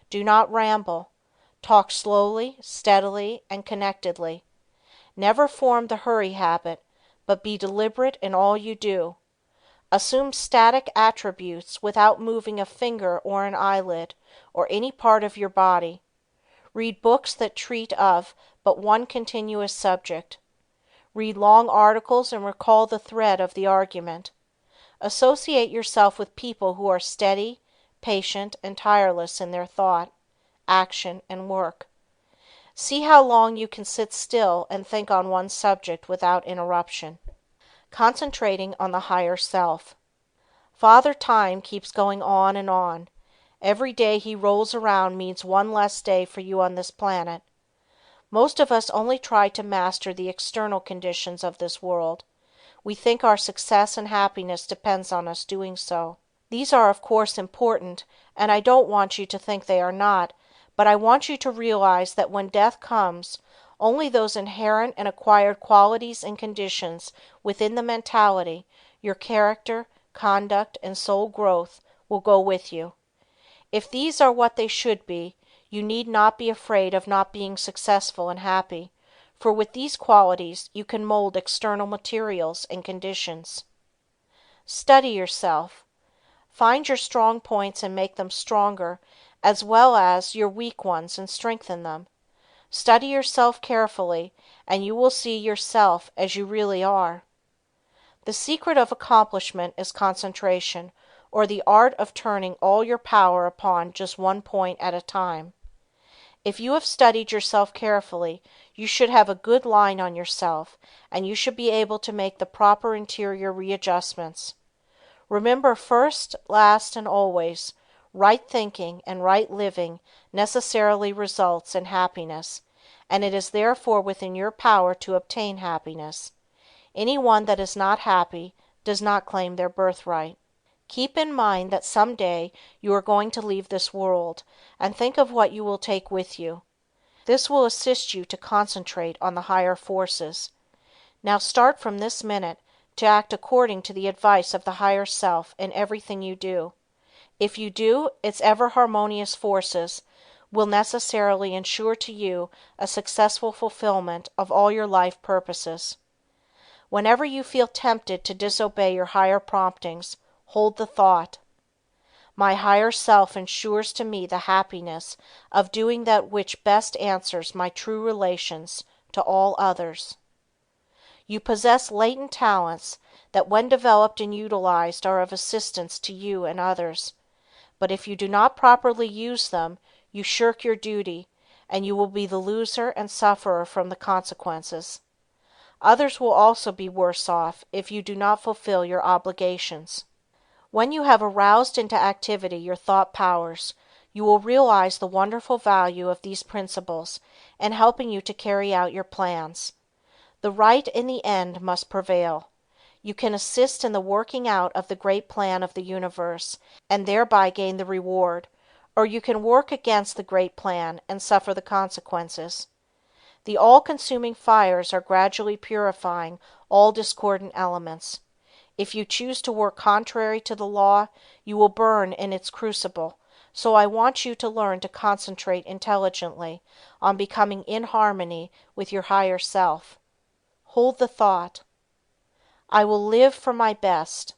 Do not ramble. Talk slowly, steadily, and connectedly. Never form the hurry habit, but be deliberate in all you do. Assume static attributes without moving a finger or an eyelid, or any part of your body. Read books that treat of but one continuous subject. Read long articles and recall the thread of the argument. Associate yourself with people who are steady, patient, and tireless in their thought, action, and work. See how long you can sit still and think on one subject without interruption. Concentrating on the higher self. Father Time keeps going on and on. Every day he rolls around means one less day for you on this planet. Most of us only try to master the external conditions of this world. We think our success and happiness depends on us doing so. These are of course important, and I don't want you to think they are not, but I want you to realize that when death comes, only those inherent and acquired qualities and conditions within the mentality, your character, conduct, and soul growth, will go with you. If these are what they should be, you need not be afraid of not being successful and happy, for with these qualities you can mold external materials and conditions. Study yourself. Find your strong points and make them stronger, as well as your weak ones and strengthen them. Study yourself carefully, and you will see yourself as you really are. The secret of accomplishment is concentration, or the art of turning all your power upon just one point at a time. If you have studied yourself carefully, you should have a good line on yourself, and you should be able to make the proper interior readjustments. Remember first, last, and always, right thinking and right living necessarily results in happiness, and it is therefore within your power to obtain happiness. Anyone that is not happy does not claim their birthright. Keep in mind that some day you are going to leave this world, and think of what you will take with you. This will assist you to concentrate on the higher forces. Now start from this minute to act according to the advice of the higher self in everything you do. If you do, its ever harmonious forces will necessarily ensure to you a successful fulfillment of all your life purposes. Whenever you feel tempted to disobey your higher promptings, hold the thought, "My higher self ensures to me the happiness of doing that which best answers my true relations to all others." You possess latent talents that when developed and utilized are of assistance to you and others, but if you do not properly use them, you shirk your duty, and you will be the loser and sufferer from the consequences. Others will also be worse off if you do not fulfill your obligations. When you have aroused into activity your thought powers, you will realize the wonderful value of these principles in helping you to carry out your plans. The right in the end must prevail. You can assist in the working out of the great plan of the universe and thereby gain the reward, or you can work against the great plan and suffer the consequences. The all-consuming fires are gradually purifying all discordant elements. If you choose to work contrary to the law, you will burn in its crucible, so I want you to learn to concentrate intelligently on becoming in harmony with your higher self. Hold the thought: I will live for my best.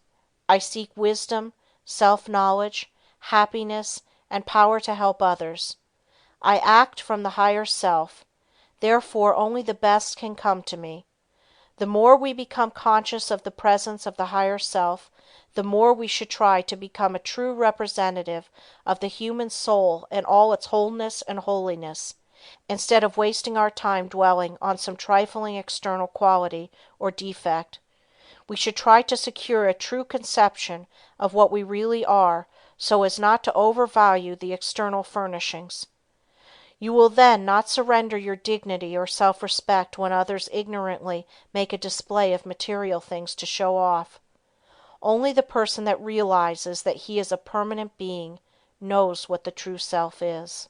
I seek wisdom, self-knowledge, happiness, and power to help others. I act from the higher self, therefore only the best can come to me. The more we become conscious of the presence of the higher self, the more we should try to become a true representative of the human soul in all its wholeness and holiness, instead of wasting our time dwelling on some trifling external quality or defect. We should try to secure a true conception of what we really are so as not to overvalue the external furnishings. You will then not surrender your dignity or self-respect when others ignorantly make a display of material things to show off. Only the person that realizes that he is a permanent being knows what the true self is.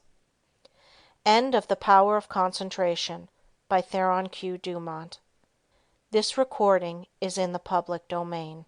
End of The Power of Concentration by Theron Q. Dumont. This recording is in the public domain.